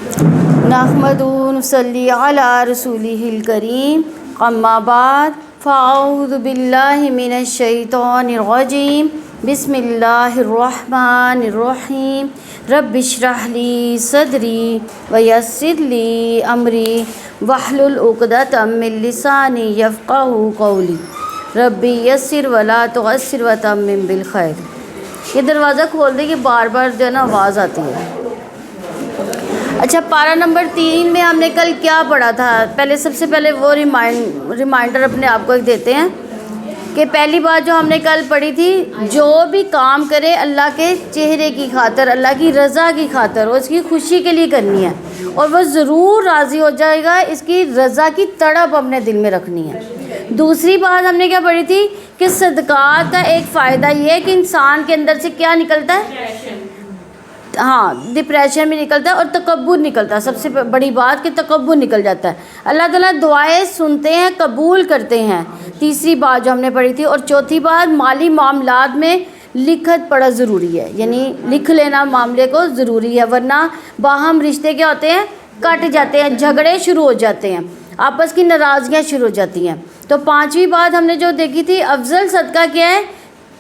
نحمدہ و نصلی علی رسولہ الکریم، اما بعد فاعوذ باللہ من الشیطان الرجیم، بسم اللہ الرحمن الرحیم۔ رب اشرح لی صدری ویسر لی امری واحلل عقدۃ من لسانی یفقہوا قولی، ربی یسر ولا تعسر وتمم بالخیر۔ یہ دروازہ کھول دیں کہ بار بار جو ہے نا آواز آتی ہے۔ اچھا، پارہ نمبر 3 میں ہم نے کل کیا پڑھا تھا؟ سب سے پہلے وہ ریمائنڈر اپنے آپ کو ایک دیتے ہیں کہ پہلی بات جو ہم نے کل پڑھی تھی، جو بھی کام کرے اللہ کے چہرے کی خاطر، اللہ کی رضا کی خاطر اور اس کی خوشی کے لیے کرنی ہے، اور وہ ضرور راضی ہو جائے گا۔ اس کی رضا کی تڑپ اپنے دل میں رکھنی ہے۔ دوسری بات ہم نے کیا پڑھی تھی کہ صدقات کا ایک فائدہ یہ ہے کہ انسان کے اندر سے کیا نکلتا ہے؟ ڈپریشن بھی نکلتا ہے اور تکبر نکلتا ہے۔ سب سے بڑی بات کہ تکبر نکل جاتا ہے۔ اللہ تعالیٰ دعائیں سنتے ہیں، قبول کرتے ہیں، تیسری بات جو ہم نے پڑھی تھی۔ اور چوتھی بات، مالی معاملات میں لکھت پڑھا ضروری ہے، یعنی لکھ لینا معاملے کو ضروری ہے، ورنہ باہم رشتے کیا ہوتے ہیں؟ کٹ جاتے ہیں، جھگڑے شروع ہو جاتے ہیں، آپس کی ناراضگیاں شروع ہو جاتی ہیں۔ تو پانچویں بات ہم نے جو دیکھی تھی، افضل صدقہ کیا ہے؟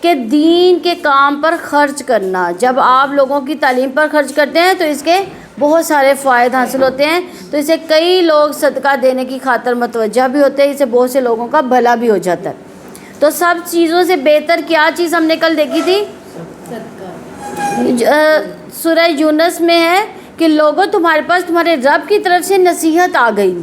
کہ دین کے کام پر خرچ کرنا۔ جب آپ لوگوں کی تعلیم پر خرچ کرتے ہیں تو اس کے بہت سارے فوائد حاصل ہوتے ہیں، تو اسے کئی لوگ صدقہ دینے کی خاطر متوجہ بھی ہوتے ہیں، اسے بہت سے لوگوں کا بھلا بھی ہو جاتا ہے۔ تو سب چیزوں سے بہتر کیا چیز ہم نے کل دیکھی تھی؟ سورہ یونس میں ہے کہ لوگوں تمہارے پاس تمہارے رب کی طرف سے نصیحت آ گئی۔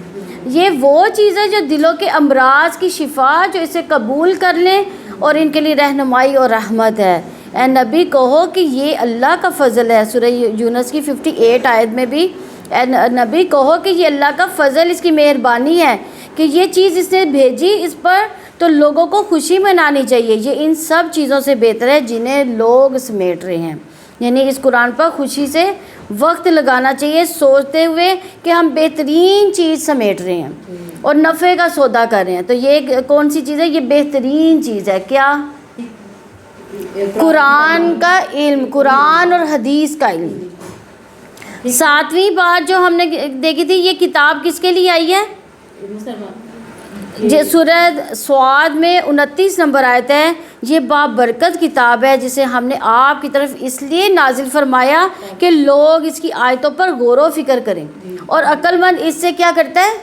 یہ وہ چیز ہے جو دلوں کے امراض کی شفا، جو اسے قبول کر لیں اور ان کے لیے رہنمائی اور رحمت ہے۔ اے نبی کہو کہ یہ اللہ کا فضل ہے۔ سورہ یونس کی 58 آیت میں بھی اے نبی کہو کہ یہ اللہ کا فضل، اس کی مہربانی ہے کہ یہ چیز اس نے بھیجی اس پر، تو لوگوں کو خوشی منانی چاہیے۔ یہ ان سب چیزوں سے بہتر ہے جنہیں لوگ سمیٹ رہے ہیں، یعنی اس قرآن پر خوشی سے وقت لگانا چاہیے، سوچتے ہوئے کہ ہم بہترین چیز سمیٹ رہے ہیں اور نفع کا سودا کر رہے ہیں۔ تو یہ کون سی چیز ہے؟ یہ بہترین چیز ہے۔ کیا؟ قرآن کا علم، قرآن اور حدیث کا علم۔ ساتویں بات جو ہم نے دیکھی تھی، یہ کتاب کس کے لیے آئی ہے؟ سورہ صاد میں 29 نمبر آیت ہے، یہ بابرکت کتاب ہے جسے ہم نے آپ کی طرف اس لیے نازل فرمایا کہ لوگ اس کی آیتوں پر غور و فکر کریں، اور عقل مند اس سے کیا کرتا ہے؟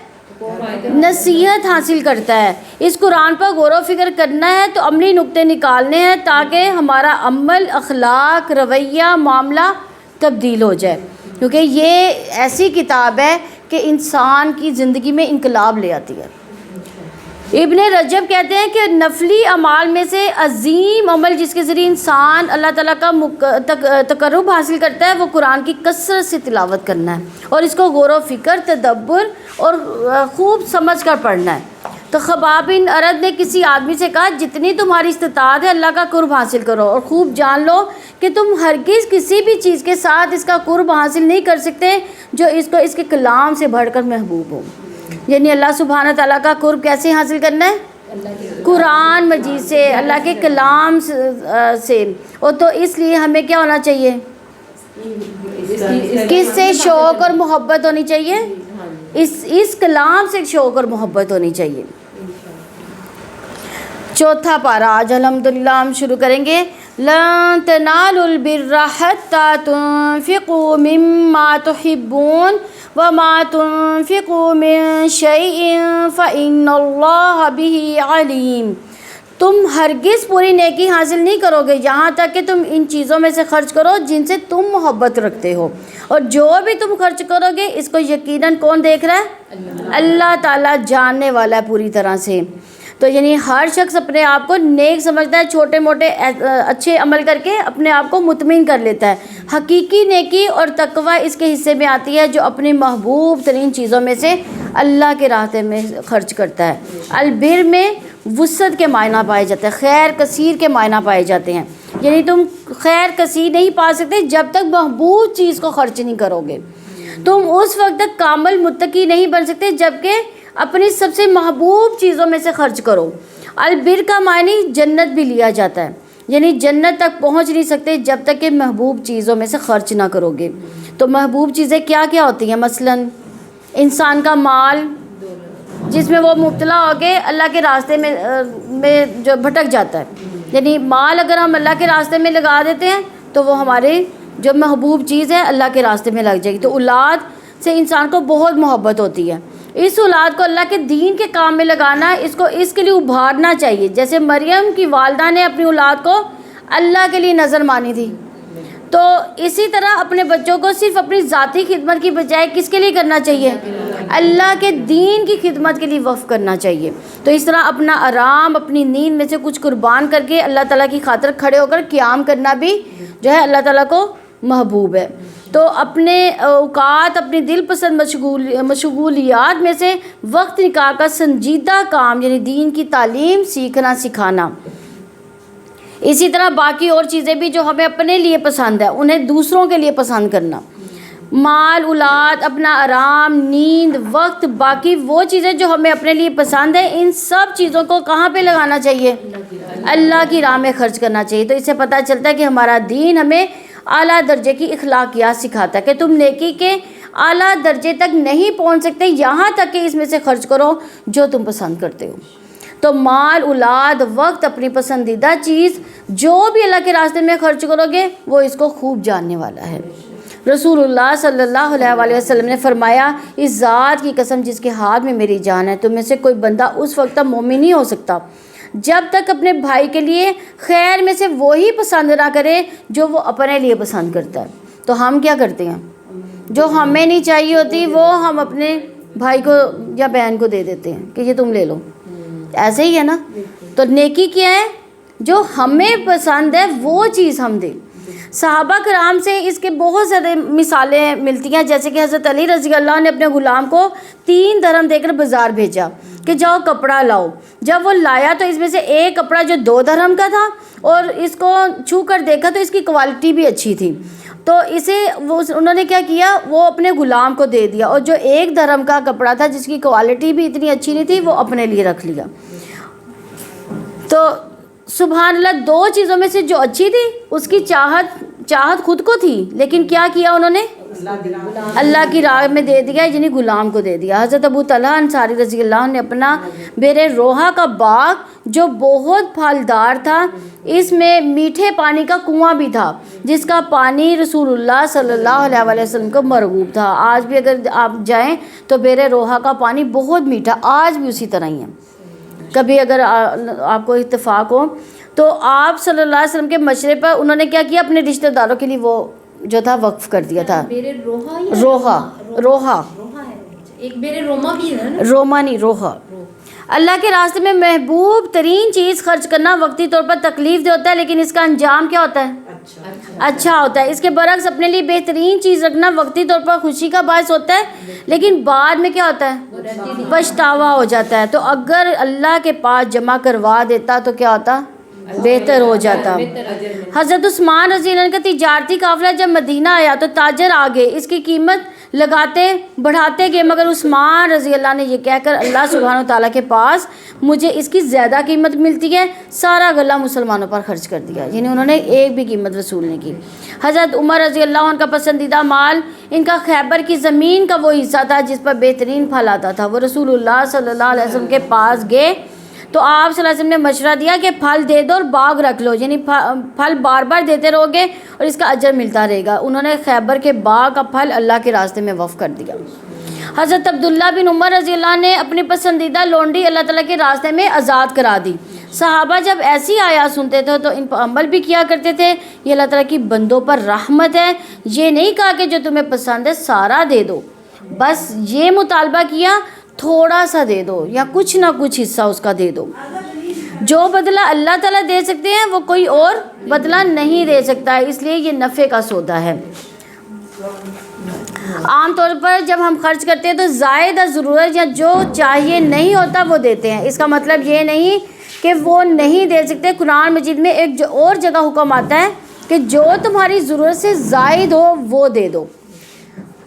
نصیحت حاصل کرتا ہے۔ اس قرآن پر غور و فکر کرنا ہے تو عملی نقطے نکالنے ہیں تاکہ ہمارا عمل، اخلاق، رویہ، معاملہ تبدیل ہو جائے، کیونکہ یہ ایسی کتاب ہے کہ انسان کی زندگی میں انقلاب لے آتی ہے۔ ابن رجب کہتے ہیں کہ نفلی اعمال میں سے عظیم عمل جس کے ذریعے انسان اللہ تعالیٰ کا تقرب حاصل کرتا ہے، وہ قرآن کی کثرت سے تلاوت کرنا ہے اور اس کو غور و فکر، تدبر اور خوب سمجھ کر پڑھنا ہے۔ تو خباب بن ارد نے کسی آدمی سے کہا، جتنی تمہاری استطاعت ہے اللہ کا قرب حاصل کرو، اور خوب جان لو کہ تم ہرگز کسی بھی چیز کے ساتھ اس کا قرب حاصل نہیں کر سکتے جو اس کے کلام سے بڑھ کر محبوب ہو۔ یعنی اللہ سبحانہ تعالیٰ کا قرب کیسے حاصل کرنا ہے؟ قرآن مجید سے، اللہ کے کلام سے۔ اور تو اس لیے ہمیں کیا ہونا چاہیے؟ کس سے شوق اور محبت ہونی چاہیے؟ اس کلام سے شوق اور محبت ہونی چاہیے۔ چوتھا پارہ آج الحمدللہ ہم شروع کریں گے۔ لن تنالوا البر حتى تنفقوا مما تحبون وما تنفقوا من شيء فإن الله به عليم۔ تم ہرگز پوری نیکی حاصل نہیں کرو گے یہاں تک کہ تم ان چیزوں میں سے خرچ کرو جن سے تم محبت رکھتے ہو، اور جو بھی تم خرچ کرو گے اس کو یقیناً کون دیکھ رہا ہے؟ اللہ تعالیٰ جاننے والا ہے پوری طرح سے۔ تو یعنی ہر شخص اپنے آپ کو نیک سمجھتا ہے، چھوٹے موٹے اچھے عمل کر کے اپنے آپ کو مطمئن کر لیتا ہے۔ حقیقی نیکی اور تقوی اس کے حصے میں آتی ہے جو اپنی محبوب ترین چیزوں میں سے اللہ کے راستے میں خرچ کرتا ہے۔ البر میں وسعت کے معنی پائے جاتے ہیں، خیر کثیر کے معنی پائے جاتے ہیں، یعنی تم خیر کثیر نہیں پا سکتے جب تک محبوب چیز کو خرچ نہیں کرو گے۔ تم اس وقت تک کامل متقی نہیں بن سکتے جب کہ اپنی سب سے محبوب چیزوں میں سے خرچ کرو۔ البر کا معنی جنت بھی لیا جاتا ہے، یعنی جنت تک پہنچ نہیں سکتے جب تک کہ محبوب چیزوں میں سے خرچ نہ کرو گے۔ تو محبوب چیزیں کیا کیا ہوتی ہیں؟ مثلاً انسان کا مال جس میں وہ مبتلا ہو کے اللہ کے راستے میں جو بھٹک جاتا ہے، یعنی مال اگر ہم اللہ کے راستے میں لگا دیتے ہیں تو وہ ہمارے جو محبوب چیز ہے اللہ کے راستے میں لگ جائے گی۔ تو اولاد سے انسان کو بہت محبت ہوتی ہے، اس اولاد کو اللہ کے دین کے کام میں لگانا، اس کے لیے ابھارنا چاہیے۔ جیسے مریم کی والدہ نے اپنی اولاد کو اللہ کے لیے نظر مانی تھی، تو اسی طرح اپنے بچوں کو صرف اپنی ذاتی خدمت کی بجائے کس کے لیے کرنا چاہیے؟ اللہ کے دین کی خدمت کے لیے وقف کرنا چاہیے۔ تو اس طرح اپنا آرام، اپنی نیند میں سے کچھ قربان کر کے اللہ تعالیٰ کی خاطر کھڑے ہو کر قیام کرنا بھی جو ہے اللہ تعالیٰ کو محبوب ہے۔ تو اپنے اوقات، اپنی دل پسند مشغولیات میں سے وقت نکال کر سنجیدہ کام یعنی دین کی تعلیم سیکھنا سکھانا، اسی طرح باقی اور چیزیں بھی جو ہمیں اپنے لیے پسند ہے انہیں دوسروں کے لیے پسند کرنا، مال، اولاد، اپنا آرام، نیند، وقت، باقی وہ چیزیں جو ہمیں اپنے لیے پسند ہیں، ان سب چیزوں کو کہاں پہ لگانا چاہیے؟ اللہ کی راہ میں خرچ کرنا چاہیے۔ تو اس سے پتہ چلتا ہے کہ ہمارا دین ہمیں اعلیٰ درجے کی اخلاقیات سکھاتا ہے کہ تم نیکی کے اعلیٰ درجے تک نہیں پہنچ سکتے یہاں تک کہ اس میں سے خرچ کرو جو تم پسند کرتے ہو۔ تو مال، اولاد، وقت، اپنی پسندیدہ چیز جو بھی اللہ کے راستے میں خرچ کرو گے وہ اس کو خوب جاننے والا ہے۔ رسول اللہ صلی اللہ علیہ وآلہ وسلم نے فرمایا، اس ذات کی قسم جس کے ہاتھ میں میری جان ہے، تم میں سے کوئی بندہ اس وقت تک مومن نہیں ہو سکتا جب تک اپنے بھائی کے لیے خیر میں سے وہی پسند نہ کرے جو وہ اپنے لیے پسند کرتا ہے۔ تو ہم کیا کرتے ہیں؟ جو ہمیں نہیں چاہیے ہوتی وہ ہم اپنے بھائی کو یا بہن کو دے دیتے ہیں کہ یہ تم لے لو، ایسے ہی ہے نا۔ تو نیکی کیا ہے؟ جو ہمیں پسند ہے وہ چیز ہم دیں۔ صحابہ کرام سے اس کے بہت زیادہ مثالیں ملتی ہیں، جیسے کہ حضرت علی رضی اللہ نے اپنے غلام کو 3 درہم دے کر بازار بھیجا کہ جاؤ کپڑا لاؤ۔ جب وہ لایا تو اس میں سے ایک کپڑا جو 2 درہم کا تھا اور اس کو چھو کر دیکھا تو اس کی کوالٹی بھی اچھی تھی، تو انہوں نے کیا کیا، وہ اپنے غلام کو دے دیا، اور جو 1 درہم کا کپڑا تھا جس کی کوالٹی بھی اتنی اچھی نہیں تھی وہ اپنے لیے رکھ لیا۔ تو سبحان اللہ، 2 چیزوں میں سے جو اچھی تھی اس کی چاہت خود کو تھی، لیکن کیا کیا انہوں نے؟ اللہ کی راہ میں دے دیا، یعنی غلام کو دے دیا۔ حضرت ابو طلحہ انصاری رضی اللہ عنہ نے اپنا بیر روحہ کا باغ جو بہت پھلدار تھا، اس میں میٹھے پانی کا کنواں بھی تھا جس کا پانی رسول اللہ صلی اللہ علیہ وآلہ وسلم کو مرغوب تھا۔ آج بھی اگر آپ جائیں تو بیر روحہ کا پانی بہت میٹھا، آج بھی اسی طرح ہی ہے۔ کبھی اگر آپ کو اتفاق ہو تو آپ صلی اللہ علیہ وسلم کے مشورے پر انہوں نے کیا کیا، اپنے رشتہ داروں کے لیے وہ جو تھا وقف کر دیا تھا۔ روحہ ایک بیر روما بھی ہے نا، روما نہیں، روحہ۔ اللہ کے راستے میں محبوب ترین چیز خرچ کرنا وقتی طور پر تکلیف دہ ہوتا ہے، لیکن اس کا انجام کیا ہوتا ہے؟ اچھا ہوتا ہے۔ اس کے برعکس اپنے لیے بہترین چیز رکھنا وقتی طور پر خوشی کا باعث ہوتا ہے، لیکن بعد میں کیا ہوتا ہے؟ پچھتاوا ہو جاتا ہے۔ تو اگر اللہ کے پاس جمع کروا دیتا تو کیا ہوتا؟ بہتر ہو جاتا۔ حضرت عثمان رضی اللہ عنہ کا تجارتی قافلہ جب مدینہ آیا تو تاجر آگے اس کی قیمت لگاتے بڑھاتے گئے، مگر عثمان رضی اللہ نے یہ کہہ کر اللہ سبحانہ وتعالیٰ کے پاس مجھے اس کی زیادہ قیمت ملتی ہے، سارا غلہ مسلمانوں پر خرچ کر دیا، یعنی انہوں نے ایک بھی قیمت وصول نہیں کی۔ حضرت عمر رضی اللہ عنہ کا پسندیدہ مال ان کا خیبر کی زمین کا وہ حصہ تھا جس پر بہترین پھل آتا تھا۔ وہ رسول اللہ صلی اللہ علیہ وسلم کے پاس گئے تو آپ صلی اللہ علیہ وسلم نے مشورہ دیا کہ پھل دے دو اور باغ رکھ لو، یعنی پھل بار بار دیتے رہو گے اور اس کا اجر ملتا رہے گا۔ انہوں نے خیبر کے باغ کا پھل اللہ کے راستے میں وقف کر دیا۔ حضرت عبداللہ بن عمر رضی اللہ نے اپنی پسندیدہ لونڈی اللہ تعالیٰ کے راستے میں آزاد کرا دی۔ صحابہ جب ایسی آیات سنتے تھے تو ان پر عمل بھی کیا کرتے تھے۔ یہ اللہ تعالیٰ کی بندوں پر رحمت ہے، یہ نہیں کہا کہ جو تمہیں پسند ہے سارا دے دو، بس یہ مطالبہ کیا تھوڑا سا دے دو یا کچھ نہ کچھ حصہ اس کا دے دو۔ جو بدلہ اللہ تعالیٰ دے سکتے ہیں وہ کوئی اور بدلہ نہیں دے سکتا ہے، اس لیے یہ نفع کا سودا ہے۔ عام طور پر جب ہم خرچ کرتے ہیں تو زائدہ ضرورت یا جو چاہیے نہیں ہوتا وہ دیتے ہیں، اس کا مطلب یہ نہیں کہ وہ نہیں دے سکتے۔ قرآن مجید میں ایک اور جگہ حکم آتا ہے کہ جو تمہاری ضرورت سے زائد ہو وہ دے دو۔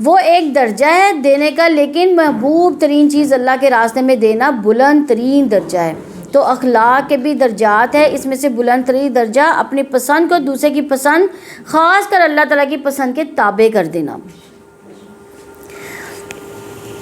وہ ایک درجہ ہے دینے کا، لیکن محبوب ترین چیز اللہ کے راستے میں دینا بلند ترین درجہ ہے۔ تو تو اخلاق کے بھی درجات ہے، اس میں سے بلند ترین درجہ اپنی پسند کو دوسرے کی پسند، خاص کر اللہ تعالیٰ کی پسند کے تابع کر دینا۔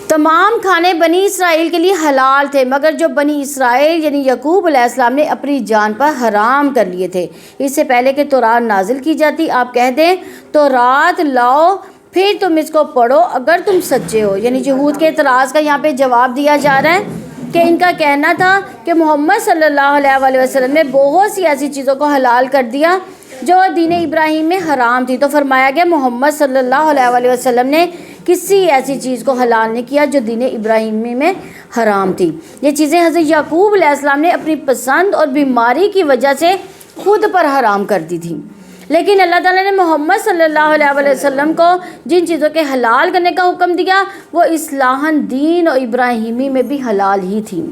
تمام کھانے بنی اسرائیل کے لیے حلال تھے، مگر جو بنی اسرائیل یعنی یعقوب علیہ السلام نے اپنی جان پر حرام کر لیے تھے، اس سے پہلے کہ تورات نازل کی جاتی۔ آپ کہہ دیں تورات لاؤ پھر تم اس کو پڑھو اگر تم سچے ہو، یعنی یہود کے اعتراض کا یہاں پہ جواب دیا جا رہا ہے کہ ان کا کہنا تھا کہ محمد صلی اللہ علیہ وآلہ وسلم نے بہت سی ایسی چیزوں کو حلال کر دیا جو دین ابراہیم میں حرام تھی، تو فرمایا گیا محمد صلی اللہ علیہ وآلہ وسلم نے کسی ایسی چیز کو حلال نہیں کیا جو دین ابراہیمی میں حرام تھی۔ یہ چیزیں حضرت یعقوب علیہ السلام نے اپنی پسند اور بیماری کی وجہ سے خود پر حرام کر دی تھی، لیکن اللہ تعالیٰ نے محمد صلی اللہ علیہ وآلہ وسلم کو جن چیزوں کے حلال کرنے کا حکم دیا وہ اصلاحاً دین اور ابراہیمی میں بھی حلال ہی تھی۔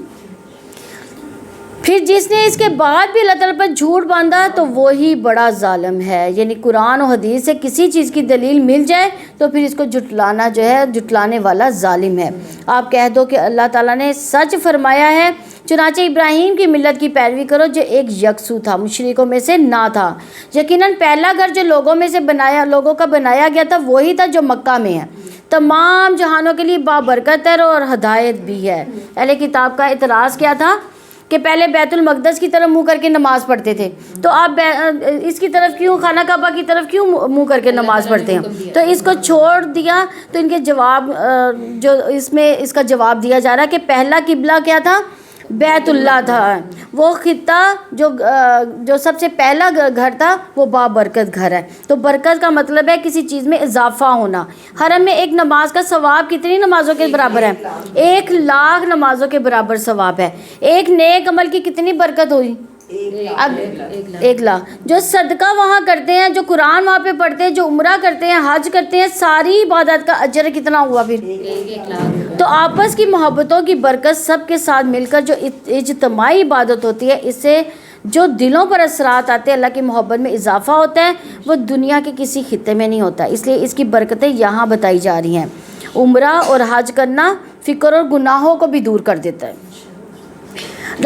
پھر جس نے اس کے بعد بھی اللہ تعالیٰ پر جھوٹ باندھا تو وہی بڑا ظالم ہے، یعنی قرآن و حدیث سے کسی چیز کی دلیل مل جائے تو پھر اس کو جھٹلانا جو ہے جھٹلانے والا ظالم ہے۔ آپ کہہ دو کہ اللہ تعالیٰ نے سچ فرمایا ہے، چنانچہ ابراہیم کی ملت کی پیروی کرو جو ایک یکسو تھا، مشرکوں میں سے نہ تھا۔ یقیناً پہلا گھر جو لوگوں کا بنایا گیا تھا وہی تھا جو مکہ میں ہے، تمام جہانوں کے لیے بابرکت ہے اور ہدایت بھی ہے۔ اہل کتاب کا اعتراض کیا تھا کہ پہلے بیت المقدس کی طرف منہ کر کے نماز پڑھتے تھے، تو آپ اس کی طرف کیوں، خانہ کعبہ کی طرف کیوں منہ کر کے نماز پڑھتے ہیں؟ تو اس کو چھوڑ دیا، تو ان کے جواب جو اس کا جواب دیا جا رہا ہے کہ پہلا قبلہ کیا تھا؟ بیت اللہ تھا، وہ خطہ جو سب سے پہلا گھر تھا وہ بابرکت گھر ہے۔ تو برکت کا مطلب ہے کسی چیز میں اضافہ ہونا۔ حرم میں ایک نماز کا ثواب کتنی نمازوں کے برابر ہے؟ 1,00,000 نمازوں کے برابر ثواب ہے۔ ایک نیک عمل کی کتنی برکت ہوئی؟ 1,00,000۔ جو صدقہ وہاں کرتے ہیں، جو قرآن وہاں پہ پڑھتے ہیں، جو عمرہ کرتے ہیں، حج کرتے ہیں، ساری عبادت کا اجر کتنا ہوا پھر؟ 1,00,000۔ تو آپس کی محبتوں کی برکت سب کے ساتھ مل کر جو اجتماعی عبادت ہوتی ہے، اس سے جو دلوں پر اثرات آتے ہیں، اللہ کی محبت میں اضافہ ہوتا ہے، وہ دنیا کے کسی خطے میں نہیں ہوتا۔ اس لیے اس کی برکتیں یہاں بتائی جا رہی ہیں۔ عمرہ اور حج کرنا فکر اور گناہوں کو بھی دور کر دیتا ہے۔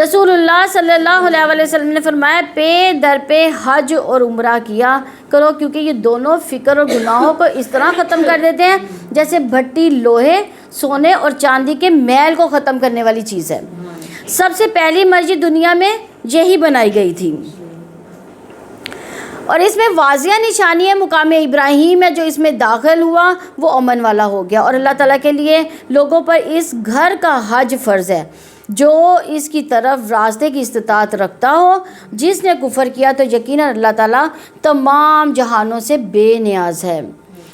رسول اللہ صلی اللہ علیہ وآلہ وسلم نے فرمایا پے در پہ حج اور عمرہ کیا کرو، کیونکہ یہ دونوں فکر اور گناہوں کو اس طرح ختم کر دیتے ہیں جیسے بھٹی لوہے، سونے اور چاندی کے میل کو ختم کرنے والی چیز ہے۔ سب سے پہلی مسجد دنیا میں یہی بنائی گئی تھی، اور اس میں واضح نشانی ہے مقام ابراہیم ہے، جو اس میں داخل ہوا وہ امن والا ہو گیا، اور اللہ تعالیٰ کے لیے لوگوں پر اس گھر کا حج فرض ہے۔ جو اس کی طرف راستے کی استطاعت رکھتا ہو، جس نے کفر کیا تو یقیناً اللہ تعالیٰ تمام جہانوں سے بے نیاز ہے۔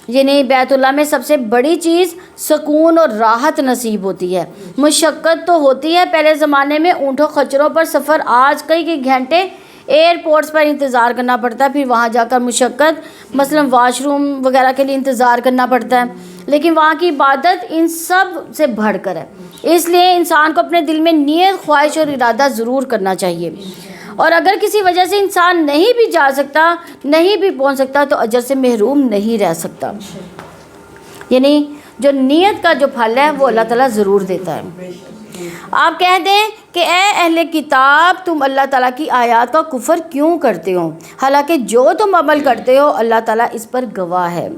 یعنی بیت اللہ میں سب سے بڑی چیز سکون اور راحت نصیب ہوتی ہے۔ مشقت تو ہوتی ہے، پہلے زمانے میں اونٹوں خچروں پر سفر، آج کئی گھنٹے ایئرپورٹس پر انتظار کرنا پڑتا ہے، پھر وہاں جا کر مشقت، مثلا واش روم وغیرہ کے لیے انتظار کرنا پڑتا ہے، لیکن وہاں کی عبادت ان سب سے بڑھ کر ہے۔ اس لیے انسان کو اپنے دل میں نیت، خواہش اور ارادہ ضرور کرنا چاہیے، اور اگر کسی وجہ سے انسان نہیں بھی جا سکتا، نہیں بھی پہنچ سکتا، تو اجر سے محروم نہیں رہ سکتا۔ یعنی جو نیت کا جو پھل ہے وہ اللہ تعالیٰ ضرور دیتا ہے۔ آپ کہہ دیں کہ اے اہل کتاب، تم اللہ تعالیٰ کی آیات کا کفر کیوں کرتے ہو، حالانکہ جو تم عمل کرتے ہو اللہ تعالیٰ اس پر گواہ ہے۔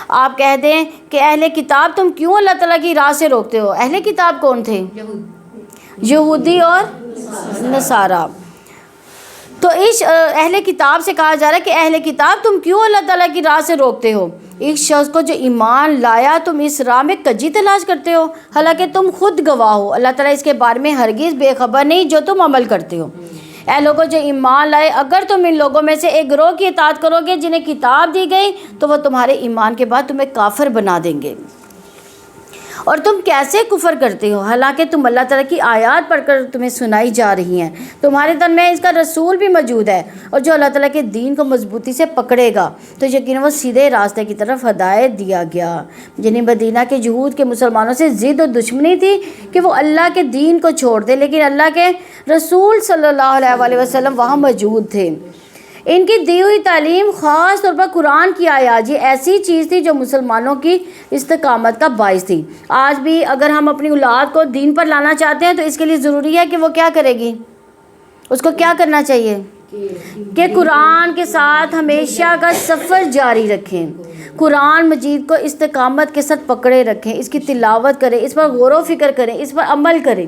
آپ کہہ دیں کہ اہل کتاب، تم کیوں اللہ تعالیٰ کی راہ سے روکتے ہو۔ اہل کتاب کون تھے؟ یہودی اور نصارہ۔ تو اس اہل کتاب سے کہا جا رہا ہے کہ اہل کتاب، تم کیوں اللہ تعالیٰ کی راہ سے روکتے ہو ایک شخص کو جو ایمان لایا، تم اس راہ میں کجی تلاش کرتے ہو، حالانکہ تم خود گواہ ہو اللہ تعالیٰ اس کے بارے میں ہرگز بے خبر نہیں جو تم عمل کرتے ہو۔ اے لوگوں جو ایمان لائے، اگر تم ان لوگوں میں سے ایک گروہ کی اطاعت کرو گے جنہیں کتاب دی گئی، تو وہ تمہارے ایمان کے بعد تمہیں کافر بنا دیں گے۔ اور تم کیسے کفر کرتے ہو حالانکہ تم اللہ تعالیٰ کی آیات پڑھ کر تمہیں سنائی جا رہی ہیں، تمہارے درمیان اس کا رسول بھی موجود ہے، اور جو اللہ تعالیٰ کے دین کو مضبوطی سے پکڑے گا تو یقیناً وہ سیدھے راستے کی طرف ہدایت دیا گیا۔ یعنی مدینہ کے یہود کے مسلمانوں سے ضد و دشمنی تھی کہ وہ اللہ کے دین کو چھوڑ دے، لیکن اللہ کے رسول صلی اللہ علیہ وآلہ وسلم وہاں موجود تھے۔ ان کی دی ہوئی تعلیم، خاص طور پر قرآن کی آیات، یہ ایسی چیز تھی جو مسلمانوں کی استقامت کا باعث تھی۔ آج بھی اگر ہم اپنی اولاد کو دین پر لانا چاہتے ہیں تو اس کے لیے ضروری ہے کہ وہ کیا کرے گی؟ اس کو کیا کرنا چاہیے کہ قرآن کے ساتھ ہمیشہ کا سفر جاری رکھیں، قرآن مجید کو استقامت کے ساتھ پکڑے رکھیں، اس کی تلاوت کریں، اس پر غور و فکر کریں، اس پر عمل کریں۔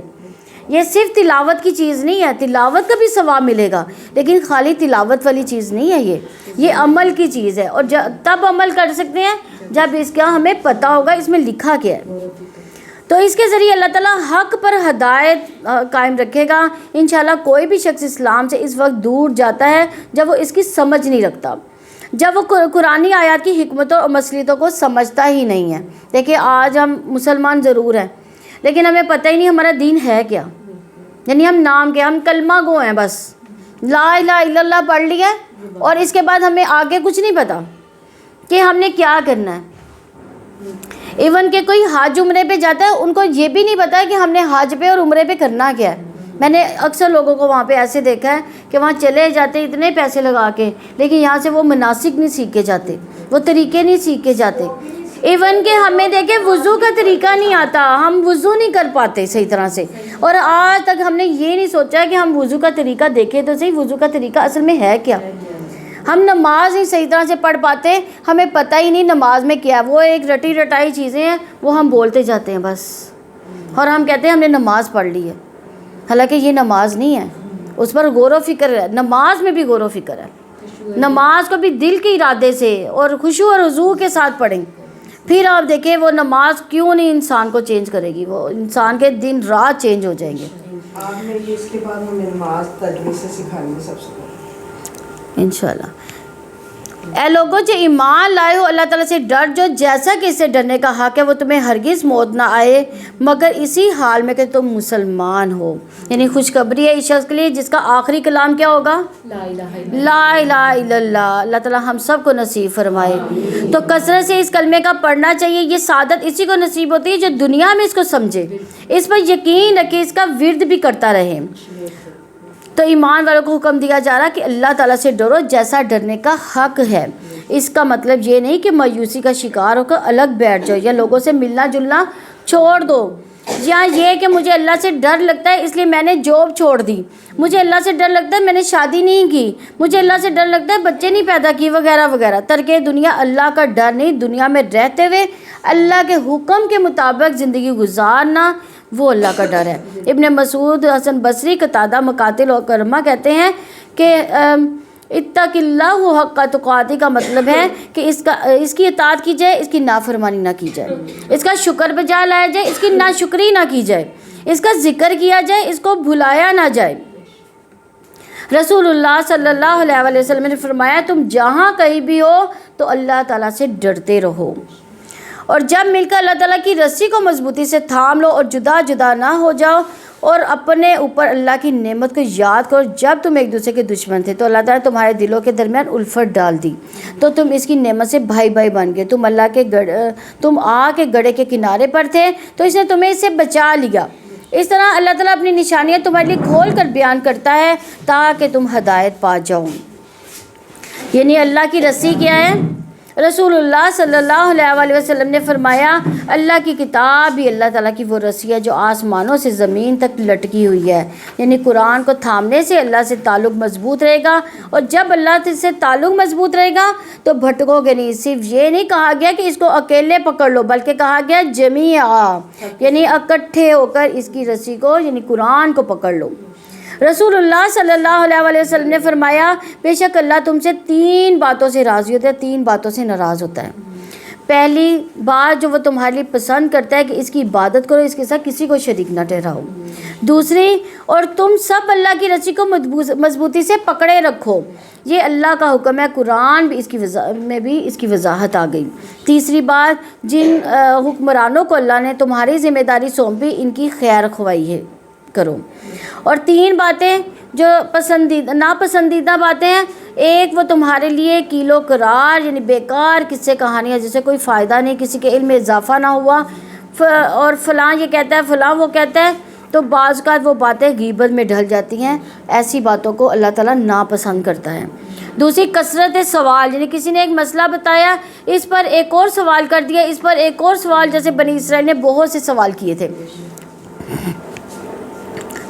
یہ صرف تلاوت کی چیز نہیں ہے، تلاوت کا بھی ثواب ملے گا، لیکن خالی تلاوت والی چیز نہیں ہے، یہ عمل کی چیز ہے، اور تب عمل کر سکتے ہیں جب اس کا ہمیں پتہ ہوگا اس میں لکھا کیا ہے۔ تو اس کے ذریعے اللہ تعالیٰ حق پر ہدایت قائم رکھے گا۔ انشاءاللہ کوئی بھی شخص اسلام سے اس وقت دور جاتا ہے جب وہ اس کی سمجھ نہیں رکھتا، جب وہ قرآنی آیات کی حکمتوں اور مصلیحتوں کو سمجھتا ہی نہیں ہے۔ دیکھیں آج ہم مسلمان ضرور ہیں، لیکن ہمیں پتہ ہی نہیں ہمارا دین ہے کیا، یعنی ہم نام کے ہم کلمہ گو ہیں، بس لا الہ الا اللہ پڑھ لیا اور اس کے بعد ہمیں آگے کچھ نہیں پتا کہ ہم نے کیا کرنا ہے۔ ایون کہ کوئی حج عمرے پہ جاتا ہے، ان کو یہ بھی نہیں پتا کہ ہم نے حج پہ اور عمرے پہ کرنا کیا ہے۔ میں نے اکثر لوگوں کو وہاں پہ ایسے دیکھا ہے کہ وہاں چلے جاتے اتنے پیسے لگا کے، لیکن یہاں سے وہ مناسک نہیں سیکھ کے جاتے، وہ طریقے نہیں سیکھ کے جاتے۔ ایون کہ ہمیں دیکھیں وضو کا طریقہ نہیں آتا، ہم وضو نہیں کر پاتے صحیح طرح سے، اور آج تک ہم نے یہ نہیں سوچا کہ ہم وضو کا طریقہ دیکھیں تو صحیح وضو کا طریقہ اصل میں ہے کیا۔ ہم نماز نہیں صحیح طرح سے پڑھ پاتے، ہمیں پتہ ہی نہیں نماز میں کیا ہے، وہ ایک رٹی رٹائی چیزیں ہیں، وہ ہم بولتے جاتے ہیں بس، اور ہم کہتے ہیں ہم نے نماز پڑھ لی ہے، حالانکہ یہ نماز نہیں ہے، اس پر غور و فکر ہے۔ نماز میں بھی غور و فکر ہے، نماز کو بھی دل کے ارادے سے اور خشوع اور خضوع کے ساتھ پڑھیں، پھر آپ دیکھیں وہ نماز کیوں نہیں انسان کو چینج کرے گی، وہ انسان کے دن رات چینج ہو جائیں گے۔ آپ نے یہ اس کے بعد ہمیں نماز تجوید سے سکھانی ہے سب سے پہلے انشاءاللہ۔ اے لوگوں جو ایمان لائے ہو، اللہ تعالیٰ سے ڈر جو جیسا کہ اس سے ڈرنے کا حق ہے، وہ تمہیں ہرگز موت نہ آئے مگر اسی حال میں کہ تم مسلمان ہو۔ یعنی خوشخبری ہے اس شخص کے لیے جس کا آخری کلام کیا ہوگا، لا الہ لا الہ الا اللہ۔ اللہ تعالیٰ ہم سب کو نصیب فرمائے۔ تو کثرت سے اس کلمے کا پڑھنا چاہیے، یہ سعادت اسی کو نصیب ہوتی ہے جو دنیا میں اس کو سمجھے، اس پر یقین رکھے، اس کا ورد بھی کرتا رہے۔ تو ایمان والوں کو حکم دیا جا رہا کہ اللہ تعالیٰ سے ڈرو جیسا ڈرنے کا حق ہے۔ اس کا مطلب یہ نہیں کہ مایوسی کا شکار ہو کر الگ بیٹھ جاؤ یا لوگوں سے ملنا جلنا چھوڑ دو، یا یہ کہ مجھے اللہ سے ڈر لگتا ہے اس لیے میں نے جاب چھوڑ دی، مجھے اللہ سے ڈر لگتا ہے میں نے شادی نہیں کی، مجھے اللہ سے ڈر لگتا ہے بچے نہیں پیدا کی، وغیرہ وغیرہ۔ ترک دنیا اللہ کا ڈر نہیں، دنیا میں رہتے ہوئے اللہ کے حکم کے مطابق زندگی گزارنا وہ اللہ کا ڈر ہے۔ ابن مسعود، حسن بصری، قتادہ، مقاتل اور کرما کہتے ہیں کہ اتق اللہ حق تقاتی کا مطلب ہے کہ اس کی اطاعت کی جائے، اس کی نافرمانی نہ کی جائے، اس کا شکر بجا لایا جائے، اس کی ناشکری نہ کی جائے، اس کا ذکر کیا جائے، اس کو بھلایا نہ جائے۔ رسول اللہ صلی اللہ علیہ وسلم نے فرمایا تم جہاں کہیں بھی ہو تو اللہ تعالیٰ سے ڈرتے رہو، اور جب مل کر اللہ تعالیٰ کی رسی کو مضبوطی سے تھام لو اور جدا جدا نہ ہو جاؤ، اور اپنے اوپر اللہ کی نعمت کو یاد کرو۔ جب تم ایک دوسرے کے دشمن تھے تو اللہ تعالیٰ نے تمہارے دلوں کے درمیان الفت ڈال دی، تو تم اس کی نعمت سے بھائی بھائی بن گئے۔ تم آگ کے گڑھے کے کنارے پر تھے تو اس نے تمہیں اس سے بچا لیا۔ اس طرح اللہ تعالیٰ اپنی نشانیاں تمہارے لیے کھول کر بیان کرتا ہے تاکہ تم ہدایت پا جاؤ۔ یعنی اللہ کی رسی کیا ہے؟ رسول اللہ صلی اللہ علیہ وسلم نے فرمایا اللہ کی کتاب ہی اللہ تعالیٰ کی وہ رسی ہے جو آسمانوں سے زمین تک لٹکی ہوئی ہے۔ یعنی قرآن کو تھامنے سے اللہ سے تعلق مضبوط رہے گا، اور جب اللہ سے تعلق مضبوط رہے گا تو بھٹکو گے نہیں۔ صرف یہ نہیں کہا گیا کہ اس کو اکیلے پکڑ لو، بلکہ کہا گیا جمیعا، یعنی اکٹھے ہو کر اس کی رسی کو یعنی قرآن کو پکڑ لو۔ رسول اللہ صلی اللہ علیہ وسلم نے فرمایا بے شک اللہ تم سے 3 باتوں سے راضی ہوتا ہے، 3 باتوں سے ناراض ہوتا ہے۔ پہلی بات جو وہ تمہارے لیے پسند کرتا ہے کہ اس کی عبادت کرو، اس کے ساتھ کسی کو شریک نہ ٹھہراؤ۔ دوسری، اور تم سب اللہ کی رسی کو مضبوطی سے پکڑے رکھو، یہ اللہ کا حکم ہے، قرآن بھی اس کی وضاحت آ گئی۔ تیسری بات، جن حکمرانوں کو اللہ نے تمہاری ذمہ داری سونپی ان کی خیر خواہی ہے کرو۔ اور 3 باتیں جو ناپسندیدہ باتیں ہیں، ایک وہ تمہارے لیے کیلو قرار یعنی بیکار قصے کہانیاں جس سے کوئی فائدہ نہیں، کسی کے علم میں اضافہ نہ ہوا، اور فلاں یہ کہتا ہے فلاں وہ کہتا ہے، تو بعض اوقات وہ باتیں غیبت میں ڈھل جاتی ہیں۔ ایسی باتوں کو اللہ تعالیٰ ناپسند کرتا ہے۔ دوسری، کثرت سوال، یعنی کسی نے ایک مسئلہ بتایا، اس پر ایک اور سوال کر دیا، اس پر ایک اور سوال، جیسے بنی اسرائیل نے بہت سے سوال کیے تھے۔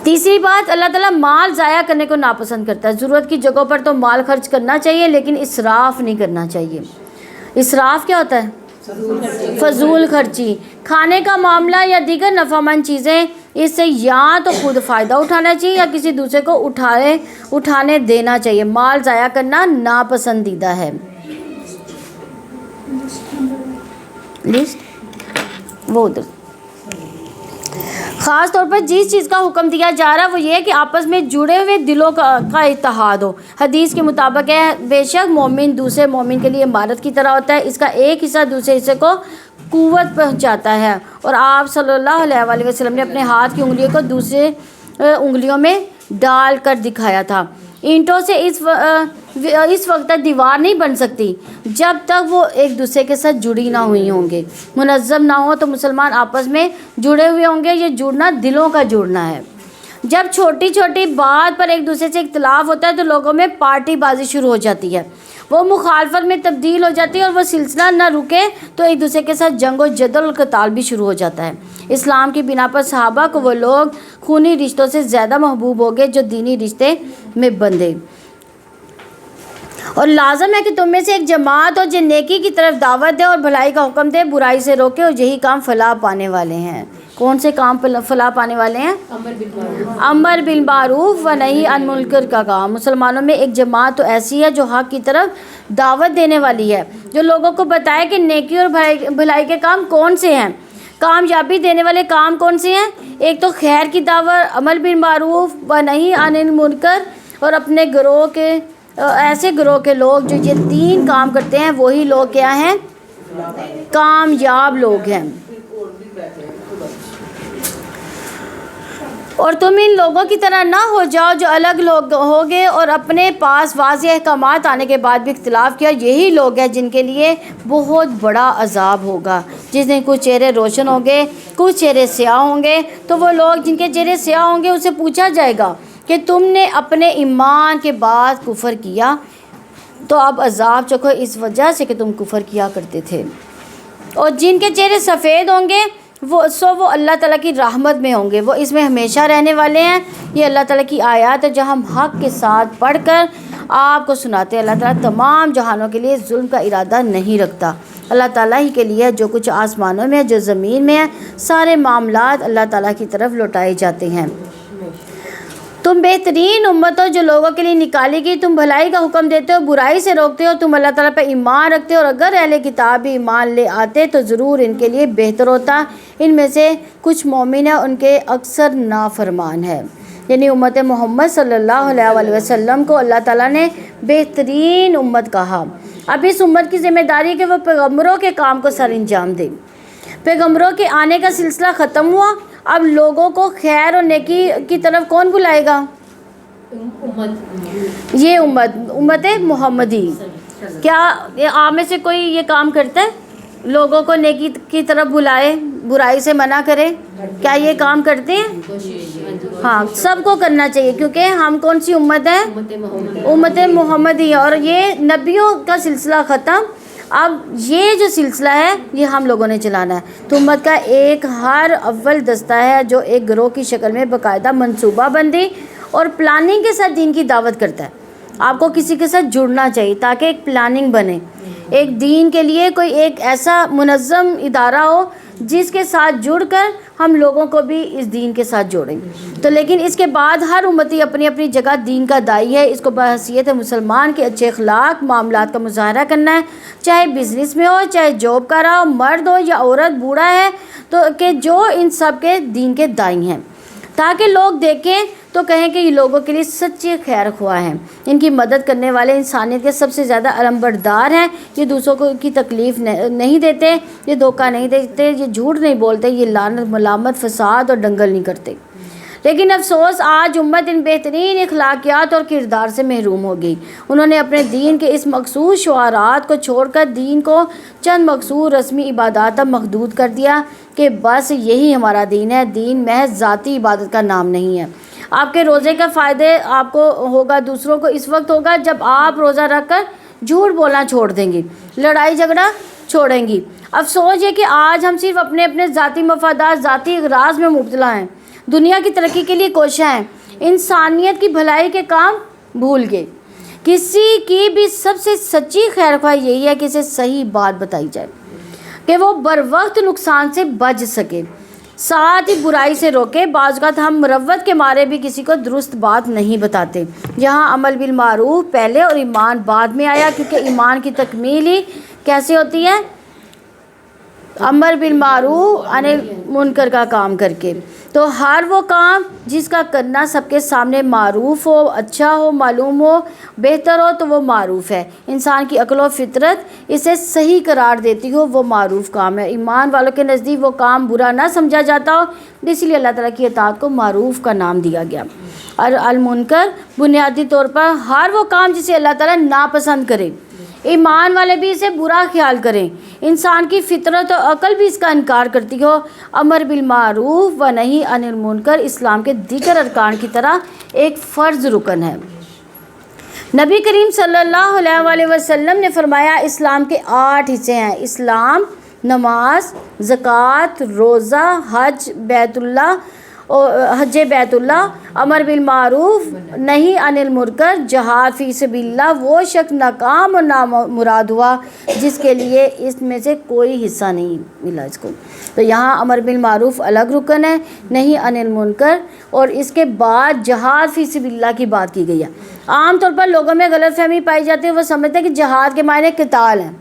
تیسری بات، اللہ تعالیٰ مال ضائع کرنے کو ناپسند کرتا ہے. ضرورت کی جگہوں پر تو مال خرچ کرنا چاہیے لیکن اسراف نہیں کرنا چاہیے. اسراف کیا ہوتا ہے؟ فضول خرچی. کھانے کا معاملہ یا دیگر نفع مند چیزیں، اس سے یا تو خود فائدہ اٹھانا چاہیے یا کسی دوسرے کو اٹھانے دینا چاہیے. مال ضائع کرنا ناپسندیدہ ہے. لسٹ وہ ادھر. خاص طور پر جس چیز کا حکم دیا جا رہا ہے وہ یہ ہے کہ آپس میں جڑے ہوئے دلوں کا اتحاد ہو. حدیث کے مطابق ہے، بے شک مومن دوسرے مومن کے لیے عمارت کی طرح ہوتا ہے، اس کا ایک حصہ دوسرے حصے کو قوت پہنچاتا ہے. اور آپ صلی اللہ علیہ وآلہ وسلم نے اپنے ہاتھ کی انگلیوں کو دوسرے انگلیوں میں ڈال کر دکھایا تھا. اینٹوں سے اس وقت تک دیوار نہیں بن سکتی جب تک وہ ایک دوسرے کے ساتھ جڑی نہ ہوئی ہوں گے. منظم نہ ہو تو مسلمان آپس میں جڑے ہوئے ہوں گے. یہ جڑنا دلوں کا جڑنا ہے. جب چھوٹی چھوٹی بات پر ایک دوسرے سے اختلاف ہوتا ہے تو لوگوں میں پارٹی بازی شروع ہو جاتی ہے، وہ مخالفت میں تبدیل ہو جاتی ہے اور وہ سلسلہ نہ رکے تو ایک دوسرے کے ساتھ جنگ و جدل اور قتال بھی شروع ہو جاتا ہے. اسلام کی بنا پر صحابہ کو وہ لوگ خونی رشتوں سے زیادہ محبوب ہو گئے جو دینی رشتے میں بندھے. اور لازم ہے کہ تم میں سے ایک جماعت ہو جو نیکی کی طرف دعوت دے اور بھلائی کا حکم دے، برائی سے روکے، اور یہی کام فلاح پانے والے ہیں. کون سے کام فلاح پانے والے ہیں؟ امر بالمعروف و نہی عن منکر کا کام. مسلمانوں میں ایک جماعت تو ایسی ہے جو حق کی طرف دعوت دینے والی ہے، جو لوگوں کو بتائے کہ نیکی اور بھلائی کے کام کون سے ہیں، کامیابی دینے والے کام کون سے ہیں. ایک تو خیر کی دعوت، امر بالمعروف و نہی عن المنکر، اور اپنے گروہ کے ایسے گروہ کے لوگ جو یہ تین کام کرتے ہیں وہی لوگ کیا ہیں؟ کامیاب لوگ ہیں. اور تم ان لوگوں کی طرح نہ ہو جاؤ جو الگ لوگ ہوگے اور اپنے پاس واضح احکامات آنے کے بعد بھی اختلاف کیا. یہی لوگ ہیں جن کے لیے بہت بڑا عذاب ہوگا، جس دن کچھ چہرے روشن ہوں گے کچھ چہرے سیاہ ہوں گے. تو وہ لوگ جن کے چہرے سیاہ ہوں گے اسے پوچھا جائے گا کہ تم نے اپنے ایمان کے بعد کفر کیا تو اب عذاب چکھو اس وجہ سے کہ تم کفر کیا کرتے تھے. اور جن کے چہرے سفید ہوں گے وہ اللہ تعالیٰ کی رحمت میں ہوں گے، وہ اس میں ہمیشہ رہنے والے ہیں. یہ اللہ تعالیٰ کی آیات ہے جو ہم حق کے ساتھ پڑھ کر آپ کو سناتے ہیں. اللہ تعالیٰ تمام جہانوں کے لیے ظلم کا ارادہ نہیں رکھتا. اللہ تعالیٰ ہی کے لیے جو کچھ آسمانوں میں ہے جو زمین میں ہے، سارے معاملات اللہ تعالیٰ کی طرف لوٹائے جاتے ہیں. تم بہترین امت ہو جو لوگوں کے لیے نکالی گئی. تم بھلائی کا حکم دیتے ہو، برائی سے روکتے ہو. تم اللہ تعالیٰ پہ ایمان رکھتے ہو، اور اگر اہل کتاب بھی ایمان لے آتے تو ضرور ان کے لیے بہتر ہوتا. ان میں سے کچھ مومن ہیں، ان کے اکثر نافرمان ہے. یعنی امت محمد صلی اللہ علیہ وآلہ وسلم کو اللہ تعالیٰ نے بہترین امت کہا. اب اس امت کی ذمہ داری ہے کہ وہ پیغمبروں کے کام کو سر انجام دے. پیغمبروں کے آنے کا سلسلہ ختم ہوا، اب لوگوں کو خیر اور نیکی کی طرف کون بلائے گا؟ یہ امت محمدی. کیا آپ میں سے کوئی یہ کام کرتا ہے؟ لوگوں کو نیکی کی طرف بلائے، برائی سے منع کرے؟ کیا یہ کام کرتے ہیں؟ ہاں، سب کو کرنا چاہیے کیونکہ ہم کون سی امت ہے؟ امت محمدی. اور یہ نبیوں کا سلسلہ ختم، اب یہ جو سلسلہ ہے یہ ہم لوگوں نے چلانا ہے. تو امت کا ایک ہر اول دستہ ہے جو ایک گروہ کی شکل میں باقاعدہ منصوبہ بندی اور پلاننگ کے ساتھ دین کی دعوت کرتا ہے. آپ کو کسی کے ساتھ جڑنا چاہیے تاکہ ایک پلاننگ بنے. ایک دین کے لیے کوئی ایک ایسا منظم ادارہ ہو جس کے ساتھ جڑ کر ہم لوگوں کو بھی اس دین کے ساتھ جوڑیں. تو لیکن اس کے بعد ہر امتی اپنی اپنی جگہ دین کا داعی ہے. اس کو بحیثیت مسلمان کے اچھے اخلاق معاملات کا مظاہرہ کرنا ہے، چاہے بزنس میں ہو، چاہے جاب کر رہا ہو، مرد ہو یا عورت، بوڑھا ہے، تو کہ جو ان سب کے دین کے داعی ہیں، تاکہ لوگ دیکھیں تو کہیں کہ یہ لوگوں کے لیے سچے خیر خواہ ہیں، ان کی مدد کرنے والے، انسانیت کے سب سے زیادہ علمبردار ہیں. یہ دوسروں کو کی تکلیف نہیں دیتے، یہ دھوکہ نہیں دیتے، یہ جھوٹ نہیں بولتے، یہ لعنت، ملامت، فساد اور دنگل نہیں کرتے. لیکن افسوس آج امت ان بہترین اخلاقیات اور کردار سے محروم ہو گئی. انہوں نے اپنے دین کے اس مخصوص شعارات کو چھوڑ کر دین کو چند مخصوص رسمی عبادات تک محدود کر دیا کہ بس یہی ہمارا دین ہے. دین محض ذاتی عبادت کا نام نہیں ہے. آپ کے روزے کا فائدے آپ کو ہوگا، دوسروں کو اس وقت ہوگا جب آپ روزہ رکھ کر جھوٹ بولنا چھوڑ دیں گی، لڑائی جھگڑا چھوڑیں گی. افسوس یہ کہ آج ہم صرف اپنے ذاتی مفادات، ذاتی اغراض میں مبتلا ہیں. دنیا کی ترقی کے لیے کوشاں ہیں، انسانیت کی بھلائی کے کام بھول گئے۔ کسی کی بھی سب سے سچی خیر خواہ یہی ہے کہ اسے صحیح بات بتائی جائے کہ وہ بر وقت نقصان سے بچ سکے، ساتھ ہی برائی سے روکے۔ بعض اوقات ہم مروت کے مارے بھی کسی کو درست بات نہیں بتاتے۔ یہاں عمل بالمعروف پہلے اور ایمان بعد میں آیا، کیونکہ ایمان کی تکمیل ہی کیسے ہوتی ہے؟ امر بالمعروف عن المنکر کا کام کر کے۔ تو ہر وہ کام جس کا کرنا سب کے سامنے معروف ہو، اچھا ہو، معلوم ہو، بہتر ہو، تو وہ معروف ہے۔ انسان کی عقل و فطرت اسے صحیح قرار دیتی ہو، وہ معروف کام ہے۔ ایمان والوں کے نزدیک وہ کام برا نہ سمجھا جاتا ہو، اس لیے اللہ تعالیٰ کی اطاعت کو معروف کا نام دیا گیا۔ اور المنکر بنیادی طور پر ہر وہ کام جسے اللہ تعالیٰ ناپسند کرے، ایمان والے بھی اسے برا خیال کریں، انسان کی فطرت و عقل بھی اس کا انکار کرتی ہو۔ امر بالمعروف و نہی عن المنکر اسلام کے دیگر ارکان کی طرح ایک فرض رکن ہے۔ نبی کریم صلی اللہ علیہ وسلم نے فرمایا اسلام کے 8 حصے ہیں: اسلام، نماز، زکوٰۃ، روزہ، حج بیت اللہ، امر بالمعروف نہی عن المنکر، جہاد فی سبیل اللہ۔ وہ شخص ناکام اور نامراد ہوا جس کے لیے اس میں سے کوئی حصہ نہیں ملا اس کو۔ تو یہاں امر بالمعروف الگ رکن ہے، نہی عن المنکر، اور اس کے بعد جہاد فی سبیل اللہ کی بات کی گئی ہے۔ عام طور پر لوگوں میں غلط فہمی پائی جاتی ہے، وہ سمجھتے ہیں کہ جہاد کے معنی قتال ہیں۔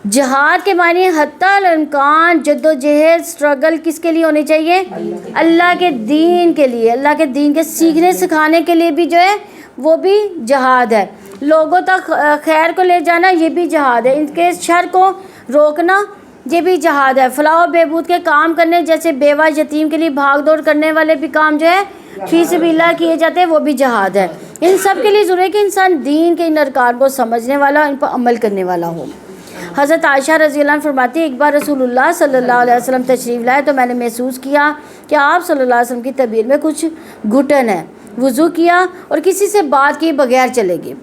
جہاد کے معنی حتیٰ الامکان جد و جہد، اسٹرگل کس کے لیے ہونی چاہیے؟ اللہ کے دین کے لیے، اللہ کے دین کے سیکھنے سکھانے کے لیے بھی جو ہے وہ بھی جہاد ہے۔ لوگوں تک خیر کو لے جانا یہ بھی جہاد ہے، ان کے شر کو روکنا یہ بھی جہاد ہے۔ فلاح و بہبود کے کام کرنے، جیسے بیوہ یتیم کے لیے بھاگ دوڑ کرنے والے بھی کام جو ہے فی سبیل اللہ کیے جاتے ہیں، وہ بھی جہاد ہے۔ ان سب کے لیے ضروری ہے کہ انسان دین کے ان ارکان کو سمجھنے والا، ان پر عمل کرنے والا ہو۔ حضرت عائشہ رضی اللہ عنہ فرماتی ہے ایک بار رسول اللہ صلی اللہ علیہ وسلم تشریف لائے تو میں نے محسوس کیا کہ آپ صلی اللہ علیہ وسلم کی طبیعت میں کچھ گھٹن ہے۔ وضو کیا اور کسی سے بات کیے بغیر چلے گئے۔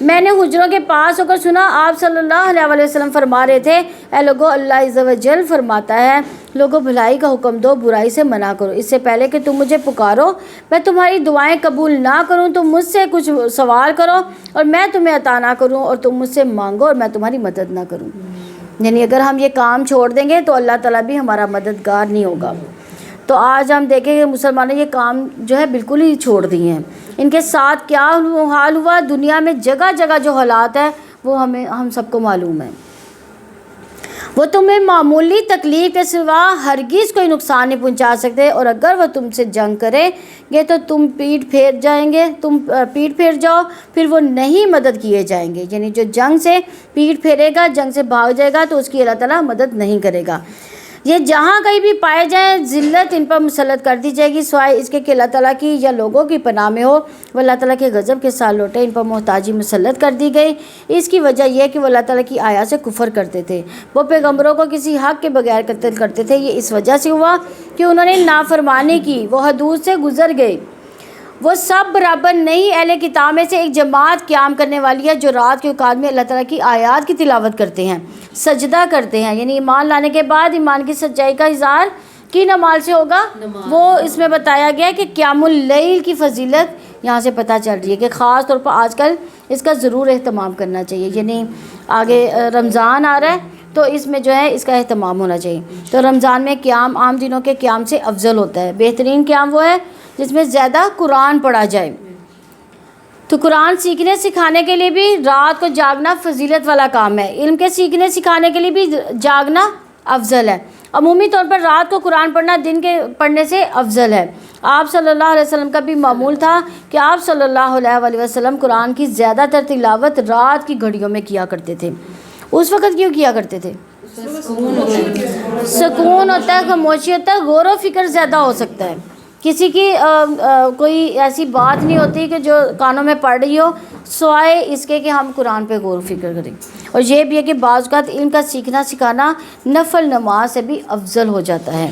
میں نے حجروں کے پاس ہو کر سنا، آپ صلی اللہ علیہ وسلم فرما رہے تھے، اے لوگو، اللہ عز و جل فرماتا ہے، لوگوں بھلائی کا حکم دو، برائی سے منع کرو، اس سے پہلے کہ تم مجھے پکارو میں تمہاری دعائیں قبول نہ کروں، تم مجھ سے کچھ سوال کرو اور میں تمہیں عطا نہ کروں، اور تم مجھ سے مانگو اور میں تمہاری مدد نہ کروں۔ یعنی اگر ہم یہ کام چھوڑ دیں گے تو اللہ تعالیٰ بھی ہمارا مددگار نہیں ہوگا۔ تو آج ہم دیکھیں کہ مسلمانوں نے یہ کام جو ہے بالکل ہی چھوڑ دیے ہیں۔ ان کے ساتھ کیا حال ہوا، دنیا میں جگہ جگہ جو حالات ہیں وہ ہم سب کو معلوم ہے۔ وہ تمہیں معمولی تکلیف کے سوا ہرگز کوئی نقصان نہیں پہنچا سکتے، اور اگر وہ تم سے جنگ کریں گے تو تم پیٹ پھیر جاؤ، پھر وہ نہیں مدد کیے جائیں گے۔ یعنی جو جنگ سے پیٹ پھیرے گا، جنگ سے بھاگ جائے گا، تو اس کی اللہ تعالیٰ مدد نہیں کرے گا۔ یہ جہاں کہیں بھی پائے جائیں ذلت ان پر مسلط کر دی جائے گی، سوائے اس کے کہ اللہ تعالیٰ کی یا لوگوں کی پناہ میں ہو، وہ اللہ تعالیٰ کے غضب کے ساتھ لوٹے۔ ان پر محتاجی مسلط کر دی گئی۔ اس کی وجہ یہ ہے کہ وہ اللہ تعالیٰ کی آیات سے کفر کرتے تھے، وہ پیغمبروں کو کسی حق کے بغیر قتل کرتے تھے۔ یہ اس وجہ سے ہوا کہ انہوں نے نافرمانی کی، وہ حدود سے گزر گئے۔ وہ سب برابر نہیں۔ اہل کتاب میں سے ایک جماعت قیام کرنے والی ہے جو رات کے اوقات میں اللہ تعالیٰ کی آیات کی تلاوت کرتے ہیں، سجدہ کرتے ہیں، یعنی ایمان لانے کے بعد ایمان کی سچائی کا اظہار کی نماز سے ہوگا۔ وہ اس میں بتایا گیا کہ قیام اللیل کی فضیلت یہاں سے پتہ چل رہی ہے کہ خاص طور پر آج کل اس کا ضرور اہتمام کرنا چاہیے۔ یعنی آگے رمضان آ رہا ہے تو اس میں جو ہے اس کا اہتمام ہونا چاہیے۔ تو رمضان میں قیام عام دنوں کے قیام سے افضل ہوتا ہے۔ بہترین قیام وہ ہے جس میں زیادہ قرآن پڑھا جائے۔ تو قرآن سیکھنے سکھانے کے لیے بھی رات کو جاگنا فضیلت والا کام ہے۔ علم کے سیکھنے سکھانے کے لیے بھی جاگنا افضل ہے۔ عمومی طور پر رات کو قرآن پڑھنا دن کے پڑھنے سے افضل ہے۔ آپ صلی اللہ علیہ وسلم کا بھی معمول تھا کہ آپ صلی اللہ علیہ وسلم قرآن کی زیادہ تر تلاوت رات کی گھڑیوں میں کیا کرتے تھے۔ اس وقت کیوں کیا کرتے تھے؟ سکون ہوتا ہے، خاموشی ہوتا ہے، غور و فکر زیادہ ہو سکتا ہے۔ کسی کی کوئی ایسی بات نہیں ہوتی کہ جو کانوں میں پڑ رہی ہو، سوائے اس کے کہ ہم قرآن پہ غور و فکر کریں۔ اور یہ بھی ہے کہ بعض اوقات علم کا سیکھنا سکھانا نفل نماز سے بھی افضل ہو جاتا ہے۔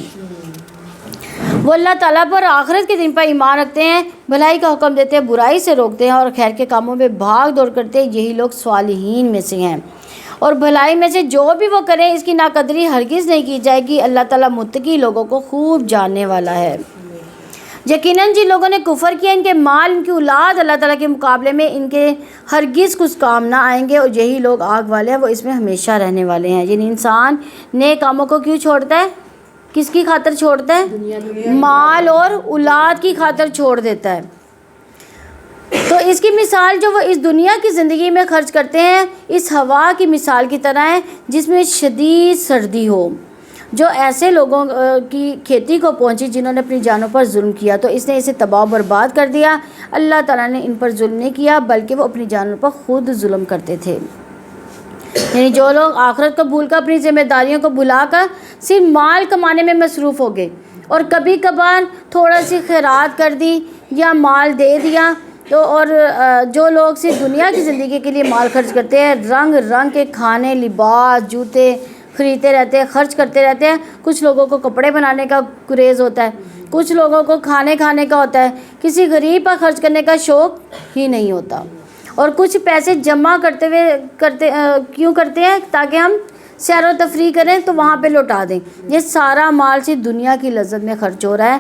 وہ اللہ تعالیٰ پر آخرت کے دن پر ایمان رکھتے ہیں، بھلائی کا حکم دیتے ہیں، برائی سے روکتے ہیں اور خیر کے کاموں میں بھاگ دوڑ کرتے ہیں، یہی لوگ صالحین میں سے ہیں۔ اور بھلائی میں سے جو بھی وہ کریں اس کی ناقدری ہرگز نہیں کی جائے گی، اللہ تعالیٰ متقی لوگوں کو خوب جاننے والا ہے۔ یقیناً جن لوگوں نے کفر کیا ان کے مال ان کی اولاد اللہ تعالیٰ کے مقابلے میں ان کے ہرگز کچھ کام نہ آئیں گے، اور یہی لوگ آگ والے ہیں، وہ اس میں ہمیشہ رہنے والے ہیں۔ یعنی انسان نیک کاموں کو کیوں چھوڑتا ہے؟ کس کی خاطر چھوڑتا ہے؟ مال اور اولاد کی خاطر چھوڑ دیتا ہے۔ تو اس کی مثال جو وہ اس دنیا کی زندگی میں خرچ کرتے ہیں اس ہوا کی مثال کی طرح ہے جس میں شدید سردی ہو، جو ایسے لوگوں کی کھیتی کو پہنچی جنہوں نے اپنی جانوں پر ظلم کیا تو اس نے اسے تباہ و برباد کر دیا۔ اللہ تعالیٰ نے ان پر ظلم نہیں کیا بلکہ وہ اپنی جانوں پر خود ظلم کرتے تھے۔ یعنی جو لوگ آخرت کو بھول کر اپنی ذمہ داریوں کو بھلا کر صرف مال کمانے میں مصروف ہو گئے اور کبھی کبھار تھوڑا سی خیرات کر دی یا مال دے دیا، تو اور جو لوگ صرف دنیا کی زندگی کے لیے مال خرچ کرتے ہیں، رنگ رنگ کے کھانے، لباس، جوتے خریدتے رہتے ہیں، خرچ کرتے رہتے ہیں۔ کچھ لوگوں کو کپڑے بنانے کا کریز ہوتا ہے، کچھ لوگوں کو کھانے کا ہوتا ہے، کسی غریب پر خرچ کرنے کا شوق ہی نہیں ہوتا، اور کچھ پیسے جمع کیوں کرتے ہیں؟ تاکہ ہم سیر و تفریح کریں تو وہاں پہ لوٹا دیں۔ یہ سارا مال صرف دنیا کی لذت میں خرچ ہو رہا ہے،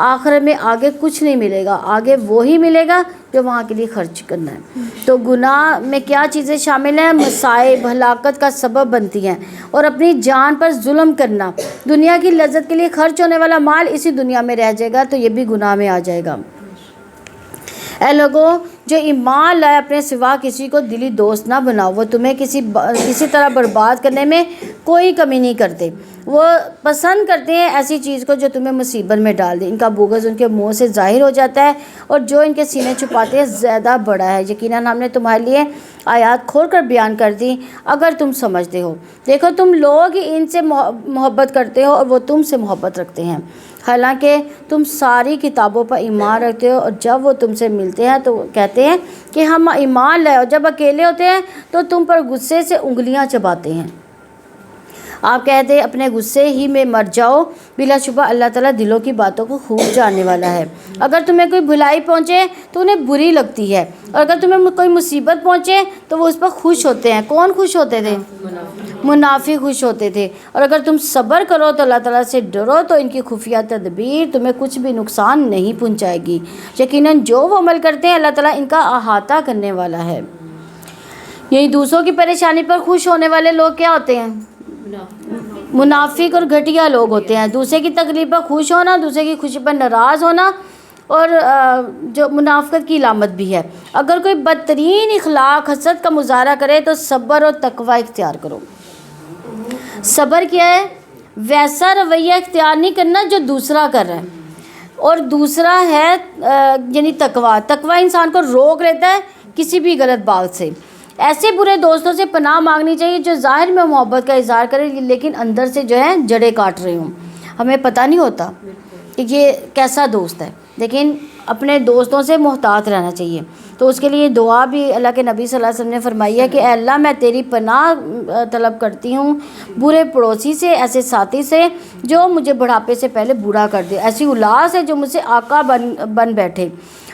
آخرت میں آگے کچھ نہیں ملے گا، آگے وہی ملے گا جو وہاں کے لیے خرچ کرنا ہے۔ تو گناہ میں کیا چیزیں شامل ہیں؟ مصائب، ہلاکت کا سبب بنتی ہیں، اور اپنی جان پر ظلم کرنا۔ دنیا کی لذت کے لیے خرچ ہونے والا مال اسی دنیا میں رہ جائے گا تو یہ بھی گناہ میں آ جائے گا۔ اے لوگوں جو ایمان لائے اپنے سوا کسی کو دلی دوست نہ بناؤ، وہ تمہیں کسی طرح برباد کرنے میں کوئی کمی نہیں کرتے، وہ پسند کرتے ہیں ایسی چیز کو جو تمہیں مصیبت میں ڈال دے۔ ان کا بغض ان کے منہ سے ظاہر ہو جاتا ہے اور جو ان کے سینے چھپاتے ہیں زیادہ بڑا ہے۔ یقیناً ہم نے تمہارے لیے آیات کھول کر بیان کر دی اگر تم سمجھتے ہو۔ دیکھو تم لوگ ہی ان سے محبت کرتے ہو اور وہ تم سے محبت رکھتے ہیں، حالانکہ تم ساری کتابوں پر ایمان رکھتے ہو، اور جب وہ تم سے ملتے ہیں تو کہتے ہیں کہ ہم ایمان لائے، اور جب اکیلے ہوتے ہیں تو تم پر غصے سے انگلیاں چباتے ہیں۔ آپ کہتے ہیں اپنے غصے ہی میں مر جاؤ، بلا شبہ اللہ تعالیٰ دلوں کی باتوں کو خوب جاننے والا ہے۔ اگر تمہیں کوئی بھلائی پہنچے تو انہیں بری لگتی ہے، اور اگر تمہیں کوئی مصیبت پہنچے تو وہ اس پر خوش ہوتے ہیں۔ کون خوش ہوتے تھے؟ منافق خوش ہوتے تھے۔ اور اگر تم صبر کرو تو اللہ تعالیٰ سے ڈرو تو ان کی خفیہ تدبیر تمہیں کچھ بھی نقصان نہیں پہنچائے گی۔ یقیناً جو وہ عمل کرتے ہیں اللہ تعالیٰ ان کا احاطہ کرنے والا ہے۔ یہی دوسروں کی پریشانی پر خوش ہونے والے لوگ کیا ہوتے ہیں؟ منافق اور گھٹیا لوگ ہوتے ہیں۔ دوسرے کی تکلیف پر خوش ہونا، دوسرے کی خوشی پر ناراض ہونا، اور جو منافقت کی علامت بھی ہے۔ اگر کوئی بدترین اخلاق حسد کا مظاہرہ کرے تو صبر اور تقوی اختیار کرو۔ صبر کیا ہے؟ ویسا رویہ اختیار نہیں کرنا جو دوسرا کر رہا ہے، اور دوسرا ہے یعنی تقوی۔ تقوی انسان کو روک لیتا ہے کسی بھی غلط بات سے۔ ایسے برے دوستوں سے پناہ مانگنی چاہیے جو ظاہر میں محبت کا اظہار کرے لیکن اندر سے جو ہے جڑیں کاٹ رہے ہوں۔ ہمیں پتہ نہیں ہوتا کہ یہ کیسا دوست ہے، لیکن اپنے دوستوں سے محتاط رہنا چاہیے۔ تو اس کے لیے دعا بھی اللہ کے نبی صلی اللہ علیہ وسلم نے فرمائی ہے کہ اے اللہ میں تیری پناہ طلب کرتی ہوں برے پڑوسی سے، ایسے ساتھی سے جو مجھے بڑھاپے سے پہلے بوڑھا کر دے، ایسی اولاد سے جو مجھ سے آقا بن بیٹھے،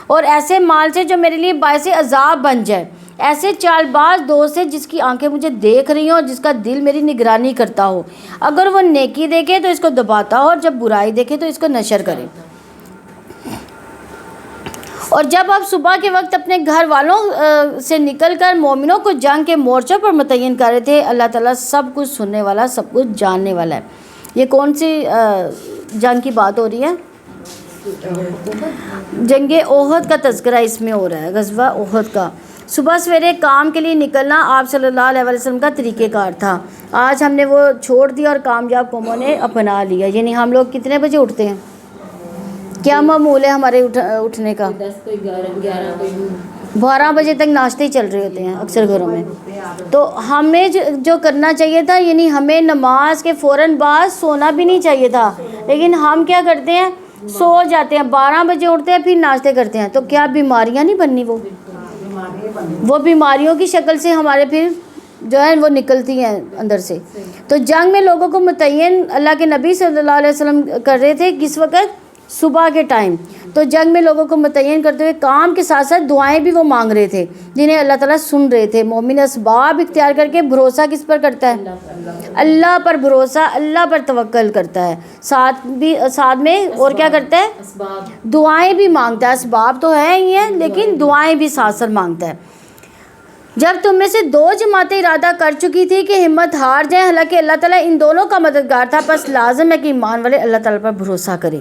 اور ایسے مال سے جو میرے لیے باعث عذاب بن جائے، ایسے چال باز دوست سے جس کی آنکھیں مجھے دیکھ رہی ہوں اور جس کا دل میری نگرانی کرتا ہو، اگر وہ نیکی دیکھے تو اس کو دباتا ہو اور جب برائی دیکھے تو اس کو نشر کرے۔ اور جب آپ صبح کے وقت اپنے گھر والوں سے نکل کر مومنوں کو جنگ کے مورچوں پر متعین کر رہے تھے، اللہ تعالیٰ سب کچھ سننے والا، سب کچھ جاننے والا ہے۔ یہ کون سی جنگ کی بات ہو رہی ہے؟ جنگ احد کا تذکرہ اس میں ہو رہا ہے، غزوہ احد کا۔ صبح سویرے کام کے لیے نکلنا آپ صلی اللہ علیہ وسلم کا طریقہ کار تھا۔ آج ہم نے وہ چھوڑ دیا اور کامیاب قوموں نے اپنا لیا۔ یعنی ہم لوگ کتنے بجے اٹھتے ہیں؟ کیا معمول ہے ہمارے اٹھنے کا؟ 12 بجے تک ناشتے ہی چل رہے ہوتے ہیں اکثر گھروں میں۔ تو ہمیں جو کرنا چاہیے تھا، یعنی ہمیں نماز کے فوراً بعد سونا بھی نہیں چاہیے تھا، لیکن ہم کیا کرتے ہیں؟ سو جاتے ہیں، 12 بجے اٹھتے ہیں، پھر ناشتے کرتے ہیں۔ تو کیا بیماریاں نہیں بننی؟ وہ بیماریوں کی شکل سے ہمارے پھر جو ہے وہ نکلتی ہیں اندر سے۔ تو جنگ میں لوگوں کو متعین اللہ کے نبی صلی اللہ علیہ وسلم کر رہے تھے کس وقت؟ صبح کے ٹائم، تو جنگ میں لوگوں کو متعین کرتے ہوئے کام کے ساتھ ساتھ دعائیں بھی وہ مانگ رہے تھے جنہیں اللہ تعالیٰ سن رہے تھے. مومن اسباب اختیار کر کے بھروسہ کس پر کرتا ہے؟ اللہ پر بھروسہ، اللہ پر توکل کرتا ہے. ساتھ میں اور کیا کرتا ہے؟ اسباب. دعائیں بھی مانگتا ہے. اسباب تو ہے ہی ہیں لیکن دعائیں بھی ساتھ ساتھ مانگتا ہے. جب تم میں سے 2 جماعتیں ارادہ کر چکی تھی کہ ہمت ہار جائیں، حالانکہ اللہ تعالیٰ ان دونوں کا مددگار تھا، پس لازم ہے کہ ایمان والے اللہ تعالیٰ پر بھروسہ کریں.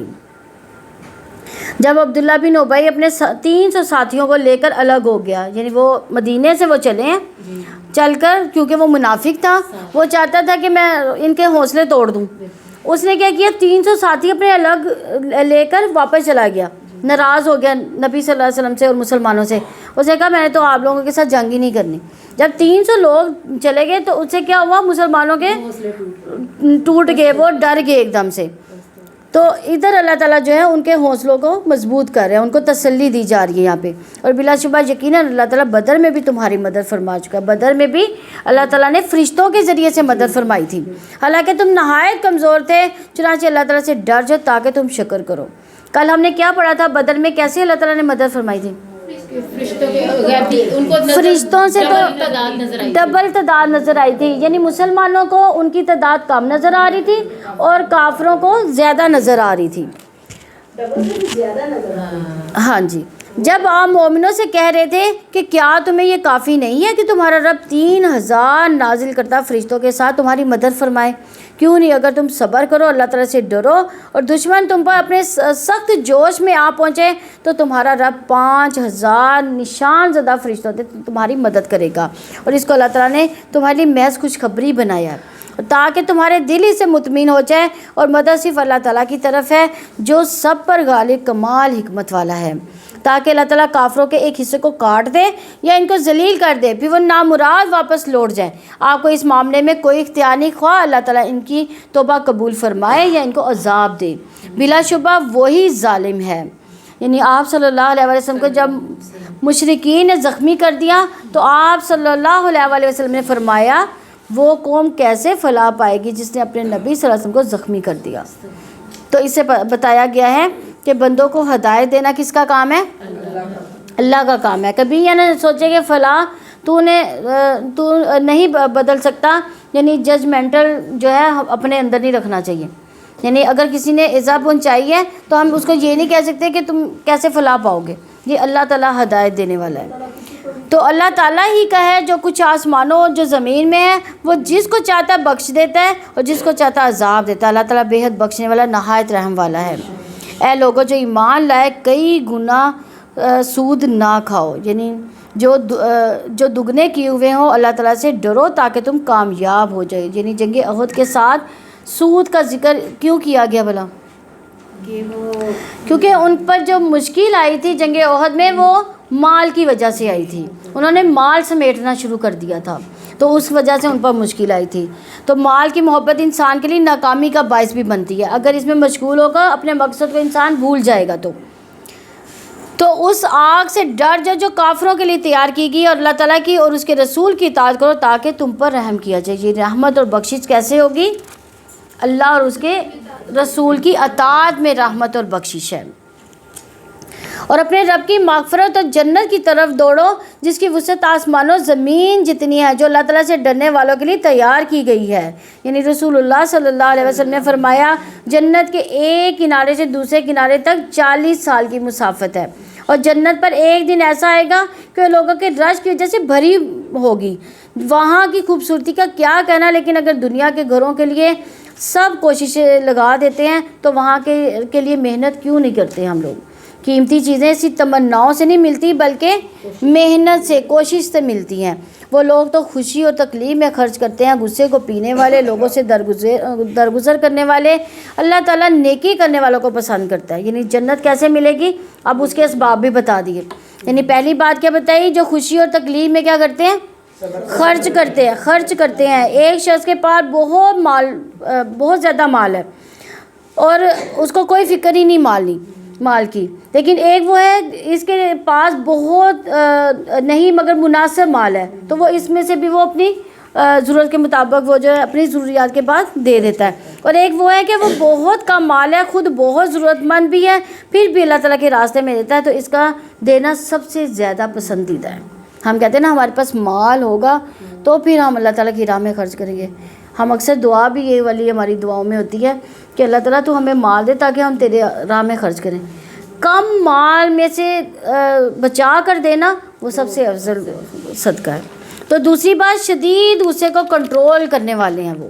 جب عبداللہ بن ابی اپنے 300 ساتھیوں کو لے کر الگ ہو گیا، یعنی وہ مدینے سے وہ چلے ہیں چل کر، کیونکہ وہ منافق تھا، وہ چاہتا تھا کہ میں ان کے حوصلے توڑ دوں. اس نے کیا کیا؟ 300 ساتھی اپنے الگ لے کر واپس چلا گیا. ناراض ہو گیا نبی صلی اللہ علیہ وسلم سے اور مسلمانوں سے. اس نے کہا میں نے تو آپ لوگوں کے ساتھ جنگ ہی نہیں کرنی. جب 300 لوگ چلے گئے تو اس سے کیا ہوا؟ مسلمانوں کے ٹوٹ گئے، وہ ڈر گئے ایک دم سے. تو ادھر اللہ تعالیٰ جو ہے ان کے حوصلوں کو مضبوط کر رہے ہیں، ان کو تسلی دی جا رہی ہے یہاں پہ. اور بلا شبہ یقیناً اللہ تعالیٰ بدر میں بھی تمہاری مدد فرما چکا ہے. بدر میں بھی اللہ تعالیٰ نے فرشتوں کے ذریعے سے مدد فرمائی تھی، حالانکہ تم نہایت کمزور تھے، چنانچہ اللہ تعالیٰ سے ڈر جاؤ تاکہ تم شکر کرو. کل ہم نے کیا پڑھا تھا؟ بدر میں کیسے اللہ تعالیٰ نے مدد فرمائی تھی؟ فرشتوں سے تو ڈبل تعداد نظر آئی تھی، یعنی مسلمانوں کو ان کی تعداد کم نظر آ رہی تھی اور کافروں کو زیادہ نظر آ رہی تھی. ہاں جی. جب آپ مومنوں سے کہہ رہے تھے کہ کیا تمہیں یہ کافی نہیں ہے کہ تمہارا رب 3000 نازل کرتا فرشتوں کے ساتھ تمہاری مدد فرمائے؟ کیوں نہیں اگر تم صبر کرو، اللہ تعالیٰ سے ڈرو اور دشمن تم پر اپنے سخت جوش میں آ پہنچے تو تمہارا رب 5000 نشان زدہ فرشتوں سے تمہاری مدد کرے گا. اور اس کو اللہ تعالیٰ نے تمہاری محض خوشخبری بنایا ہے تاکہ تمہارے دل ہی سے مطمئن ہو جائے. اور مدد صرف اللہ تعالیٰ کی طرف ہے جو سب پر غالب کمال حکمت والا ہے، تاکہ اللہ تعالیٰ کافروں کے ایک حصے کو کاٹ دے یا ان کو ذلیل کر دے، پھر وہ نامراد واپس لوٹ جائیں. آپ کو اس معاملے میں کوئی اختیار نہیں، خواہ اللہ تعالیٰ ان کی توبہ قبول فرمائے یا ان کو عذاب دے. بلا شبہ وہی ظالم ہے. یعنی آپ صلی اللہ علیہ وسلم کو جب مشرکین نے زخمی کر دیا تو آپ صلی اللہ علیہ وسلم نے فرمایا وہ قوم کیسے فلاح پائے گی جس نے اپنے نبی صلی اللہ علیہ وسلم کو زخمی کر دیا. تو اس سے بتایا گیا ہے کہ بندوں کو ہدایت دینا کس کا کام ہے؟ اللہ کا کام ہے. کبھی یہ نہ سوچے کہ فلاں تو نہیں بدل سکتا، یعنی ججمنٹل جو ہے اپنے اندر نہیں رکھنا چاہیے. یعنی اگر کسی نے ایزا پہنچائی ہے تو ہم اس کو یہ نہیں کہہ سکتے کہ تم کیسے فلاح پاؤ گے. یہ اللہ تعالیٰ ہدایت دینے والا ہے. تو اللہ تعالیٰ ہی کا ہے جو کچھ آسمانوں جو زمین میں ہے، وہ جس کو چاہتا ہے بخش دیتا ہے اور جس کو چاہتا ہے عذاب دیتا ہے. اللہ تعالیٰ بے حد بخشنے والا، نہایت رحم والا ہے. اے لوگوں جو ایمان لائے، کئی گنا سود نہ کھاؤ، یعنی جو دگنے کیے ہوئے ہوں اللہ تعالیٰ سے ڈرو تاکہ تم کامیاب ہو جائے. یعنی جنگ احد کے ساتھ سود کا ذکر کیوں کیا گیا بھلا؟ کیونکہ ان پر جو مشکل آئی تھی جنگ احد میں وہ مال کی وجہ سے آئی تھی. انہوں نے مال سمیٹنا شروع کر دیا تھا تو اس وجہ سے ان پر مشکل آئی تھی. تو مال کی محبت انسان کے لیے ناکامی کا باعث بھی بنتی ہے. اگر اس میں مشغول ہوگا اپنے مقصد کو انسان بھول جائے گا. تو اس آگ سے ڈر جو کافروں کے لیے تیار کی گئی، اور اللہ تعالیٰ کی اور اس کے رسول کی اطاعت کرو تاکہ تم پر رحم کیا جائے. یہ رحمت اور بخشش کیسے ہوگی؟ اللہ اور اس کے رسول کی اطاعت میں رحمت اور بخشش ہے. اور اپنے رب کی مغفرت اور جنت کی طرف دوڑو جس کی وسعت آسمانوں زمین جتنی ہے، جو اللہ تعالیٰ سے ڈرنے والوں کے لیے تیار کی گئی ہے. یعنی رسول اللہ صلی اللہ علیہ وسلم نے فرمایا جنت کے ایک کنارے سے دوسرے کنارے تک 40 سال کی مسافت ہے. اور جنت پر ایک دن ایسا آئے گا کہ لوگوں کے رش کی وجہ سے بھری ہوگی. وہاں کی خوبصورتی کا کیا کہنا، لیکن اگر دنیا کے گھروں کے لیے سب کوششیں لگا دیتے ہیں تو وہاں کے لیے محنت کیوں نہیں کرتے ہم لوگ؟ قیمتی چیزیں اسی تمناؤں سے نہیں ملتی بلکہ محنت سے، کوشش سے ملتی ہیں. وہ لوگ تو خوشی اور تکلیف میں خرچ کرتے ہیں، غصے کو پینے والے، لوگوں سے درگزر کرنے والے. اللہ تعالیٰ نیکی کرنے والوں کو پسند کرتا ہے. یعنی جنت کیسے ملے گی اب اس کے اسباب بھی بتا دیے. یعنی پہلی بات کیا بتائی؟ جو خوشی اور تکلیف میں کیا کرتے ہیں؟ خرچ کرتے ہیں. ایک شخص کے پاس بہت زیادہ مال ہے اور اس کو کوئی فکر ہی نہیں مال کی، لیکن ایک وہ ہے اس کے پاس بہت نہیں مگر مناسب مال ہے، تو وہ اس میں سے بھی وہ اپنی ضرورت کے مطابق وہ جو ہے اپنی ضروریات کے بعد دے دیتا ہے. اور ایک وہ ہے کہ وہ بہت کم مال ہے, خود بہت ضرورت مند بھی ہے, پھر بھی اللہ تعالیٰ کے راستے میں دیتا ہے, تو اس کا دینا سب سے زیادہ پسندیدہ ہے. ہم کہتے ہیں نا ہمارے پاس مال ہوگا تو پھر ہم اللہ تعالیٰ کی راہ میں خرچ کریں گے. ہم اکثر دعا بھی یہ والی ہماری دعاؤں میں ہوتی ہے کہ اللہ تعالیٰ تو ہمیں مال دے تاکہ ہم تیرے راہ میں خرچ کریں. کم مال میں سے بچا کر دینا وہ سب سے افضل صدقہ ہے. تو دوسری بات, شدید غصے کو کنٹرول کرنے والے ہیں وہ.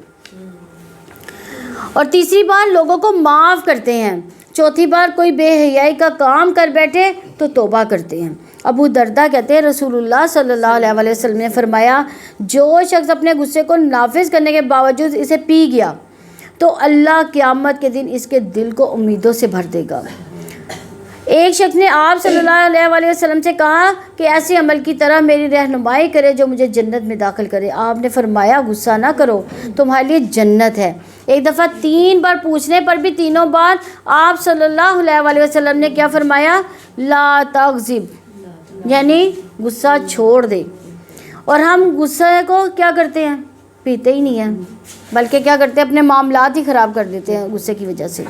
اور تیسری بات, لوگوں کو معاف کرتے ہیں. چوتھی بار, کوئی بے حیائی کا کام کر بیٹھے تو توبہ کرتے ہیں. ابو دردہ کہتے ہیں رسول اللہ صلی اللہ علیہ وسلم نے فرمایا, جو شخص اپنے غصے کو نافذ کرنے کے باوجود اسے پی گیا تو اللہ قیامت کے دن اس کے دل کو امیدوں سے بھر دے گا. ایک شخص نے آپ صلی اللہ علیہ وسلم سے کہا کہ ایسے عمل کی طرح میری رہنمائی کرے جو مجھے جنت میں داخل کرے. آپ نے فرمایا, غصہ نہ کرو, تمہارے لیے جنت ہے. ایک دفعہ 3 بار پوچھنے پر بھی تینوں بار آپ صلی اللہ علیہ وسلم نے کیا فرمایا, لا تغضب, یعنی غصہ چھوڑ دے. اور ہم غصے کو کیا کرتے ہیں, پیتے ہی نہیں ہیں, بلکہ کیا کرتے ہیں, اپنے معاملات ہی خراب کر دیتے ہیں غصے کی وجہ سے.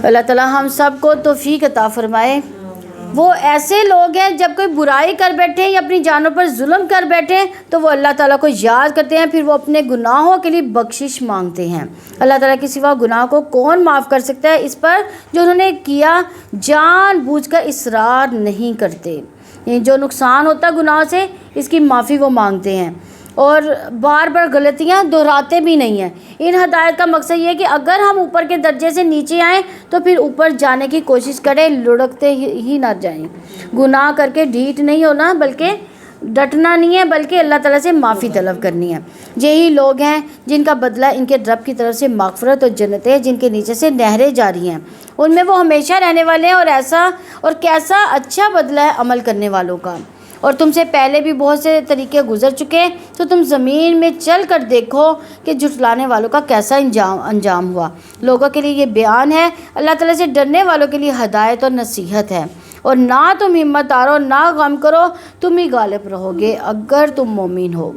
اللہ تعالیٰ ہم سب کو توفیق عطا فرمائے. وہ ایسے لوگ ہیں جب کوئی برائی کر بیٹھے یا اپنی جانوں پر ظلم کر بیٹھے تو وہ اللہ تعالیٰ کو یاد کرتے ہیں, پھر وہ اپنے گناہوں کے لیے بخشش مانگتے ہیں. اللہ تعالیٰ کے سوا گناہ کو کون معاف کر سکتا ہے, اس پر جو انہوں نے کیا جان بوجھ کر اصرار نہیں کرتے. یعنی جو نقصان ہوتا ہے گناہ سے, اس کی معافی وہ مانگتے ہیں اور بار بار غلطیاں دہراتے بھی نہیں ہیں. ان ہدایت کا مقصد یہ ہے کہ اگر ہم اوپر کے درجے سے نیچے آئیں تو پھر اوپر جانے کی کوشش کریں, لڑکتے ہی نہ جائیں. گناہ کر کے ڈھیٹ نہیں ہونا, بلکہ ڈٹنا نہیں ہے, بلکہ اللہ تعالیٰ سے معافی طلب کرنی ہے. یہی لوگ ہیں جن کا بدلہ ان کے رب کی طرف سے مغفرت اور جنتیں, جن کے نیچے سے نہریں جاری ہیں, ان میں وہ ہمیشہ رہنے والے ہیں. اور کیسا اچھا بدلہ ہے عمل کرنے والوں کا. اور تم سے پہلے بھی بہت سے طریقے گزر چکے, تو تم زمین میں چل کر دیکھو کہ جھٹلانے والوں کا کیسا انجام ہوا. لوگوں کے لیے یہ بیان ہے, اللہ تعالیٰ سے ڈرنے والوں کے لیے ہدایت اور نصیحت ہے. اور نہ تم ہمت ہارو, نہ غم کرو, تم ہی غالب رہو گے اگر تم مومن ہو.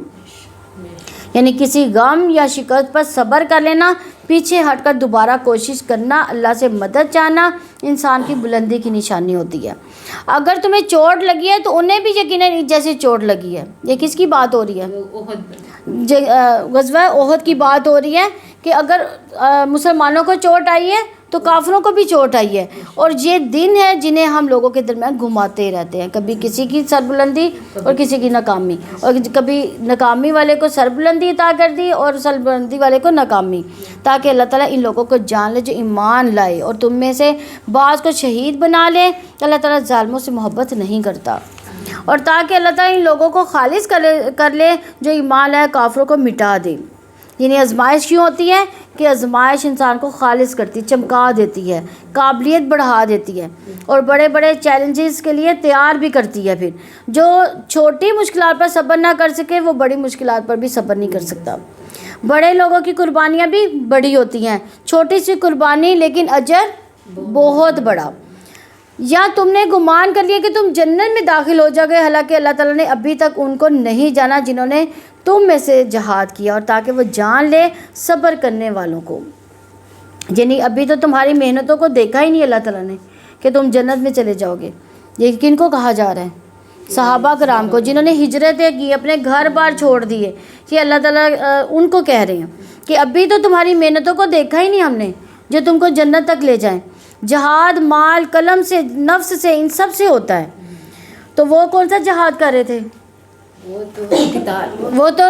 یعنی کسی غم یا شکست پر صبر کر لینا, پیچھے ہٹ کر دوبارہ کوشش کرنا, اللہ سے مدد چاہنا انسان کی بلندی کی نشانی ہوتی ہے. اگر تمہیں چوٹ لگی ہے تو انہیں بھی یقیناً جیسے چوٹ لگی ہے. یہ کس کی بات ہو رہی ہے؟ غزوہ احد کی بات ہو رہی ہے کہ اگر مسلمانوں کو چوٹ آئی ہے تو کافروں کو بھی چوٹ آئی ہے. اور یہ دن ہے جنہیں ہم لوگوں کے درمیان گھماتے رہتے ہیں, کبھی کسی کی سربلندی اور کسی کی ناکامی, اور کبھی ناکامی والے کو سربلندی عطا کر دی اور سربلندی والے کو ناکامی, تاکہ اللہ تعالیٰ ان لوگوں کو جان لے جو ایمان لائے اور تم میں سے بعض کو شہید بنا لے. اللہ تعالیٰ ظالموں سے محبت نہیں کرتا. اور تاکہ اللہ تعالیٰ ان لوگوں کو خالص کر لے جو ایمان لائے, کافروں کو مٹا دے. یعنی آزمائش کیوں ہوتی ہے کہ آزمائش انسان کو خالص کرتی, چمکا دیتی ہے, قابلیت بڑھا دیتی ہے, اور بڑے بڑے چیلنجز کے لیے تیار بھی کرتی ہے. پھر جو چھوٹی مشکلات پر صبر نہ کر سکے وہ بڑی مشکلات پر بھی صبر نہیں کر سکتا. بڑے لوگوں کی قربانیاں بھی بڑی ہوتی ہیں, چھوٹی سی قربانی لیکن اجر بہت بڑا. یا تم نے گمان کر لیا کہ تم جنت میں داخل ہو جاؤ گے, حالانکہ اللہ تعالیٰ نے ابھی تک ان کو نہیں جانا جنہوں نے تم میں سے جہاد کیا, اور تاکہ وہ جان لے صبر کرنے والوں کو. یعنی ابھی تو تمہاری محنتوں کو دیکھا ہی نہیں اللہ تعالیٰ نے کہ تم جنت میں چلے جاؤ گے. یہ کن کو کہا جا رہا ہے؟ صحابہ کرام کو, جنہوں نے ہجرتیں کی, اپنے گھر بار چھوڑ دیے. کہ اللہ تعالیٰ ان کو کہہ رہے ہیں کہ ابھی تو تمہاری محنتوں کو دیکھا ہی نہیں ہم نے جو تم کو جنت تک لے جائیں. جہاد مال, قلم سے, نفس سے, ان سب سے ہوتا ہے. تو وہ کون سا جہاد کر رہے تھے؟ وہ تو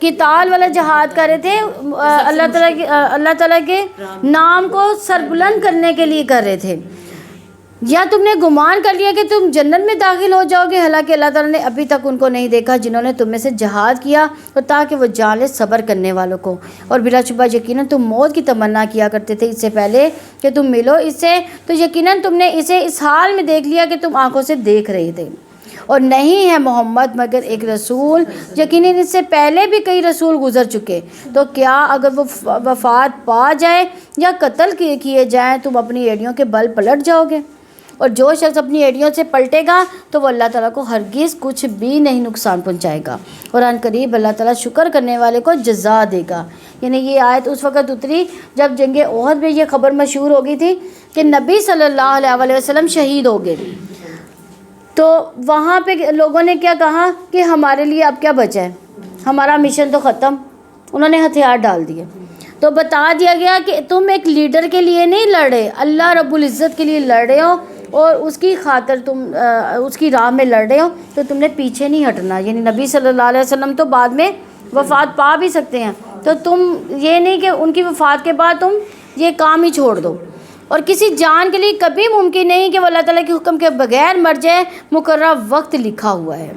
قتال والا جہاد کر رہے تھے, اللہ تعالیٰ کے نام کو سربلند کرنے کے لیے کر رہے تھے. یا تم نے گمان کر لیا کہ تم جنت میں داخل ہو جاؤ گے, حالانکہ اللہ تعالیٰ نے ابھی تک ان کو نہیں دیکھا جنہوں نے تم میں سے جہاد کیا, اور تاکہ وہ جان لے صبر کرنے والوں کو. اور بلا شبہ یقیناً تم موت کی تمنا کیا کرتے تھے اس سے پہلے کہ تم ملو اس سے, تو یقیناً تم نے اسے اس حال میں دیکھ لیا کہ تم آنکھوں سے دیکھ رہے تھے. اور نہیں ہے محمد مگر ایک رسول, یقیناً اس سے پہلے بھی کئی رسول گزر چکے. تو کیا اگر وہ وفات پا جائے یا قتل کیے جائیں تم اپنی ایڑیوں کے بل پلٹ جاؤ گے؟ اور جو شخص اپنی ایڑیوں سے پلٹے گا تو وہ اللہ تعالیٰ کو ہرگز کچھ بھی نہیں نقصان پہنچائے گا، اور ان قریب اللہ تعالیٰ شکر کرنے والے کو جزا دے گا۔ یعنی یہ آیت اس وقت اتری جب جنگ احد میں یہ خبر مشہور ہو گئی تھی کہ نبی صلی اللہ علیہ وسلم شہید ہو گئے، تو وہاں پہ لوگوں نے کیا کہا کہ ہمارے لیے اب کیا بچا ہے، ہمارا مشن تو ختم، انہوں نے ہتھیار ڈال دیے۔ تو بتا دیا گیا کہ تم ایک لیڈر کے لیے نہیں لڑ رہے، اللہ رب العزت کے لیے لڑ رہے ہو، اور اس کی خاطر تم اس کی راہ میں لڑ رہے ہو، تو تم نے پیچھے نہیں ہٹنا۔ یعنی نبی صلی اللہ علیہ وسلم تو بعد میں وفات پا بھی سکتے ہیں، تو تم یہ نہیں کہ ان کی وفات کے بعد تم یہ کام ہی چھوڑ دو۔ اور کسی جان کے لیے کبھی ممکن نہیں کہ وہ اللہ تعالیٰ کے حکم کے بغیر مر جائے، مقررہ وقت لکھا ہوا ہے۔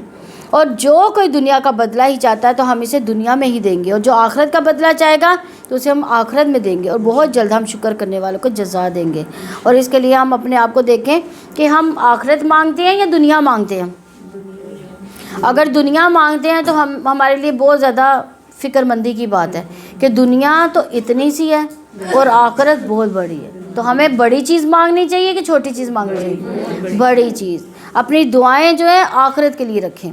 اور جو کوئی دنیا کا بدلہ ہی چاہتا ہے تو ہم اسے دنیا میں ہی دیں گے، اور جو آخرت کا بدلہ چاہے گا تو اسے ہم آخرت میں دیں گے، اور بہت جلد ہم شکر کرنے والوں کو جزا دیں گے۔ اور اس کے لیے ہم اپنے آپ کو دیکھیں کہ ہم آخرت مانگتے ہیں یا دنیا مانگتے ہیں۔ اگر دنیا مانگتے ہیں تو ہمارے لیے بہت زیادہ فکر مندی کی بات ہے کہ دنیا تو اتنی سی ہے اور آخرت بہت بڑی ہے، تو ہمیں بڑی چیز مانگنی چاہیے کہ چھوٹی چیز مانگنی چاہیے؟ بڑی چیز۔ اپنی دعائیں جو ہے آخرت کے لیے رکھیں۔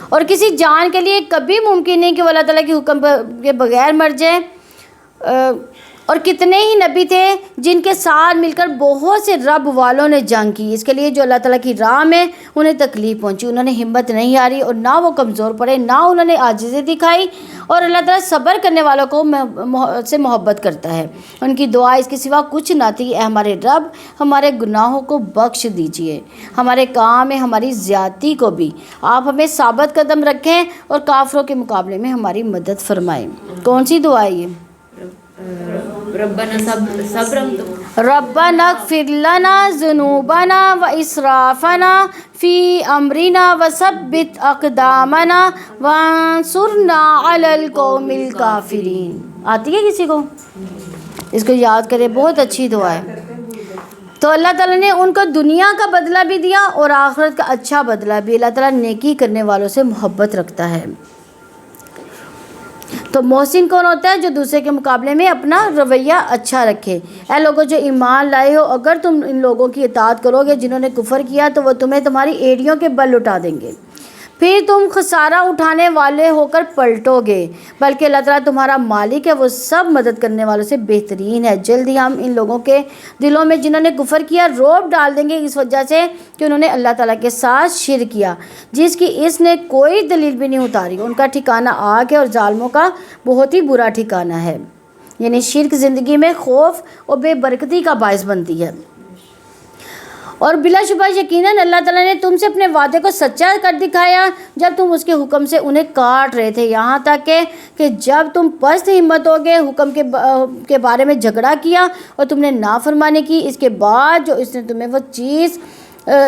اور کسی جان کے لیے کبھی ممکن نہیں کہ وہ اللہ تعالیٰ کے حکم کے بغیر مر جائے۔ اور کتنے ہی نبی تھے جن کے ساتھ مل کر بہت سے رب والوں نے جنگ کی، اس کے لیے جو اللہ تعالیٰ کی راہ میں انہیں تکلیف پہنچی، انہوں نے ہمت نہیں ہاری، اور نہ وہ کمزور پڑے، نہ انہوں نے عاجزی دکھائی۔ اور اللہ تعالیٰ صبر کرنے والوں کو سے محبت کرتا ہے۔ ان کی دعا اس کے سوا کچھ نہ تھی، اے ہمارے رب ہمارے گناہوں کو بخش دیجئے، ہمارے کام میں ہماری زیادتی کو بھی آپ ہمیں ثابت قدم رکھیں، اور کافروں کے مقابلے میں ہماری مدد فرمائیں۔ کون سی دعا ہے یہ؟ ربنا اغفر لنا ذنوبنا واسرافنا فی امرنا وثبت اقدامنا وانصرنا علی القوم الکافرین۔ آتی ہے کسی کو؟ اس کو یاد کرے، بہت اچھی دعا ہے۔ تو اللہ تعالیٰ نے ان کو دنیا کا بدلہ بھی دیا اور آخرت کا اچھا بدلہ بھی۔ اللہ تعالیٰ نیکی کرنے والوں سے محبت رکھتا ہے۔ تو محسن کون ہوتا ہے؟ جو دوسرے کے مقابلے میں اپنا رویہ اچھا رکھے۔ اے لوگوں جو ایمان لائے ہو، اگر تم ان لوگوں کی اطاعت کرو گے جنہوں نے کفر کیا تو وہ تمہیں تمہاری ایڑیوں کے بل لٹا دیں گے، پھر تم خسارہ اٹھانے والے ہو کر پلٹو گے، بلکہ اللہ تعالیٰ تمہارا مالک ہے، وہ سب مدد کرنے والوں سے بہترین ہے۔ جلد ہی ہم ان لوگوں کے دلوں میں جنہوں نے کفر کیا رعب ڈال دیں گے، اس وجہ سے کہ انہوں نے اللہ تعالیٰ کے ساتھ شرک کیا جس کی اس نے کوئی دلیل بھی نہیں اتاری۔ ان کا ٹھکانہ آگ ہے اور ظالموں کا بہت ہی برا ٹھکانہ ہے۔ یعنی شرک زندگی میں خوف اور بے برکتی کا باعث بنتی ہے۔ اور بلا شبہ یقیناً اللہ تعالیٰ نے تم سے اپنے وعدے کو سچا کر دکھایا جب تم اس کے حکم سے انہیں کاٹ رہے تھے، یہاں تک کہ جب تم پست ہمت ہو گئے، حکم کے بارے میں جھگڑا کیا اور تم نے نافرمانی کی، اس کے بعد جو اس نے تمہیں وہ چیز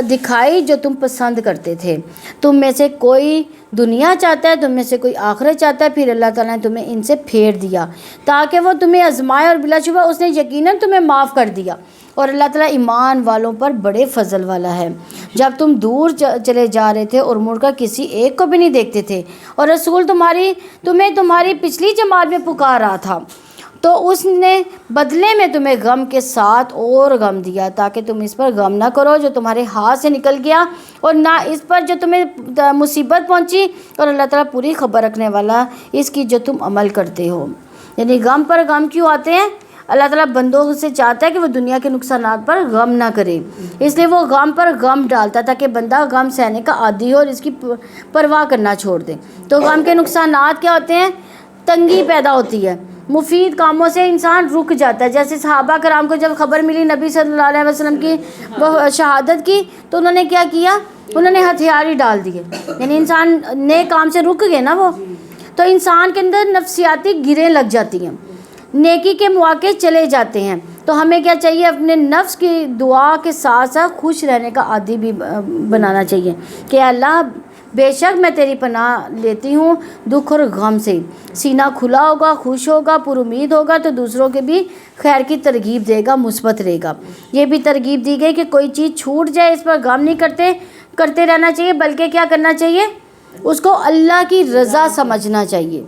دکھائی جو تم پسند کرتے تھے۔ تم میں سے کوئی دنیا چاہتا ہے، تم میں سے کوئی آخرت چاہتا ہے، پھر اللہ تعالیٰ نے تمہیں ان سے پھیر دیا تاکہ وہ تمہیں آزمائے، اور بلا شبہ اس نے یقیناً تمہیں معاف کر دیا، اور اللہ تعالیٰ ایمان والوں پر بڑے فضل والا ہے۔ جب تم دور چلے جا رہے تھے اور مڑ کر کسی ایک کو بھی نہیں دیکھتے تھے، اور رسول تمہیں تمہاری پچھلی جماعت میں پکار رہا تھا، تو اس نے بدلے میں تمہیں غم کے ساتھ اور غم دیا تاکہ تم اس پر غم نہ کرو جو تمہارے ہاتھ سے نکل گیا، اور نہ اس پر جو تمہیں مصیبت پہنچی، اور اللہ تعالیٰ پوری خبر رکھنے والا اس کی جو تم عمل کرتے ہو۔ یعنی غم پر غم کیوں آتے ہیں؟ اللہ تعالیٰ بندوں سے چاہتا ہے کہ وہ دنیا کے نقصانات پر غم نہ کرے، اس لیے وہ غم پر غم ڈالتا تاکہ بندہ غم سہنے کا عادی ہو اور اس کی پرواہ کرنا چھوڑ دے۔ تو غم کے نقصانات کیا ہوتے ہیں؟ تنگی پیدا ہوتی ہے، مفید کاموں سے انسان رک جاتا ہے۔ جیسے صحابہ کرام کو جب خبر ملی نبی صلی اللہ علیہ وسلم کی وہ شہادت کی، تو انہوں نے کیا کیا؟ انہوں نے ہتھیار ہی ڈال دیے۔ یعنی انسان نئے کام سے رک گئے نا وہ، تو انسان کے اندر نفسیاتی گریں لگ جاتی ہیں، نیکی کے مواقع چلے جاتے ہیں۔ تو ہمیں کیا چاہیے؟ اپنے نفس کی دعا کے ساتھ ساتھ خوش رہنے کا عادی بھی بنانا چاہیے کہ اللہ بے شک میں تیری پناہ لیتی ہوں دکھ اور غم سے۔ سینہ کھلا ہوگا، خوش ہوگا، پر امید ہوگا تو دوسروں کے بھی خیر کی ترغیب دے گا، مثبت رہے گا۔ یہ بھی ترغیب دی گئی کہ کوئی چیز چھوٹ جائے اس پر غم نہیں کرتے رہنا چاہیے، بلکہ کیا کرنا چاہیے؟ اس کو اللہ کی رضا سمجھنا چاہیے۔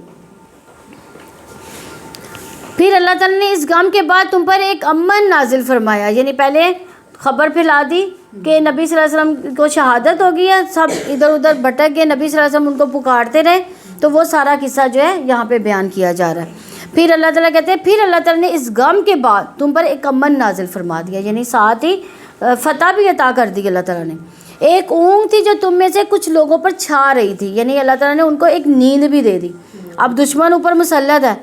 پھر اللہ تعالیٰ نے اس غم کے بعد تم پر ایک امن نازل فرمایا، یعنی پہلے خبر پھیلا دی کہ نبی صلی اللہ علیہ وسلم کو شہادت ہو گئی ہے، سب ادھر ادھر بھٹک گئے، نبی صلی اللہ علیہ وسلم ان کو پکارتے رہے، تو وہ سارا قصہ جو ہے یہاں پہ بیان کیا جا رہا ہے۔ پھر اللہ تعالیٰ کہتے ہیں پھر اللہ تعالیٰ نے اس غم کے بعد تم پر ایک امن نازل فرما دیا، یعنی ساتھ ہی فتح بھی عطا کر دی اللہ تعالیٰ نے۔ ایک اونگ تھی جو تم میں سے کچھ لوگوں پر چھا رہی تھی، یعنی اللہ تعالیٰ نے ان کو ایک نیند بھی دے دی۔ اب دشمن اوپر مسلط ہے،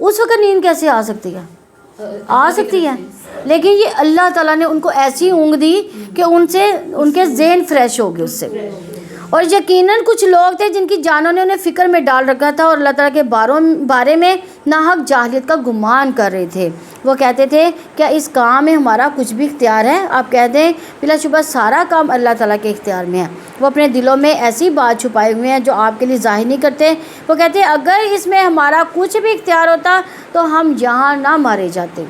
اس وقت نیند کیسے آ سکتی ہے؟ آ سکتی ہے، لیکن یہ اللہ تعالیٰ نے ان کو ایسی اونگ دی کہ ان سے ان کے ذہن فریش ہو گئے اس سے۔ اور یقیناً کچھ لوگ تھے جن کی جانوں نے انہیں فکر میں ڈال رکھا تھا اور اللہ تعالیٰ کے بارے میں ناحق جاہلیت کا گمان کر رہے تھے۔ وہ کہتے تھے کیا اس کام میں ہمارا کچھ بھی اختیار ہے؟ آپ کہہ دیں بلا شبہ سارا کام اللہ تعالیٰ کے اختیار میں ہے۔ وہ اپنے دلوں میں ایسی بات چھپائے ہوئے ہیں جو آپ کے لیے ظاہر نہیں کرتے۔ وہ کہتے ہیں اگر اس میں ہمارا کچھ بھی اختیار ہوتا تو ہم یہاں نہ مارے جاتے۔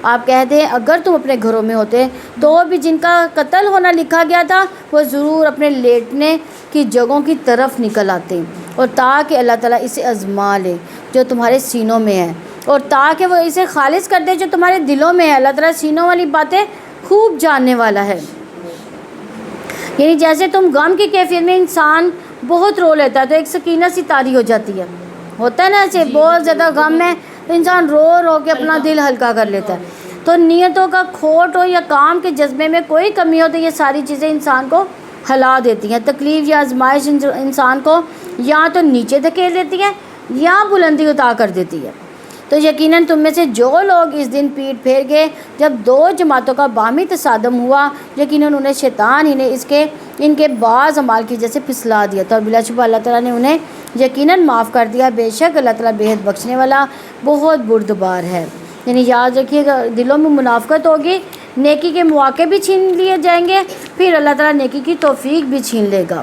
آپ کہتے ہیں اگر تم اپنے گھروں میں ہوتے تو بھی جن کا قتل ہونا لکھا گیا تھا وہ ضرور اپنے لیٹنے کی جگہوں کی طرف نکل آتے، اور تاکہ اللہ تعالیٰ اسے آزما لے جو تمہارے سینوں میں ہے، اور تاکہ وہ اسے خالص کر دے جو تمہارے دلوں میں ہے۔ اللہ تعالیٰ سینوں والی باتیں خوب جاننے والا ہے۔ یعنی جیسے تم غم کی کیفیت میں انسان بہت رو لیتا ہے تو ایک سکینہ سی طاری ہو جاتی ہے، ہوتا ہے نا، ایسے بہت زیادہ غم ہے تو انسان رو رو کے اپنا دل ہلکا کر لیتا ہے۔ تو نیتوں کا کھوٹ ہو یا کام کے جذبے میں کوئی کمی ہو تو یہ ساری چیزیں انسان کو ہلا دیتی ہیں۔ تکلیف یا آزمائش انسان کو یا تو نیچے دھکیل دیتی ہے یا بلندی عطا کر دیتی ہے۔ تو یقیناً تم میں سے جو لوگ اس دن پیٹ پھیر گئے جب دو جماعتوں کا باہمی تصادم ہوا، یقیناً انہیں شیطان ہی نے ان کے بعض اعمال کی جیسے پھسلا دیا تھا، اور بلا شبہ اللہ تعالیٰ نے انہیں یقیناً معاف کر دیا۔ بے شک اللہ تعالیٰ بے حد بخشنے والا بہت بردبار ہے۔ یعنی یاد رکھیے گا دلوں میں منافقت ہوگی، نیکی کے مواقع بھی چھین لیے جائیں گے، پھر اللہ تعالیٰ نیکی کی توفیق بھی چھین لے گا۔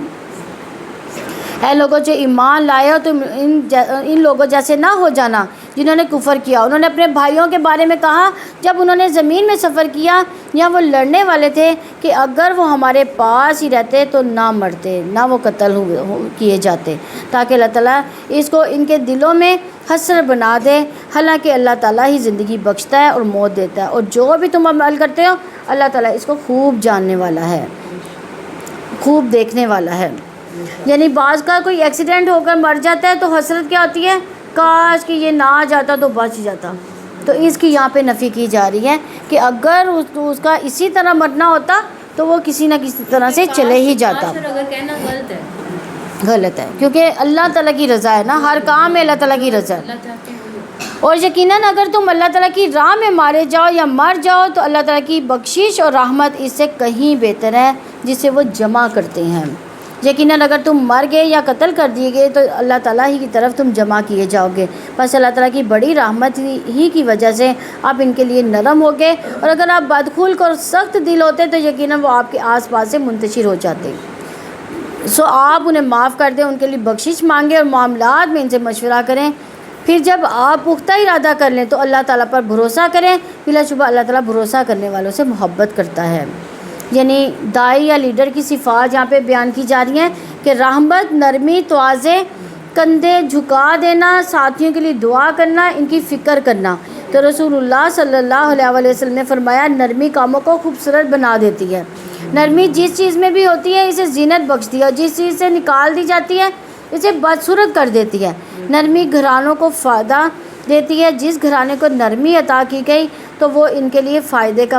اے لوگوں جو ایمان لائے ہو تم ان لوگوں جیسے نہ ہو جانا جنہوں نے کفر کیا۔ انہوں نے اپنے بھائیوں کے بارے میں کہا جب انہوں نے زمین میں سفر کیا یا وہ لڑنے والے تھے کہ اگر وہ ہمارے پاس ہی رہتے تو نہ مرتے نہ وہ قتل کیے جاتے، تاکہ اللہ تعالیٰ اس کو ان کے دلوں میں حسرت بنا دے۔ حالانکہ اللہ تعالیٰ ہی زندگی بخشتا ہے اور موت دیتا ہے، اور جو بھی تم عمل کرتے ہو اللہ تعالیٰ اس کو خوب جاننے والا ہے، خوب دیکھنے والا ہے۔ یعنی بعض کا کوئی ایکسیڈنٹ ہو کر مر جاتا ہے تو حسرت کیا ہوتی ہے، کاش کہ یہ نہ جاتا تو بچ جاتا۔ تو اس کی یہاں پہ نفی کی جا رہی ہے کہ اگر اس کا اسی طرح مرنا ہوتا تو وہ کسی نہ کسی طرح سے چلے ہی جاتا۔ اگر کہنا غلط ہے، غلط ہے، کیونکہ اللہ تعالیٰ کی رضا ہے نا، ہر کام میں اللہ تعالیٰ کی رضا ہے۔ اللہ چاہتے ہیں اور یقیناً اگر تم اللہ تعالیٰ کی راہ میں مارے جاؤ یا مر جاؤ تو اللہ تعالیٰ کی بخشش اور رحمت اس سے کہیں بہتر ہے جسے وہ جمع کرتے ہیں۔ یقیناً اگر تم مر گئے یا قتل کر دیے گئے تو اللہ تعالیٰ ہی کی طرف تم جمع کیے جاؤ گے، بس اللہ تعالیٰ کی بڑی رحمت ہی کی وجہ سے آپ ان کے لیے نرم ہو گئے، اور اگر آپ بدخلق اور سخت دل ہوتے تو یقیناً وہ آپ کے آس پاس سے منتشر ہو جاتے۔ سو آپ انہیں معاف کر دیں، ان کے لیے بخشش مانگیں اور معاملات میں ان سے مشورہ کریں۔ پھر جب آپ پختہ ارادہ کر لیں تو اللہ تعالیٰ پر بھروسہ کریں، بلا شبہ اللہ تعالیٰ بھروسہ کرنے والوں سے محبت کرتا ہے۔ یعنی داعی یا لیڈر کی صفات یہاں پہ بیان کی جا رہی ہیں کہ رحمت، نرمی، تواضع، کندھے جھکا دینا، ساتھیوں کے لیے دعا کرنا، ان کی فکر کرنا۔ تو رسول اللہ صلی اللہ علیہ وسلم نے فرمایا نرمی کاموں کو خوبصورت بنا دیتی ہے۔ نرمی جس چیز میں بھی ہوتی ہے اسے زینت بخشتی ہے، اور جس چیز سے نکال دی جاتی ہے اسے بدصورت کر دیتی ہے۔ نرمی گھرانوں کو فائدہ دیتی ہے، جس گھرانے کو نرمی عطا کی گئی تو وہ ان کے لیے فائدے کا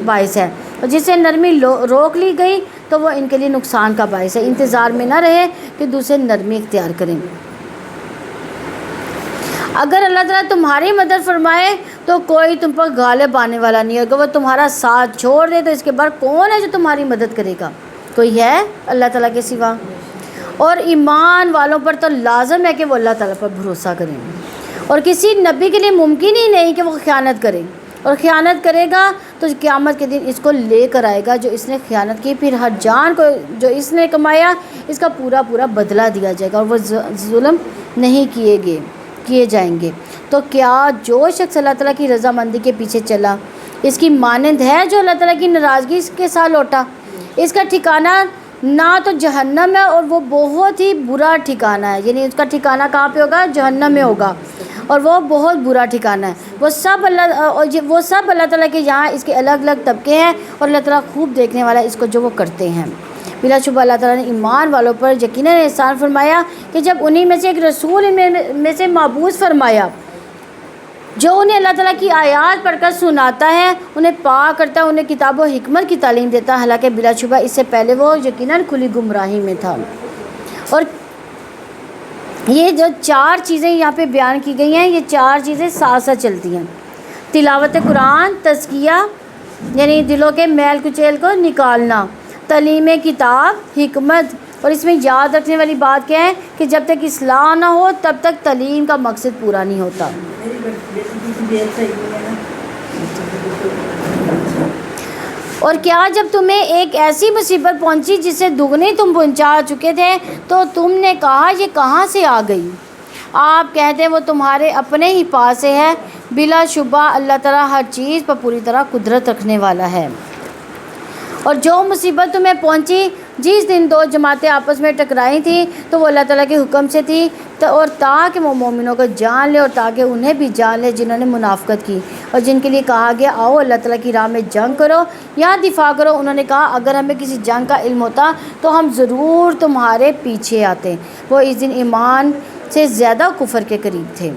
باعث ہے، اور جسے نرمی روک لی گئی تو وہ ان کے لیے نقصان کا باعث ہے۔ انتظار میں نہ رہے کہ دوسرے نرمی اختیار کریں۔ اگر اللہ تعالیٰ تمہاری مدد فرمائے تو کوئی تم پر غالب آنے والا نہیں ہوگا، وہ تمہارا ساتھ چھوڑ دے تو اس کے بعد کون ہے جو تمہاری مدد کرے گا؟ کوئی ہے اللہ تعالیٰ کے سوا؟ اور ایمان والوں پر تو لازم ہے کہ وہ اللہ تعالیٰ پر بھروسہ کریں، اور کسی نبی کے لیے ممکن ہی نہیں کہ وہ خیانت کرے، اور خیانت کرے گا تو قیامت کے دن اس کو لے کر آئے گا جو اس نے خیانت کی، پھر ہر جان کو جو اس نے کمایا اس کا پورا بدلہ دیا جائے گا، اور وہ ظلم نہیں کیے جائیں گے۔ تو کیا جو شخص اللہ تعالیٰ کی رضامندی کے پیچھے چلا اس کی مانند ہے جو اللہ تعالیٰ کی ناراضگی کے ساتھ لوٹا؟ اس کا ٹھکانہ نہ تو جہنم ہے اور وہ بہت ہی برا ٹھکانہ ہے، یعنی اس کا ٹھکانہ کہاں پہ ہوگا؟ جہنم میں ہوگا، اور وہ بہت برا ٹھکانہ ہے. وہ سب اللہ تعالیٰ کے یہاں اس کے الگ الگ طبقے ہیں اور اللہ تعالیٰ خوب دیکھنے والا ہے اس کو جو وہ کرتے ہیں. بلا شبہ اللہ تعالیٰ نے ایمان والوں پر یقیناً احسان فرمایا کہ جب انہی میں سے ایک رسول ان میں سے مبعوث فرمایا جو انہیں اللہ تعالیٰ کی آیات پڑھ کر سناتا ہے، انہیں پاک کرتا ہے، انہیں کتاب و حکمت کی تعلیم دیتا ہے، حالانکہ بلا شبہ اس سے پہلے وہ یقیناً کھلی گمراہی میں تھا. اور یہ جو 4 چیزیں یہاں پہ بیان کی گئی ہیں، یہ 4 چیزیں ساتھ ساتھ چلتی ہیں. تلاوت قرآن، تزکیہ یعنی دلوں کے میل کچیل کو نکالنا، تعلیم کتاب، حکمت. اور اس میں یاد رکھنے والی بات کیا ہے کہ جب تک اصلاح نہ ہو تب تک تعلیم کا مقصد پورا نہیں ہوتا. اور کیا جب تمہیں ایک ایسی مصیبت پہنچی جسے دگنی تم پہنچا چکے تھے تو تم نے کہا یہ کہاں سے آ گئی؟ آپ کہتے ہیں وہ تمہارے اپنے ہی پاس سے ہے. بلا شبہ اللہ تعالیٰ ہر چیز پر پوری طرح قدرت رکھنے والا ہے. اور جو مصیبت تمہیں پہنچی جس دن 2 جماعتیں آپس میں ٹکرائی تھیں تو وہ اللہ تعالیٰ کے حکم سے تھی، اور تاکہ وہ مومنوں کو جان لے اور تاکہ انہیں بھی جان لے جنہوں نے منافقت کی اور جن کے لیے کہا گیا آؤ اللہ تعالیٰ کی راہ میں جنگ کرو یا دفاع کرو. انہوں نے کہا اگر ہمیں کسی جنگ کا علم ہوتا تو ہم ضرور تمہارے پیچھے آتے. وہ اس دن ایمان سے زیادہ کفر کے قریب تھے.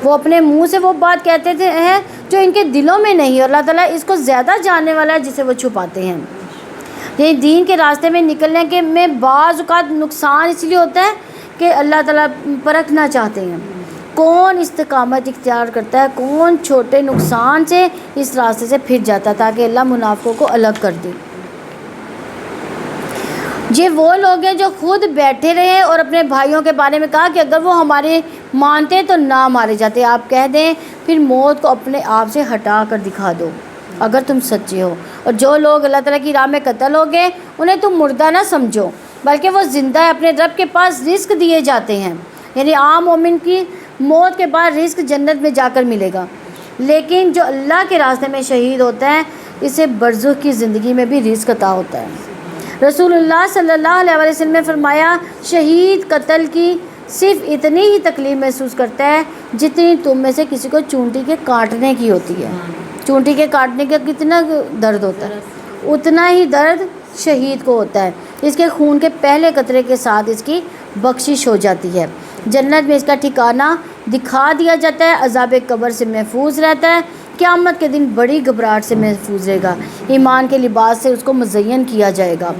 وہ اپنے منہ سے وہ بات کہتے تھے ہیں جو ان کے دلوں میں نہیں، اور اللہ تعالیٰ اس کو زیادہ جاننے والا ہے جسے وہ چھپاتے ہیں. یہ دین کے راستے میں نکلنے کے میں بعض اوقات نقصان اس لیے ہوتا ہے کہ اللہ تعالیٰ پرکھنا چاہتے ہیں کون استقامت اختیار کرتا ہے، کون چھوٹے نقصان سے اس راستے سے پھر جاتا ہے تاکہ اللہ منافقوں کو الگ کر دے. یہ وہ لوگ ہیں جو خود بیٹھے رہے اور اپنے بھائیوں کے بارے میں کہا کہ اگر وہ ہمارے مانتے تو نہ مارے جاتے. آپ کہہ دیں پھر موت کو اپنے آپ سے ہٹا کر دکھا دو اگر تم سچے ہو. اور جو لوگ اللہ تعالیٰ کی راہ میں قتل ہو گئے انہیں تم مردہ نہ سمجھو بلکہ وہ زندہ ہے، اپنے رب کے پاس رزق دیے جاتے ہیں. یعنی عام مومن کی موت کے بعد رزق جنت میں جا کر ملے گا، لیکن جو اللہ کے راستے میں شہید ہوتا ہے اسے برزخ کی زندگی میں بھی رزق عطا ہوتا ہے. رسول اللہ صلی اللہ علیہ وسلم نے فرمایا شہید قتل کی صرف اتنی ہی تکلیف محسوس کرتا ہے جتنی تم میں سے کسی کو چونٹی کے کاٹنے کی ہوتی ہے. چونٹی کے کاٹنے کا کتنا درد ہوتا ہے اتنا ہی درد شہید کو ہوتا ہے. اس کے خون کے پہلے قطرے کے ساتھ اس کی بخشش ہو جاتی ہے. جنت میں اس کا ٹھکانہ دکھا دیا جاتا ہے، عذاب قبر سے محفوظ رہتا ہے، قیامت کے دن بڑی گھبراہٹ سے محفوظ رہے گا، ایمان کے لباس سے اس کو مزین کیا جائے گا.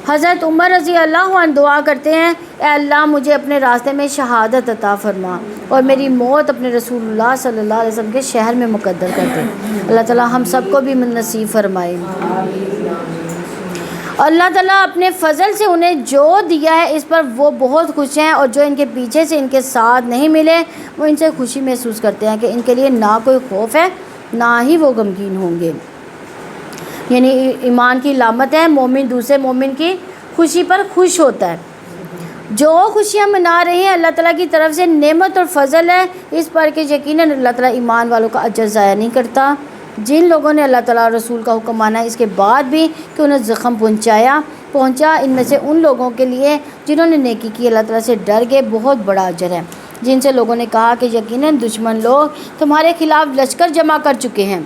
حضرت عمر رضی اللہ عنہ دعا کرتے ہیں اے اللہ مجھے اپنے راستے میں شہادت عطا فرما اور میری موت اپنے رسول اللہ صلی اللہ علیہ وسلم کے شہر میں مقدر کر دے. اللہ تعالیٰ ہم سب کو بھی نصیب فرمائے. اللہ تعالیٰ اپنے فضل سے انہیں جو دیا ہے اس پر وہ بہت خوش ہیں، اور جو ان کے پیچھے سے ان کے ساتھ نہیں ملے وہ ان سے خوشی محسوس کرتے ہیں کہ ان کے لیے نہ کوئی خوف ہے نہ ہی وہ غمگین ہوں گے. یعنی ایمان کی علامت ہے مومن دوسرے مومن کی خوشی پر خوش ہوتا ہے. جو خوشیاں منا رہے ہیں اللہ تعالیٰ کی طرف سے نعمت اور فضل ہے اس پر کہ یقیناً اللہ تعالیٰ ایمان والوں کا اجر ضائع نہیں کرتا. جن لوگوں نے اللہ تعالیٰ اور رسول کا حکم مانا اس کے بعد بھی کہ انہیں زخم پہنچا ان میں سے ان لوگوں کے لیے جنہوں نے نیکی کی اللہ تعالیٰ سے ڈر گئے بہت بڑا اجر ہے. جن سے لوگوں نے کہا کہ یقیناً دشمن لوگ تمہارے خلاف لشکر جمع کر چکے ہیں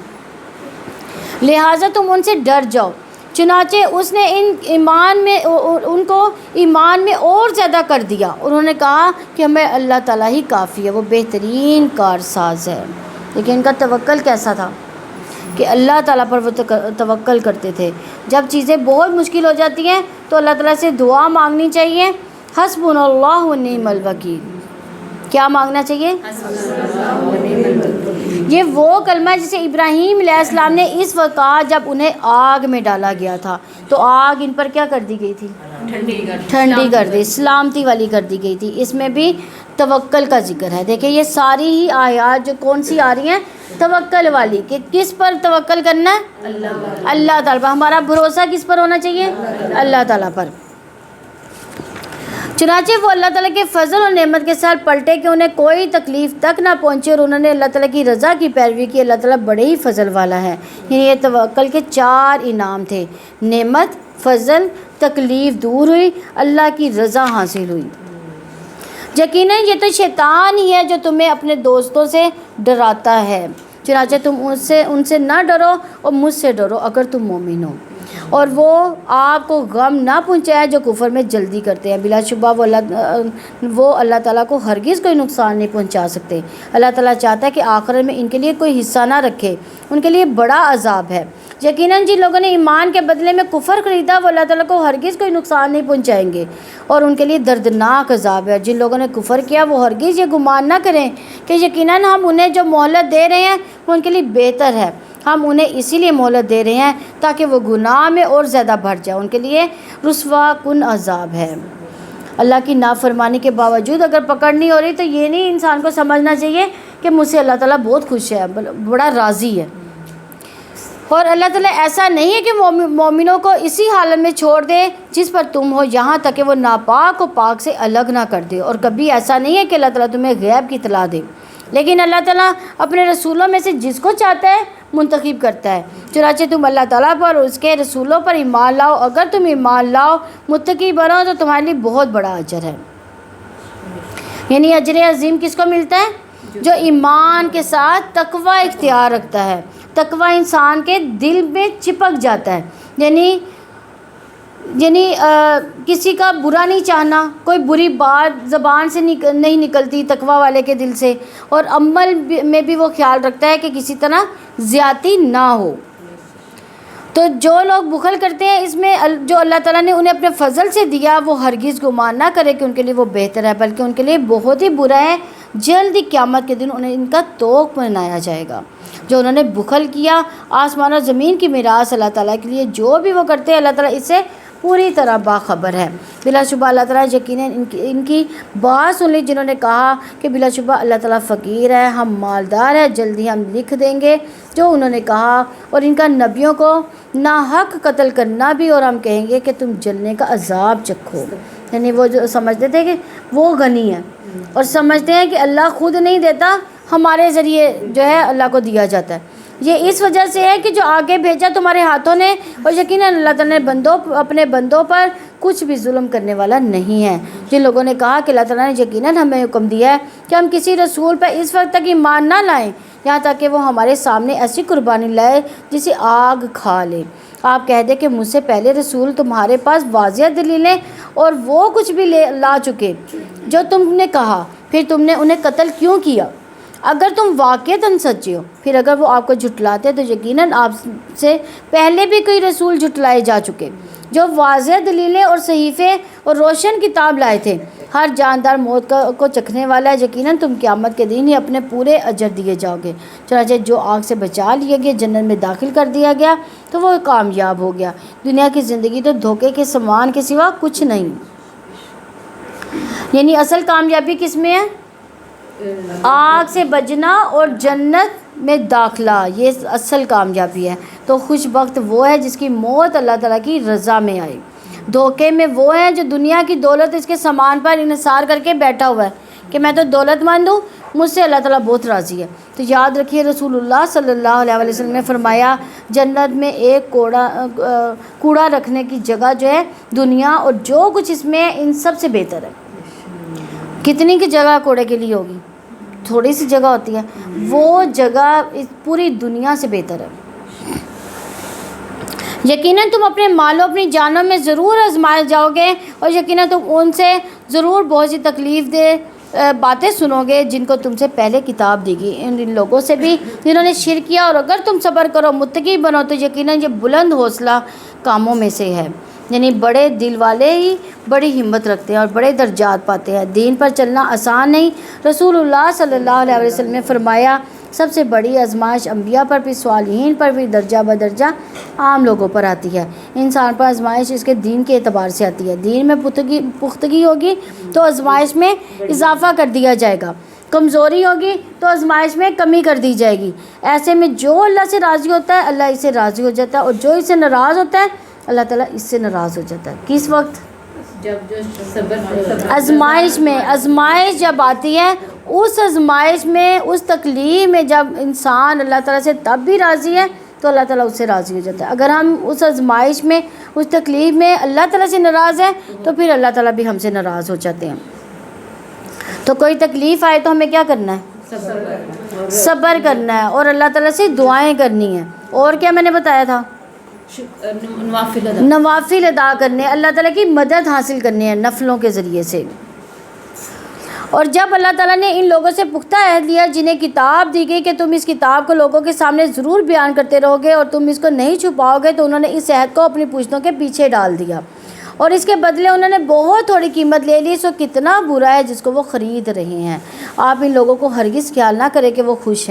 لہٰذا تم ان سے ڈر جاؤ، چنانچہ اس نے ان کو ایمان میں اور زیادہ کر دیا. انہوں نے کہا کہ ہمیں اللہ تعالیٰ ہی کافی ہے، وہ بہترین کارساز ہے. لیکن ان کا توکل کیسا تھا کہ اللہ تعالیٰ پر وہ توکل کرتے تھے. جب چیزیں بہت مشکل ہو جاتی ہیں تو اللہ تعالیٰ سے دعا مانگنی چاہیے حسبنا اللہ و نعم الوکیل. کیا مانگنا چاہیے؟ یہ وہ کلمہ ہے جسے ابراہیم علیہ السلام نے اس وقت کہا جب انہیں آگ میں ڈالا گیا تھا تو آگ ان پر کیا کر دی گئی تھی؟ ٹھنڈی کر دی، سلامتی والی کر دی گئی تھی. اس میں بھی توکل کا ذکر ہے. دیکھیں یہ ساری ہی آیات جو کون سی آ رہی ہیں توکل والی، کہ کس پر توکل کرنا ہے؟ اللہ تعالیٰ پر. ہمارا بھروسہ کس پر ہونا چاہیے؟ اللہ تعالیٰ پر. چنانچہ وہ اللہ تعالیٰ کے فضل اور نعمت کے ساتھ پلٹے کہ انہیں کوئی تکلیف تک نہ پہنچی اور انہوں نے اللہ تعالیٰ کی رضا کی پیروی کی. اللہ تعالیٰ بڑے ہی فضل والا ہے. یعنی یہ توکل کے 4 انعام تھے، نعمت، فضل، تکلیف دور ہوئی، اللہ کی رضا حاصل ہوئی. یقیناً یہ تو شیطان ہی ہے جو تمہیں اپنے دوستوں سے ڈراتا ہے، چنانچہ تم ان سے نہ ڈرو اور مجھ سے ڈرو اگر تم مومن ہو، اور وہ آپ کو غم نہ پہنچائے جو کفر میں جلدی کرتے ہیں، بلا شبہ وہ اللہ تعالیٰ کو ہرگز کوئی نقصان نہیں پہنچا سکتے۔ اللہ تعالیٰ چاہتا ہے کہ آخرت میں ان کے لیے کوئی حصہ نہ رکھے، ان کے لیے بڑا عذاب ہے۔ یقیناً جن لوگوں نے ایمان کے بدلے میں کفر خریدا وہ اللہ تعالیٰ کو ہرگز کوئی نقصان نہیں پہنچائیں گے اور ان کے لیے دردناک عذاب ہے۔ جن لوگوں نے کفر کیا وہ ہرگز یہ گمان نہ کریں کہ یقیناً ہم انہیں جو مہلت دے رہے ہیں وہ ان کے لیے بہتر ہے، ہم انہیں اسی لیے مہلت دے رہے ہیں تاکہ وہ گناہ میں اور زیادہ بڑھ جائے، ان کے لیے رسوا کن عذاب ہے۔ اللہ کی نافرمانی کے باوجود اگر پکڑ نہیں ہو رہی تو یہ نہیں انسان کو سمجھنا چاہیے کہ مجھ سے اللہ تعالیٰ بہت خوش ہے، بڑا راضی ہے۔ اور اللہ تعالیٰ ایسا نہیں ہے کہ مومنوں کو اسی حالت میں چھوڑ دے جس پر تم ہو، یہاں تک کہ وہ ناپاک کو پاک سے الگ نہ کر دے، اور کبھی ایسا نہیں ہے کہ اللہ تعالیٰ تمہیں غیب کی اطلاع دے، لیکن اللہ تعالیٰ اپنے رسولوں میں سے جس کو چاہتا ہے منتخب کرتا ہے۔ چنانچہ تم اللہ تعالیٰ پر اور اس کے رسولوں پر ایمان لاؤ، اگر تم ایمان لاؤ متقی بنو تو تمہارے لیے بہت بڑا اجر ہے۔ یعنی اجر عظیم کس کو ملتا ہے؟ جو ایمان کے ساتھ تقوی اختیار رکھتا ہے۔ تقوی انسان کے دل میں چپک جاتا ہے، یعنی کسی کا برا نہیں چاہنا، کوئی بری بات زبان سے نہیں نکلتی تقوی والے کے دل سے، اور عمل میں بھی وہ خیال رکھتا ہے کہ کسی طرح زیادتی نہ ہو۔ تو جو لوگ بخل کرتے ہیں اس میں جو اللہ تعالیٰ نے انہیں اپنے فضل سے دیا وہ ہرگز گمان نہ کرے کہ ان کے لیے وہ بہتر ہے، بلکہ ان کے لیے بہت ہی برا ہے۔ جلد ہی قیامت کے دن انہیں ان کا طوق بنایا جائے گا۔ جو انہوں نے بخل کیا، آسمان اور زمین کی میراث اللہ تعالیٰ کے لیے جو بھی وہ کرتے ہیں اللہ تعالیٰ اس سے پوری طرح باخبر ہے۔ بلا شبہ اللہ تعالیٰ یقیناً ان کی بات سن لی جنہوں نے کہا کہ بلا شبہ اللہ تعالیٰ فقیر ہے، ہم مالدار ہیں، جلدی ہم لکھ دیں گے جو انہوں نے کہا، اور ان کا نبیوں کو ناحق قتل کرنا بھی، اور ہم کہیں گے کہ تم جلنے کا عذاب چکھو۔ یعنی وہ جو سمجھتے تھے کہ وہ غنی ہے اور سمجھتے ہیں کہ اللہ خود نہیں دیتا، ہمارے ذریعے جو ہے اللہ کو دیا جاتا ہے۔ یہ اس وجہ سے ہے کہ جو آگے بھیجا تمہارے ہاتھوں نے، اور یقیناً اللہ تعالیٰ نے اپنے بندوں پر کچھ بھی ظلم کرنے والا نہیں ہے۔ جن لوگوں نے کہا کہ اللہ تعالیٰ نے یقیناً ہمیں حکم دیا ہے کہ ہم کسی رسول پر اس وقت تک ایمان نہ لائیں یہاں تک کہ وہ ہمارے سامنے ایسی قربانی لائے جسے آگ کھا لے۔ آپ کہہ دیں کہ مجھ سے پہلے رسول تمہارے پاس واضح دلیلیں اور وہ کچھ بھی لا چکے جو تم نے کہا، پھر تم نے انہیں قتل کیوں کیا؟ اگر تم واقعتاً سچے ہو، پھر اگر وہ آپ کو جھٹلاتے تو یقیناً آپ سے پہلے بھی کوئی رسول جھٹلائے جا چکے جو واضح دلیلیں اور صحیفے اور روشن کتاب لائے تھے۔ ہر جاندار موت کو چکھنے والا ہے، یقیناً تم قیامت کے دن ہی اپنے پورے اجر دیے جاؤ گے۔ چنانچہ جو آگ سے بچا لیے گئے جنت میں داخل کر دیا گیا تو وہ کامیاب ہو گیا۔ دنیا کی زندگی تو دھوکے کے سامان کے سوا کچھ نہیں۔ یعنی اصل کامیابی کس میں ہے؟ آگ سے بچنا اور جنت میں داخلہ، یہ اصل کامیابی ہے۔ تو خوش بخت وہ ہے جس کی موت اللہ تعالیٰ کی رضا میں آئے۔ دھوکے میں وہ ہیں جو دنیا کی دولت اس کے سامان پر انحصار کر کے بیٹھا ہوا ہے کہ میں تو دولت مند ہوں، مجھ سے اللہ تعالیٰ بہت راضی ہے۔ تو یاد رکھیے رسول اللہ صلی اللہ علیہ وسلم نے فرمایا جنت میں ایک کوڑا رکھنے کی جگہ جو ہے دنیا اور جو کچھ اس میں ان سب سے بہتر ہے۔ کتنی کی جگہ کوڑے کے لیے ہوگی؟ تھوڑی سی جگہ ہوتی ہے، وہ جگہ اس پوری دنیا سے بہتر ہے۔ یقیناً تم اپنے مالوں اپنی جانوں میں ضرور آزمائے جاؤ گے، اور یقیناً تم ان سے ضرور بہت سی تکلیف دہ باتیں سنو گے جن کو تم سے پہلے کتاب دی گئی، ان لوگوں سے بھی جنہوں نے شرک کیا، اور اگر تم صبر کرو متقی بنو تو یقیناً یہ بلند حوصلہ کاموں میں سے ہے۔ یعنی بڑے دل والے ہی بڑی ہمت رکھتے ہیں اور بڑے درجات پاتے ہیں۔ دین پر چلنا آسان نہیں۔ رسول اللہ صلی اللہ علیہ وسلم نے فرمایا سب سے بڑی آزمائش انبیاء پر بھی، صالحین پر بھی، درجہ بدرجہ عام لوگوں پر آتی ہے۔ انسان پر آزمائش اس کے دین کے اعتبار سے آتی ہے۔ دین میں پختگی ہوگی تو آزمائش میں اضافہ کر دیا جائے گا، کمزوری ہوگی تو آزمائش میں کمی کر دی جائے گی۔ ایسے میں جو اللہ سے راضی ہوتا ہے اللہ اس سے راضی ہو جاتا ہے، اور جو اس سے ناراض ہوتا ہے اللہ تعالیٰ اس سے ناراض ہو جاتا ہے۔ کس وقت؟ جب صبر آزمائش جب آتی ہے، اس آزمائش میں، اس تکلیف میں جب انسان اللہ تعالیٰ سے تب بھی راضی ہے تو اللہ تعالیٰ اس سے راضی ہو جاتا ہے۔ اگر ہم اس آزمائش میں، اس تکلیف میں اللہ تعالیٰ سے ناراض ہیں تو پھر اللہ تعالیٰ بھی ہم سے ناراض ہو جاتے ہیں۔ تو کوئی تکلیف آئے تو ہمیں کیا کرنا ہے؟ صبر کرنا ہے اور اللہ تعالیٰ سے دعائیں کرنی ہیں. اور کیا میں نے بتایا تھا؟ نوافل ادا کرنے، اللہ تعالیٰ کی مدد حاصل کرنی ہے نفلوں کے ذریعے سے. اور جب اللہ تعالیٰ نے ان لوگوں سے پختہ عہد لیا جنہیں کتاب دی گئی کہ تم اس کتاب کو لوگوں کے سامنے ضرور بیان کرتے رہو گے اور تم اس کو نہیں چھپاؤ گے، تو انہوں نے اس عہد کو اپنی پوچھتوں کے پیچھے ڈال دیا اور اس کے بدلے انہوں نے بہت تھوڑی قیمت لے لی. سو کتنا برا ہے جس کو وہ خرید رہے ہیں. آپ ان لوگوں کو ہرگز خیال نہ کریں کہ وہ خوش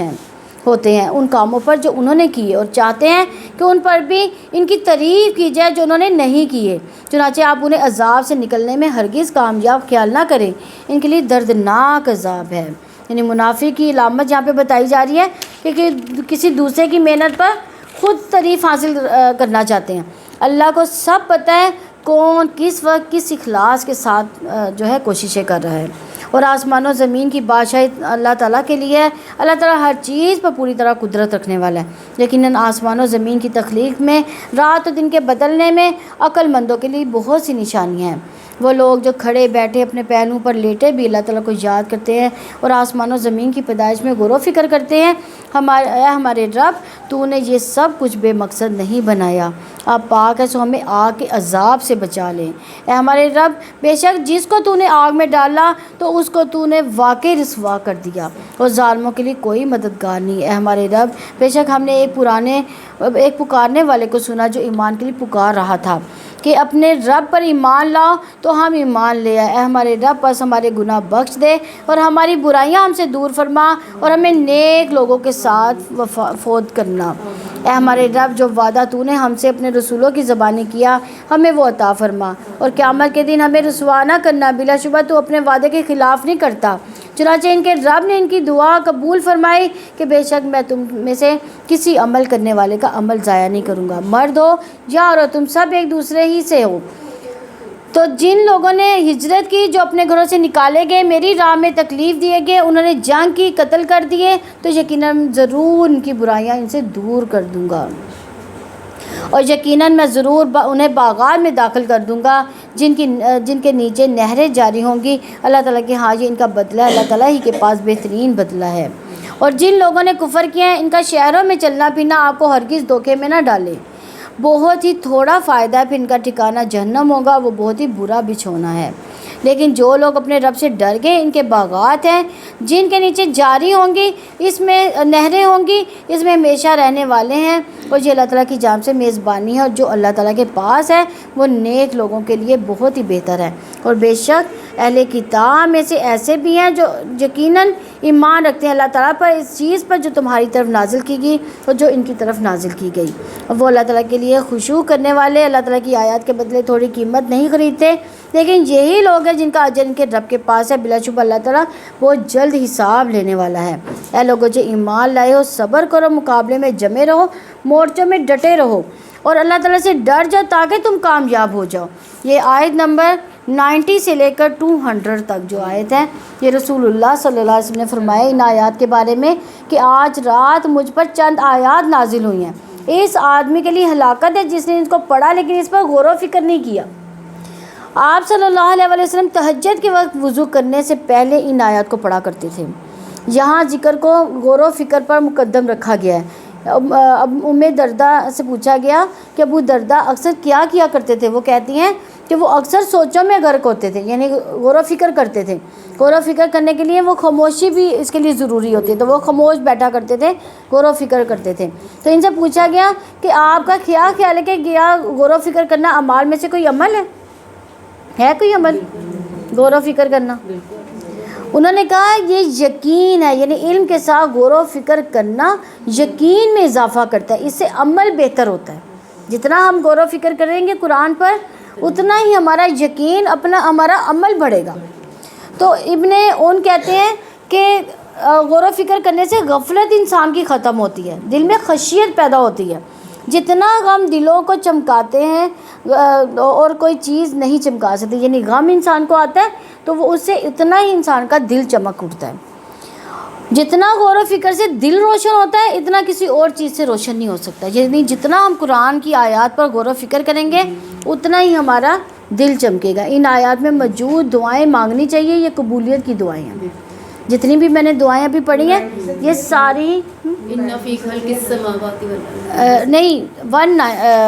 ہوتے ہیں ان کاموں پر جو انہوں نے کیے اور چاہتے ہیں کہ ان پر بھی ان کی تعریف کی جائے جو انہوں نے نہیں کیے. چنانچہ آپ انہیں عذاب سے نکلنے میں ہرگز کامیاب خیال نہ کریں، ان کے لیے دردناک عذاب ہے. یعنی منافق کی علامت یہاں پہ بتائی جا رہی ہے کہ کسی دوسرے کی محنت پر خود تعریف حاصل کرنا چاہتے ہیں. اللہ کو سب پتہ ہے کون کس وقت کس اخلاص کے ساتھ جو ہے کوششیں کر رہا ہے. اور آسمان و زمین کی بادشاہی اللہ تعالیٰ کے لیے ہے. اللہ تعالیٰ ہر چیز پر پوری طرح قدرت رکھنے والا ہے. لیکن آسمان و زمین کی تخلیق میں، رات و دن کے بدلنے میں عقل مندوں کے لیے بہت سی نشانیاں ہیں. وہ لوگ جو کھڑے بیٹھے اپنے پہلوؤں پر لیٹے بھی اللہ تعالیٰ کو یاد کرتے ہیں اور آسمان و زمین کی پیدائش میں غور و فکر کرتے ہیں. ہمارے رب، تو نے یہ سب کچھ بے مقصد نہیں بنایا. آپ پاک ہے، سو ہمیں آگ کے عذاب سے بچا لیں. اے ہمارے رب، بے شک جس کو تو نے آگ میں ڈالا تو اس کو تو نے واقعی رسوا کر دیا اور ظالموں کے لیے کوئی مددگار نہیں. اے ہمارے رب، بے شک ہم نے ایک پکارنے والے کو سنا جو ایمان کے لیے پکار رہا تھا کہ اپنے رب پر ایمان لاؤ، تو ہم ایمان لے آئے. اے ہمارے رب، بس ہمارے گناہ بخش دے اور ہماری برائیاں ہم سے دور فرما اور ہمیں نیک لوگوں کے ساتھ فوت کرنا. اے ہمارے رب، جو وعدہ تو نے ہم سے اپنے رسولوں کی زبانی کیا ہمیں وہ عطا فرما اور قیامت کے دن ہمیں رسوا نہ کرنا. بلا شبہ تو اپنے وعدے کے خلاف نہیں کرتا. چنانچہ ان کے رب نے ان کی دعا قبول فرمائی کہ بے شک میں تم میں سے کسی عمل کرنے والے کا عمل ضائع نہیں کروں گا. مرد ہو یا عورت، تم سب ایک دوسرے ہی سے ہو. تو جن لوگوں نے ہجرت کی، جو اپنے گھروں سے نکالے گئے، میری راہ میں تکلیف دیے گئے، انہوں نے جنگ کی، قتل کر دیے، تو یقیناً ضرور ان کی برائیاں ان سے دور کر دوں گا اور یقیناً میں ضرور انہیں باغات میں داخل کر دوں گا جن کے نیچے نہریں جاری ہوں گی. اللہ تعالیٰ کے ہاں یہ ان کا بدلہ ہے، اللہ تعالیٰ ہی کے پاس بہترین بدلہ ہے. اور جن لوگوں نے کفر کیا ہے، ان کا شہروں میں چلنا پھرنا آپ کو ہرگز دھوکے میں نہ ڈالے. بہت ہی تھوڑا فائدہ ہے، پھر ان کا ٹھکانہ جہنم ہوگا، وہ بہت ہی برا بچھونا ہے. لیکن جو لوگ اپنے رب سے ڈر گئے، ان کے باغات ہیں جن کے نیچے جاری ہوں گی، اس میں نہریں ہوں گی، اس میں ہمیشہ رہنے والے ہیں. اور یہ اللہ تعالیٰ کی جانب سے میزبانی ہے اور جو اللہ تعالیٰ کے پاس ہے وہ نیک لوگوں کے لیے بہت ہی بہتر ہے. اور بے شک اہل کتاب میں سے ایسے بھی ہیں جو یقیناً ایمان رکھتے ہیں اللہ تعالیٰ پر، اس چیز پر جو تمہاری طرف نازل کی گئی اور جو ان کی طرف نازل کی گئی. اور وہ اللہ تعالیٰ کے لیے خشوع کرنے والے، اللہ تعالیٰ کی آیات کے بدلے تھوڑی قیمت نہیں خریدتے. لیکن یہی لوگ ہیں جن کا اجر ان کے رب کے پاس ہے. بلا شبہ اللہ تعالیٰ بہت جلد حساب لینے والا ہے. اے لوگوں جو ایمان لائے ہو، صبر کرو، مقابلے میں جمے رہو، مورچوں میں ڈٹے رہو اور اللہ تعالیٰ سے ڈر جاؤ تاکہ تم کامیاب ہو جاؤ. یہ آیت نمبر 90 سے لے کر 200 تک جو آیت ہے، یہ رسول اللہ صلی اللہ علیہ وسلم نے فرمایا ان آیات کے بارے میں کہ آج رات مجھ پر چند آیات نازل ہوئی ہیں. اس آدمی کے لیے ہلاکت ہے جس نے ان کو پڑھا لیکن اس پر غور و فکر نہیں کیا. آپ صلی اللہ علیہ وسلم تہجد کے وقت وضو کرنے سے پہلے ان آیات کو پڑھا کرتے تھے. یہاں ذکر کو غور و فکر پر مقدم رکھا گیا ہے. اب ام دردہ سے پوچھا گیا کہ ابو دردہ اکثر کیا کرتے تھے. وہ کہتی ہیں کہ وہ اکثر سوچوں میں غرق ہوتے تھے، یعنی غور و فکر کرتے تھے. غور و فکر کرنے کے لیے وہ خاموشی بھی اس کے لیے ضروری ہوتی ہے، تو وہ خاموش بیٹھا کرتے تھے، غور و فکر کرتے تھے. تو ان سے پوچھا گیا کہ آپ کا کیا خیال ہے کہ غور و فکر کرنا اعمال میں سے کوئی عمل ہے کوئی عمل غور و فکر کرنا؟ انہوں نے کہا یہ یقین ہے، یعنی علم کے ساتھ غور و فکر کرنا یقین میں اضافہ کرتا ہے، اس سے عمل بہتر ہوتا ہے. جتنا ہم غور و فکر کریں گے قرآن پر اتنا ہی ہمارا یقین ہمارا عمل بڑھے گا. تو ابن اون کہتے ہیں کہ غور و فکر کرنے سے غفلت انسان کی ختم ہوتی ہے، دل میں خشیت پیدا ہوتی ہے. جتنا غم دلوں کو چمکاتے ہیں اور کوئی چیز نہیں چمکا سکتی، یعنی غم انسان کو آتا ہے تو وہ اس سے اتنا ہی انسان کا دل چمک اٹھتا ہے. جتنا غور و فکر سے دل روشن ہوتا ہے اتنا کسی اور چیز سے روشن نہیں ہو سکتا. یعنی جتنا ہم قرآن کی آیات پر غور و فکر کریں گے اتنا ہی ہمارا دل چمکے گا۔ ان آیات میں موجود دعائیں مانگنی چاہیے، یہ قبولیت کی دعائیں ہیں۔ جتنی بھی میں نے دعائیں ابھی پڑھی ہیں یہ ساری ان فی خلق السماوات والارض نہیں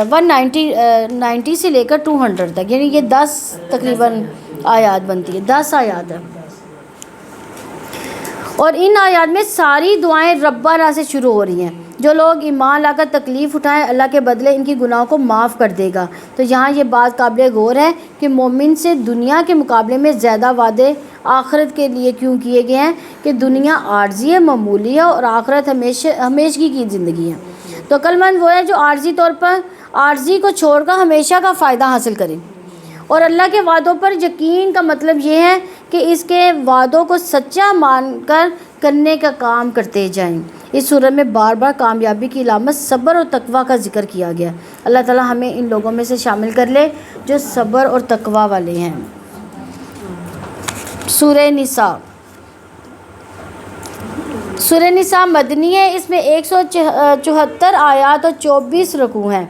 190 سے لے کر 200 تک، یعنی یہ 10 تقریباً آیات بنتی ہے، 10 آیات ہیں۔ اور ان آیات میں ساری دعائیں ربنا سے شروع ہو رہی ہیں۔ جو لوگ ایمان لا کر تکلیف اٹھائیں اللہ کے بدلے ان کی گناہوں کو معاف کر دے گا۔ تو یہاں یہ بات قابل غور ہے کہ مومن سے دنیا کے مقابلے میں زیادہ وعدے آخرت کے لیے کیوں کیے گئے ہیں کہ دنیا عارضی ہے، معمولی ہے، اور آخرت ہمیشگی کی زندگی ہے۔ تو عقل مند وہ ہے جو عارضی طور پر عارضی کو چھوڑ کر ہمیشہ کا فائدہ حاصل کرے، اور اللہ کے وعدوں پر یقین کا مطلب یہ ہے کہ اس کے وعدوں کو سچا مان کر کرنے کا کام کرتے جائیں۔ اس سورت میں بار بار کامیابی کی علامت صبر اور تقوی کا ذکر کیا گیا۔ اللہ تعالی ہمیں ان لوگوں میں سے شامل کر لے جو صبر اور تقوی والے ہیں۔ سورہ نساء مدنی ہے، اس میں 174 آیات اور 24 رکوع ہیں۔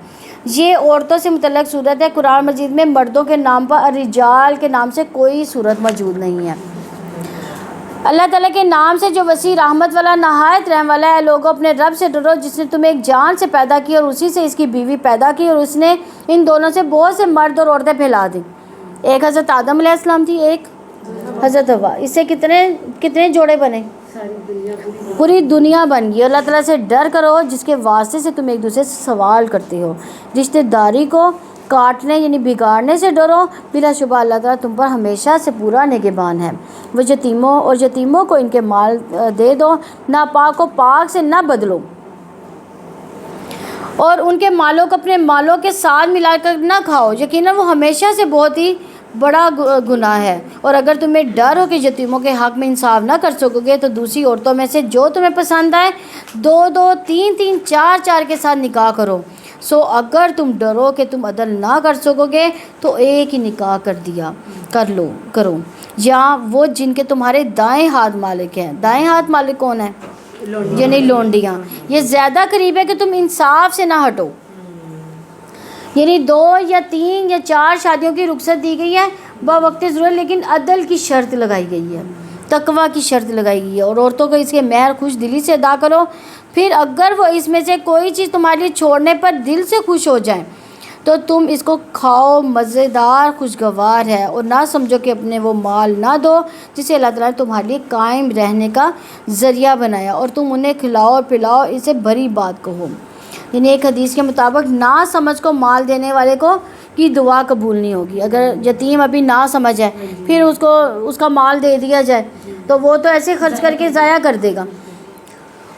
یہ عورتوں سے متعلق صورت ہے۔ قرآن مجید میں مردوں کے نام پر الرجال کے نام سے کوئی صورت موجود نہیں ہے۔ اللہ تعالیٰ کے نام سے جو وسیع رحمت والا نہایت رحم والا ہے۔ لوگوں اپنے رب سے ڈرو جس نے تمہیں ایک جان سے پیدا کی اور اسی سے اس کی بیوی پیدا کی، اور اس نے ان دونوں سے بہت سے مرد اور عورتیں پھیلا دیں۔ ایک حضرت آدم علیہ السلام تھی، ایک حضرت حوا۔ اس سے کتنے جوڑے بنے؟ پوری دنیا بن گئی۔ اللہ تعالیٰ سے ڈر کرو جس کے واسطے سے تم ایک دوسرے سے سوال کرتے ہو۔ رشتہ داری کو کاٹنے یعنی بگاڑنے سے ڈرو، بلا شبہ اللہ تعالیٰ تم پر ہمیشہ سے پورا نگہبان ہے۔ وہ یتیموں کو ان کے مال دے دو، ناپاک کو پاک سے نہ بدلو، اور ان کے مالوں کو اپنے مالوں کے ساتھ ملا کر نہ کھاؤ، یقیناً وہ ہمیشہ سے بہت ہی بڑا گناہ ہے۔ اور اگر تمہیں ڈر ہو کہ یتیموں کے حق میں انصاف نہ کر سکو گے تو دوسری عورتوں میں سے جو تمہیں پسند آئے 2 3 4 کے ساتھ نکاح کرو۔ سو اگر تم ڈرو کہ تم عدل نہ کر سکو گے تو ایک ہی نکاح کرو، یا وہ جن کے تمہارے دائیں ہاتھ مالک ہیں۔ دائیں ہاتھ مالک کون ہے؟ یعنی لونڈیاں۔ یہ زیادہ قریب ہے کہ تم انصاف سے نہ ہٹو، یعنی 2 یا 3 یا 4 شادیوں کی رخصت دی گئی ہے بوقت ضرورت، لیکن عدل کی شرط لگائی گئی ہے، تقوی کی شرط لگائی گئی ہے، اور عورتوں کو اس کے مہر خوش دلی سے ادا کرو۔ پھر اگر وہ اس میں سے کوئی چیز تمہارے لیے چھوڑنے پر دل سے خوش ہو جائیں تو تم اس کو کھاؤ، مزیدار خوشگوار ہے، اور نہ سمجھو کہ اپنے وہ مال نہ دو جسے اللہ تعالیٰ نے تمہارے لیے قائم رہنے کا ذریعہ بنایا، اور تم انہیں کھلاؤ اور پلاؤ، اسے بھری بات کہو۔ یعنی ایک حدیث کے مطابق نہ سمجھ کو مال دینے والے کو کی دعا قبول نہیں ہوگی۔ اگر یتیم ابھی نہ سمجھ ہے پھر اس کا مال دے دیا جائے تو وہ تو ایسے خرچ کر کے ضائع کر دے گا۔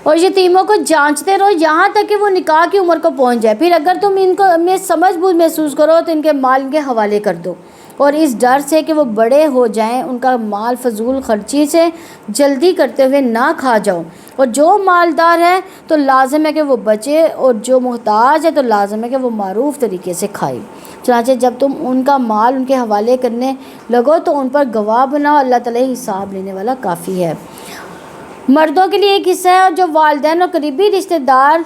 اور یتیموں کو جانچتے رہو یہاں تک کہ وہ نکاح کی عمر کو پہنچ جائے، پھر اگر تم ان کو میں سمجھ بوجھ محسوس کرو تو ان کے مال ان کے حوالے کر دو، اور اس ڈر سے کہ وہ بڑے ہو جائیں ان کا مال فضول خرچی سے جلدی کرتے ہوئے نہ کھا جاؤ۔ اور جو مالدار ہے تو لازم ہے کہ وہ بچے، اور جو محتاج ہے تو لازم ہے کہ وہ معروف طریقے سے کھائے۔ چنانچہ جب تم ان کا مال ان کے حوالے کرنے لگو تو ان پر گواہ بناؤ، اللہ تعالیٰ حساب لینے والا کافی ہے۔ مردوں کے لیے ایک حصہ ہے، اور جو والدین اور قریبی رشتہ دار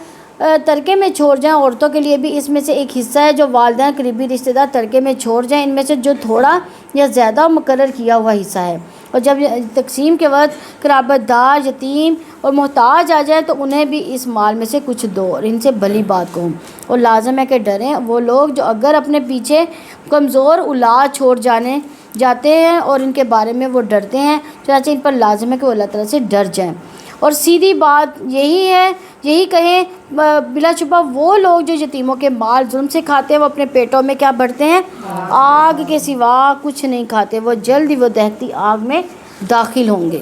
ترکے میں چھوڑ جائیں، عورتوں کے لیے بھی اس میں سے ایک حصہ ہے جو والدین قریبی رشتہ دار ترکے میں چھوڑ جائیں، ان میں سے جو تھوڑا یا زیادہ مقرر کیا ہوا حصہ ہے۔ اور جب تقسیم کے وقت قرابت دار، یتیم اور محتاج آ جائے تو انہیں بھی اس مال میں سے کچھ دو، اور ان سے بھلی بات کہو۔ اور لازم ہے کہ ڈریں وہ لوگ جو اگر اپنے پیچھے کمزور اولاد چھوڑ جاتے ہیں اور ان کے بارے میں وہ ڈرتے ہیں، چنانچہ ان پر لازم ہے کہ وہ اللہ تعالیٰ سے ڈر جائیں۔ اور سیدھی بات یہی کہیں بلا شبہ وہ لوگ جو یتیموں کے مال ظلم سے کھاتے ہیں وہ اپنے پیٹوں میں کیا بھرتے ہیں؟ آگ کے سوا کچھ نہیں کھاتے، وہ جلد ہی وہ دہتی آگ میں داخل ہوں گے۔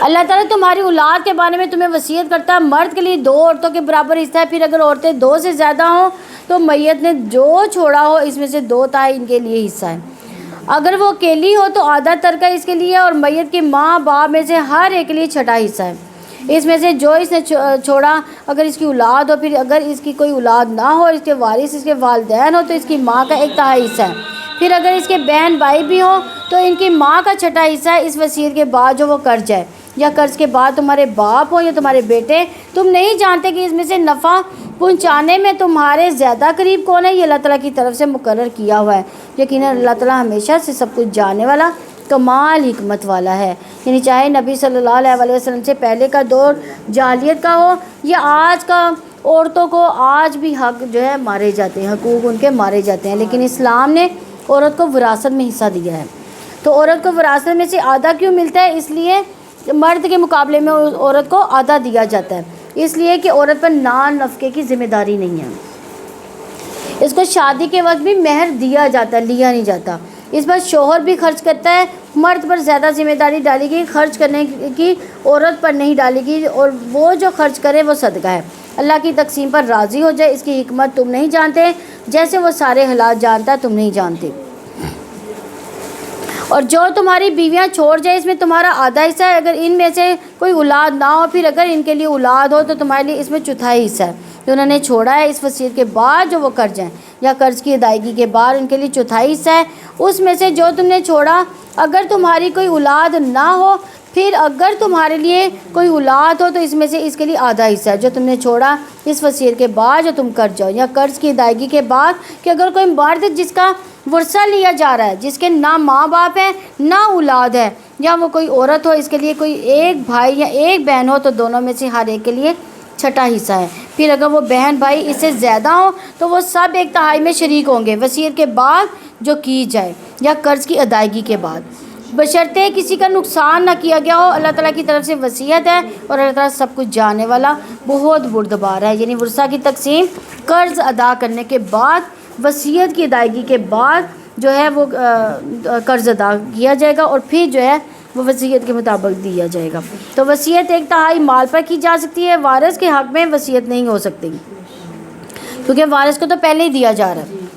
اللہ تعالیٰ تمہاری اولاد کے بارے میں تمہیں وصیت کرتا ہے، مرد کے لیے 2 عورتوں کے برابر حصہ ہے، پھر اگر عورتیں 2 سے زیادہ ہوں تو میت نے جو چھوڑا ہو اس میں سے 2 تہائی ان کے لیے حصہ ہے۔ اگر وہ اکیلی ہو تو آدھا ترکہ اس کے لیے، اور میت کی ماں باپ میں سے ہر ایک کے لیے 6واں حصہ ہے۔ اس میں سے جو اس نے چھوڑا اگر اس کی اولاد ہو، پھر اگر اس کی کوئی اولاد نہ ہو، اس کے وارث اس کے والدین ہو تو اس کی ماں کا 1/3 حصہ ہے۔ پھر اگر اس کے بہن بھائی بھی ہوں تو ان کی ماں کا 6واں حصہ ہے اس وصیت کے بعد جو وہ کر جائے۔ یا قرض کے بعد تمہارے باپ ہو یا تمہارے بیٹے، تم نہیں جانتے کہ اس میں سے نفع پہنچانے میں تمہارے زیادہ قریب کون ہے؟ یہ اللہ تعالیٰ کی طرف سے مقرر کیا ہوا ہے۔ یقیناً اللہ تعالیٰ ہمیشہ سے سب کچھ جاننے والا، کمال حکمت والا ہے۔ یعنی چاہے نبی صلی اللہ علیہ وسلم سے پہلے کا دور جاہلیت کا ہو یا آج کا، عورتوں کو آج بھی حق جو ہے مارے جاتے ہیں، حقوق ان کے مارے جاتے ہیں، لیکن اسلام نے عورت کو وراثت میں حصہ دیا ہے۔ تو عورت کو وراثت میں سے آدھا کیوں ملتا ہے؟ اس لیے مرد کے مقابلے میں عورت کو آدھا دیا جاتا ہے، اس لیے کہ عورت پر نان نفقے کی ذمہ داری نہیں ہے۔ اس کو شادی کے وقت بھی مہر دیا جاتا ہے، لیا نہیں جاتا۔ اس پر شوہر بھی خرچ کرتا ہے، مرد پر زیادہ ذمہ داری ڈالی گئی، خرچ کرنے کی عورت پر نہیں ڈالی گئی، اور وہ جو خرچ کرے وہ صدقہ ہے۔ اللہ کی تقسیم پر راضی ہو جائے، اس کی حکمت تم نہیں جانتے، جیسے وہ سارے حالات جانتا ہے تم نہیں جانتے۔ اور جو تمہاری بیویاں چھوڑ جائے اس میں تمہارا آدھا حصہ ہے، اگر ان میں سے کوئی اولاد نہ ہو، پھر اگر ان کے لیے اولاد ہو تو تمہارے لیے اس میں چوتھائی حصہ ہے جو انہوں نے چھوڑا ہے اس وصیت کے بعد جو وہ کر جائیں، یا قرض کی ادائیگی کے بعد ان کے لیے چوتھائی حصہ ہے اس میں سے جو تم نے چھوڑا۔ اگر تمہاری کوئی اولاد نہ ہو، پھر اگر تمہارے لیے کوئی اولاد ہو تو اس میں سے اس کے لیے آدھا حصہ ہے جو تم نے چھوڑا اس وصیت کے بعد جو تم کر جاؤ، یا قرض کی ادائیگی کے بعد کہ اگر کوئی مرد جس کا ورثہ لیا جا رہا ہے، جس کے نہ ماں باپ ہے نہ اولاد ہے، یا وہ کوئی عورت ہو، اس کے لیے کوئی ایک بھائی یا ایک بہن ہو، تو دونوں میں سے ہر ایک کے لیے چھٹا حصہ ہے۔ پھر اگر وہ بہن بھائی اس سے زیادہ ہوں تو وہ سب ایک تہائی میں شریک ہوں گے وصیت کے بعد جو کی جائے یا قرض کی ادائیگی کے بعد، بشرطے کسی کا نقصان نہ کیا گیا ہو۔ اللہ تعالیٰ کی طرف سے وصیت ہے اور اللہ تعالیٰ سب کچھ جاننے والا، بہت بردبار ہے۔ یعنی ورثہ کی تقسیم قرض ادا کرنے کے بعد، وصیت کی ادائیگی کے بعد جو ہے وہ قرض ادا کیا جائے گا، اور پھر جو ہے وہ وصیت کے مطابق دیا جائے گا۔ تو وصیت ایک تہائی مال پر کی جا سکتی ہے، وارث کے حق میں وصیت نہیں ہو سکتی کیونکہ وارث کو تو پہلے ہی دیا جا رہا ہے۔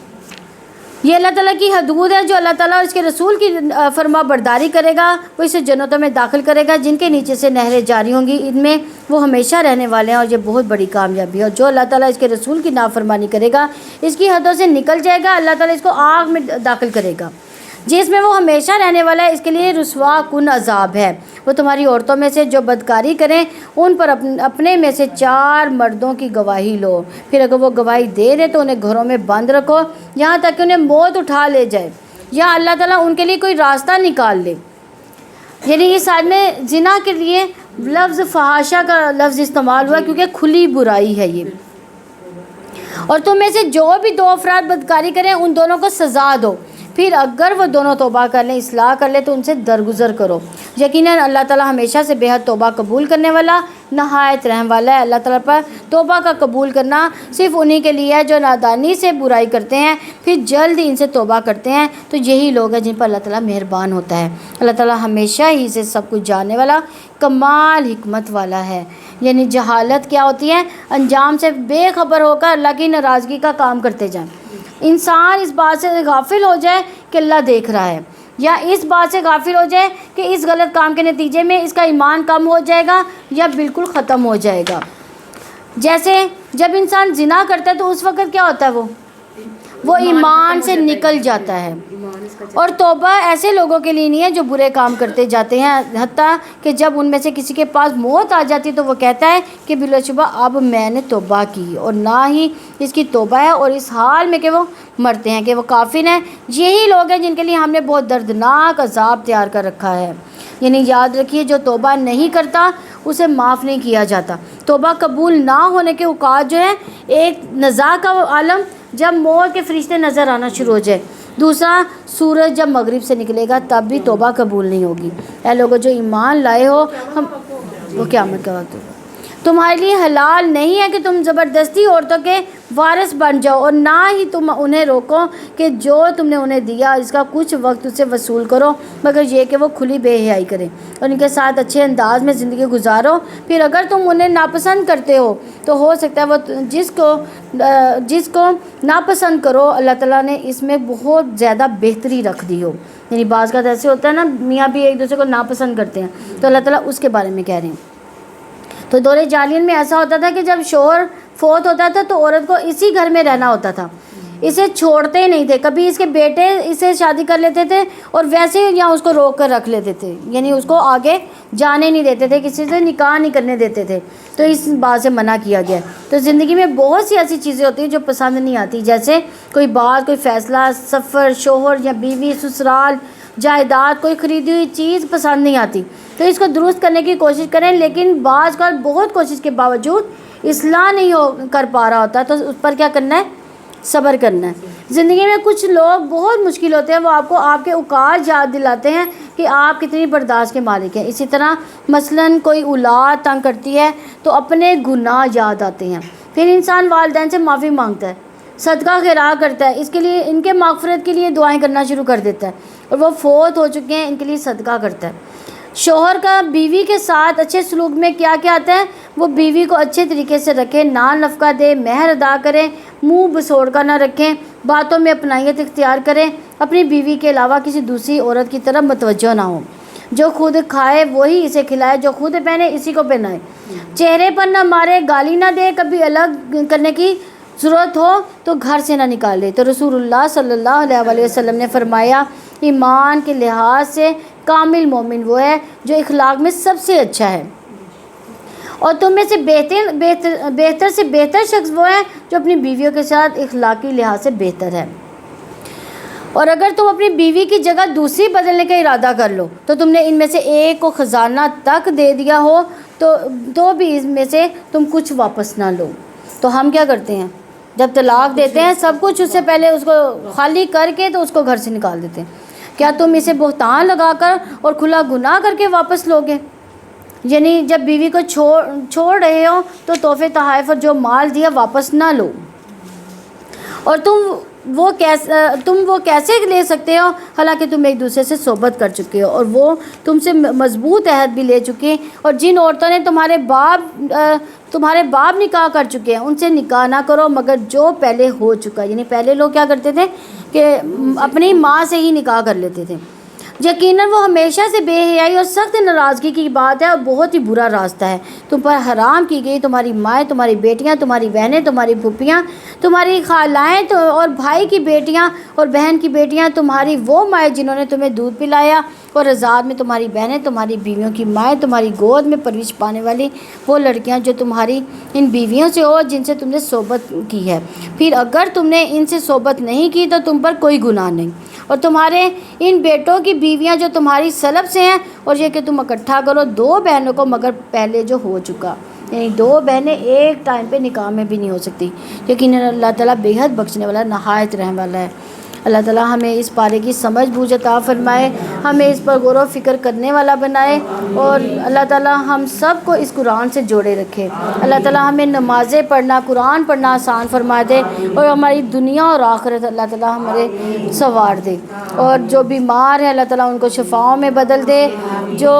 یہ اللہ تعالیٰ کی حدود ہے، جو اللہ تعالیٰ اور اس کے رسول کی فرما برداری کرے گا وہ اسے جنتوں میں داخل کرے گا جن کے نیچے سے نہریں جاری ہوں گی، ان میں وہ ہمیشہ رہنے والے ہیں، اور یہ بہت بڑی کامیابی ہے۔ اور جو اللہ تعالیٰ اس کے رسول کی نافرمانی کرے گا، اس کی حدوں سے نکل جائے گا، اللہ تعالیٰ اس کو آگ میں داخل کرے گا جس میں وہ ہمیشہ رہنے والا ہے، اس کے لیے رسوا کن عذاب ہے۔ وہ تمہاری عورتوں میں سے جو بدکاری کریں ان پر اپنے میں سے 4 مردوں کی گواہی لو، پھر اگر وہ گواہی دے دیں تو انہیں گھروں میں بند رکھو یہاں تک کہ انہیں موت اٹھا لے جائے، یا اللہ تعالیٰ ان کے لیے کوئی راستہ نکال لے۔ یعنی اس آیت میں زنا کے لیے لفظ فحاشہ کا لفظ استعمال ہوا کیونکہ کھلی برائی ہے یہ۔ اور تم میں سے جو بھی 2 افراد بدکاری کریں ان دونوں کو سزا دو، پھر اگر وہ دونوں توبہ کر لیں، اصلاح کر لیں تو ان سے درگزر کرو۔ یقیناً اللہ تعالیٰ ہمیشہ سے بے حد توبہ قبول کرنے والا، نہایت رحم والا ہے۔ اللہ تعالیٰ پر توبہ کا قبول کرنا صرف انہی کے لیے ہے جو نادانی سے برائی کرتے ہیں پھر جلد ہی ان سے توبہ کرتے ہیں، تو یہی لوگ ہیں جن پر اللہ تعالیٰ مہربان ہوتا ہے۔ اللہ تعالیٰ ہمیشہ ہی سے سب کچھ جاننے والا، کمال حکمت والا ہے۔ یعنی جہالت کیا ہوتی ہے؟ انجام سے بے خبر ہو کر اللہ کی ناراضگی کا کام کرتے جائیں۔ انسان اس بات سے غافل ہو جائے کہ اللہ دیکھ رہا ہے، یا اس بات سے غافل ہو جائے کہ اس غلط کام کے نتیجے میں اس کا ایمان کم ہو جائے گا یا بالکل ختم ہو جائے گا۔ جیسے جب انسان زنا کرتا ہے تو اس وقت کیا ہوتا ہے؟ وہ ایمان سے نکل جاتا ہے۔ اور توبہ ایسے لوگوں کے لیے نہیں ہے جو برے کام کرتے جاتے ہیں، حتیٰ کہ جب ان میں سے کسی کے پاس موت آ جاتی تو وہ کہتا ہے کہ بلا شبہ اب میں نے توبہ کی، اور نہ ہی اس کی توبہ ہے، اور اس حال میں کہ وہ مرتے ہیں کہ وہ کافر ہیں۔ یہی لوگ ہیں جن کے لیے ہم نے بہت دردناک عذاب تیار کر رکھا ہے۔ یعنی یاد رکھیے جو توبہ نہیں کرتا اسے معاف نہیں کیا جاتا۔ توبہ قبول نہ ہونے کے اوقات جو ہے، ایک نزاع کا عالم جب موت کے فرشتے نظر آنا شروع ہو جائے، دوسرا سورج جب مغرب سے نکلے گا تب بھی توبہ قبول نہیں ہوگی۔ اے لوگوں جو ایمان لائے ہو، وہ قیامت کا وقت ہوگا۔ تمہارے لیے حلال نہیں ہے کہ تم زبردستی عورتوں کے وارث بن جاؤ، اور نہ ہی تم انہیں روکو کہ جو تم نے انہیں دیا اس کا کچھ وقت اسے وصول کرو، مگر یہ کہ وہ کھلی بے حیائی کریں اور ان کے ساتھ اچھے انداز میں زندگی گزارو۔ پھر اگر تم انہیں ناپسند کرتے ہو تو ہو سکتا ہے وہ جس کو ناپسند کرو اللہ تعالیٰ نے اس میں بہت زیادہ بہتری رکھ دی ہو۔ یعنی بعض کا ایسے ہوتا ہے نا، میاں بھی ایک دوسرے کو ناپسند کرتے ہیں، تو اللہ تعالیٰ اس کے بارے میں کہہ رہے ہیں۔ تو دور جاہلیت میں ایسا ہوتا تھا کہ جب شوہر فوت ہوتا تھا تو عورت کو اسی گھر میں رہنا ہوتا تھا، اسے چھوڑتے ہی نہیں تھے. کبھی اس کے بیٹے اسے شادی کر لیتے تھے اور ویسے ہی یہاں اس کو روک کر رکھ لیتے تھے, یعنی اس کو آگے جانے نہیں دیتے تھے, کسی سے نکاح نہیں کرنے دیتے تھے. تو اس بات سے منع کیا گیا. تو زندگی میں بہت سی ایسی چیزیں ہوتی ہیں جو پسند نہیں آتی, جیسے کوئی بات, کوئی فیصلہ, سفر, شوہر یا بیوی, سسرال, جائیداد, کوئی خریدی ہوئی چیز پسند نہیں آتی. تو اس کو درست کرنے کی کوشش کریں, لیکن بعض کا بہت کوشش کے باوجود اصلاح نہیں کر پا رہا ہوتا, تو اس پر کیا کرنا ہے؟ صبر کرنا ہے. زندگی میں کچھ لوگ بہت مشکل ہوتے ہیں, وہ آپ کو آپ کے اوقات یاد دلاتے ہیں کہ آپ کتنی برداشت کے مالک ہیں. اسی طرح مثلاً کوئی اولاد تنگ کرتی ہے تو اپنے گناہ یاد آتے ہیں, پھر انسان والدین سے معافی مانگتا ہے, صدقہ خیرات کرتا ہے, اس کے لیے ان کے مغفرت کے لیے دعائیں کرنا شروع کر دیتا ہے, اور وہ فوت ہو چکے ہیں ان کے لیے صدقہ کرتا ہے. شوہر کا بیوی کے ساتھ اچھے سلوک میں کیا کیا آتا ہے؟ وہ بیوی کو اچھے طریقے سے رکھے, نان نفقہ دے, مہر ادا کریں, منہ بسوڑ کر نہ رکھیں, باتوں میں اپنائیت اختیار کریں, اپنی بیوی کے علاوہ کسی دوسری عورت کی طرف متوجہ نہ ہوں. جو خود کھائے وہی اسے کھلائے, جو خود پہنے اسی کو پہنائے. چہرے پر نہ مارے, گالی نہ دے, کبھی الگ کرنے کی ضرورت ہو تو گھر سے نہ نکالے. تو رسول اللہ صلی اللہ علیہ وسلم نے فرمایا, ایمان کے لحاظ سے کامل مومن وہ ہے جو اخلاق میں سب سے اچھا ہے, اور تم میں سے بہتر سے بہتر شخص وہ ہے جو اپنی بیویوں کے ساتھ اخلاقی لحاظ سے بہتر ہے. اور اگر تم اپنی بیوی کی جگہ دوسری بدلنے کا ارادہ کر لو تو تم نے ان میں سے ایک کو خزانہ تک دے دیا ہو تو بھی اس میں سے تم کچھ واپس نہ لو. تو ہم کیا کرتے ہیں؟ جب طلاق دیتے ہیں سب کچھ اس سے پہلے اس کو خالی کر کے تو اس کو گھر سے نکال دیتے ہیں. کیا تم اسے بہتان لگا کر اور کھلا گناہ کر کے واپس لوگے؟ یعنی جب بیوی کو چھوڑ رہے ہو تو تحفے تحائف اور جو مال دیا واپس نہ لو. اور تم وہ کیسے لے سکتے ہو حالانکہ تم ایک دوسرے سے صحبت کر چکے ہو اور وہ تم سے مضبوط عہد بھی لے چکے, اور جن عورتوں نے تمہارے باپ نکاح کر چکے ہیں ان سے نکاح نہ کرو مگر جو پہلے ہو چکا. یعنی پہلے لوگ کیا کرتے تھے کہ اپنی ماں سے ہی نکاح کر لیتے تھے. یقیناً وہ ہمیشہ سے بے حیائی اور سخت ناراضگی کی بات ہے اور بہت ہی برا راستہ ہے. تم پر حرام کی گئی تمہاری مائیں, تمہاری بیٹیاں, تمہاری بہنیں, تمہاری پھوپھیاں, تمہاری خالائیں اور بھائی کی بیٹیاں اور بہن کی بیٹیاں, تمہاری وہ مائیں جنہوں نے تمہیں دودھ پلایا, اور رضاعت میں تمہاری بہنیں, تمہاری بیویوں کی مائیں, تمہاری گود میں پرورش پانے والی وہ لڑکیاں جو تمہاری ان بیویوں سے ہو جن سے تم نے صحبت کی ہے. پھر اگر تم نے ان سے صحبت نہیں کی تو تم پر کوئی گناہ نہیں. اور تمہارے ان بیٹوں کی بیویاں جو تمہاری سلب سے ہیں, اور یہ کہ تم اکٹھا کرو 2 بہنوں کو مگر پہلے جو ہو چکا. یعنی 2 بہنیں ایک ٹائم پہ نکاح میں بھی نہیں ہو سکتی. یقیناً اللہ تعالیٰ بے حد بخشنے والا, نہایت رحم والا ہے. اللہ تعالیٰ ہمیں اس پارے کی سمجھ بوجھ عطا فرمائے, ہمیں اس پر غور و فکر کرنے والا بنائے, اور اللہ تعالیٰ ہم سب کو اس قرآن سے جوڑے رکھے. اللہ تعالیٰ ہمیں نمازیں پڑھنا, قرآن پڑھنا آسان فرما دے, اور ہماری دنیا اور آخرت اللہ تعالیٰ ہمارے سنوار دے. اور جو بیمار ہے اللہ تعالیٰ ان کو شفاؤں میں بدل دے, جو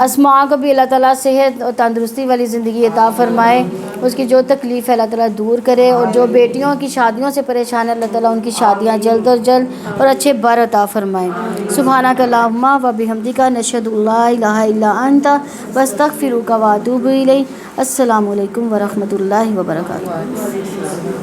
اسماء کو بھی اللہ تعالیٰ صحت اور تندرستی والی زندگی عطا فرمائے, اس کی جو تکلیف ہے اللہ تعالیٰ دور کرے, اور جو بیٹیوں کی شادیوں سے پریشان ہے اللہ تعالیٰ ان کی شادیاں جلد از جلد اور اچھے بر عطا فرمائے. سبحانک اللہم و بحمدک نشہد لا الہ الا انت واستغفرک و اتوب الیک. السلام علیکم ورحمۃ اللہ وبرکاتہ.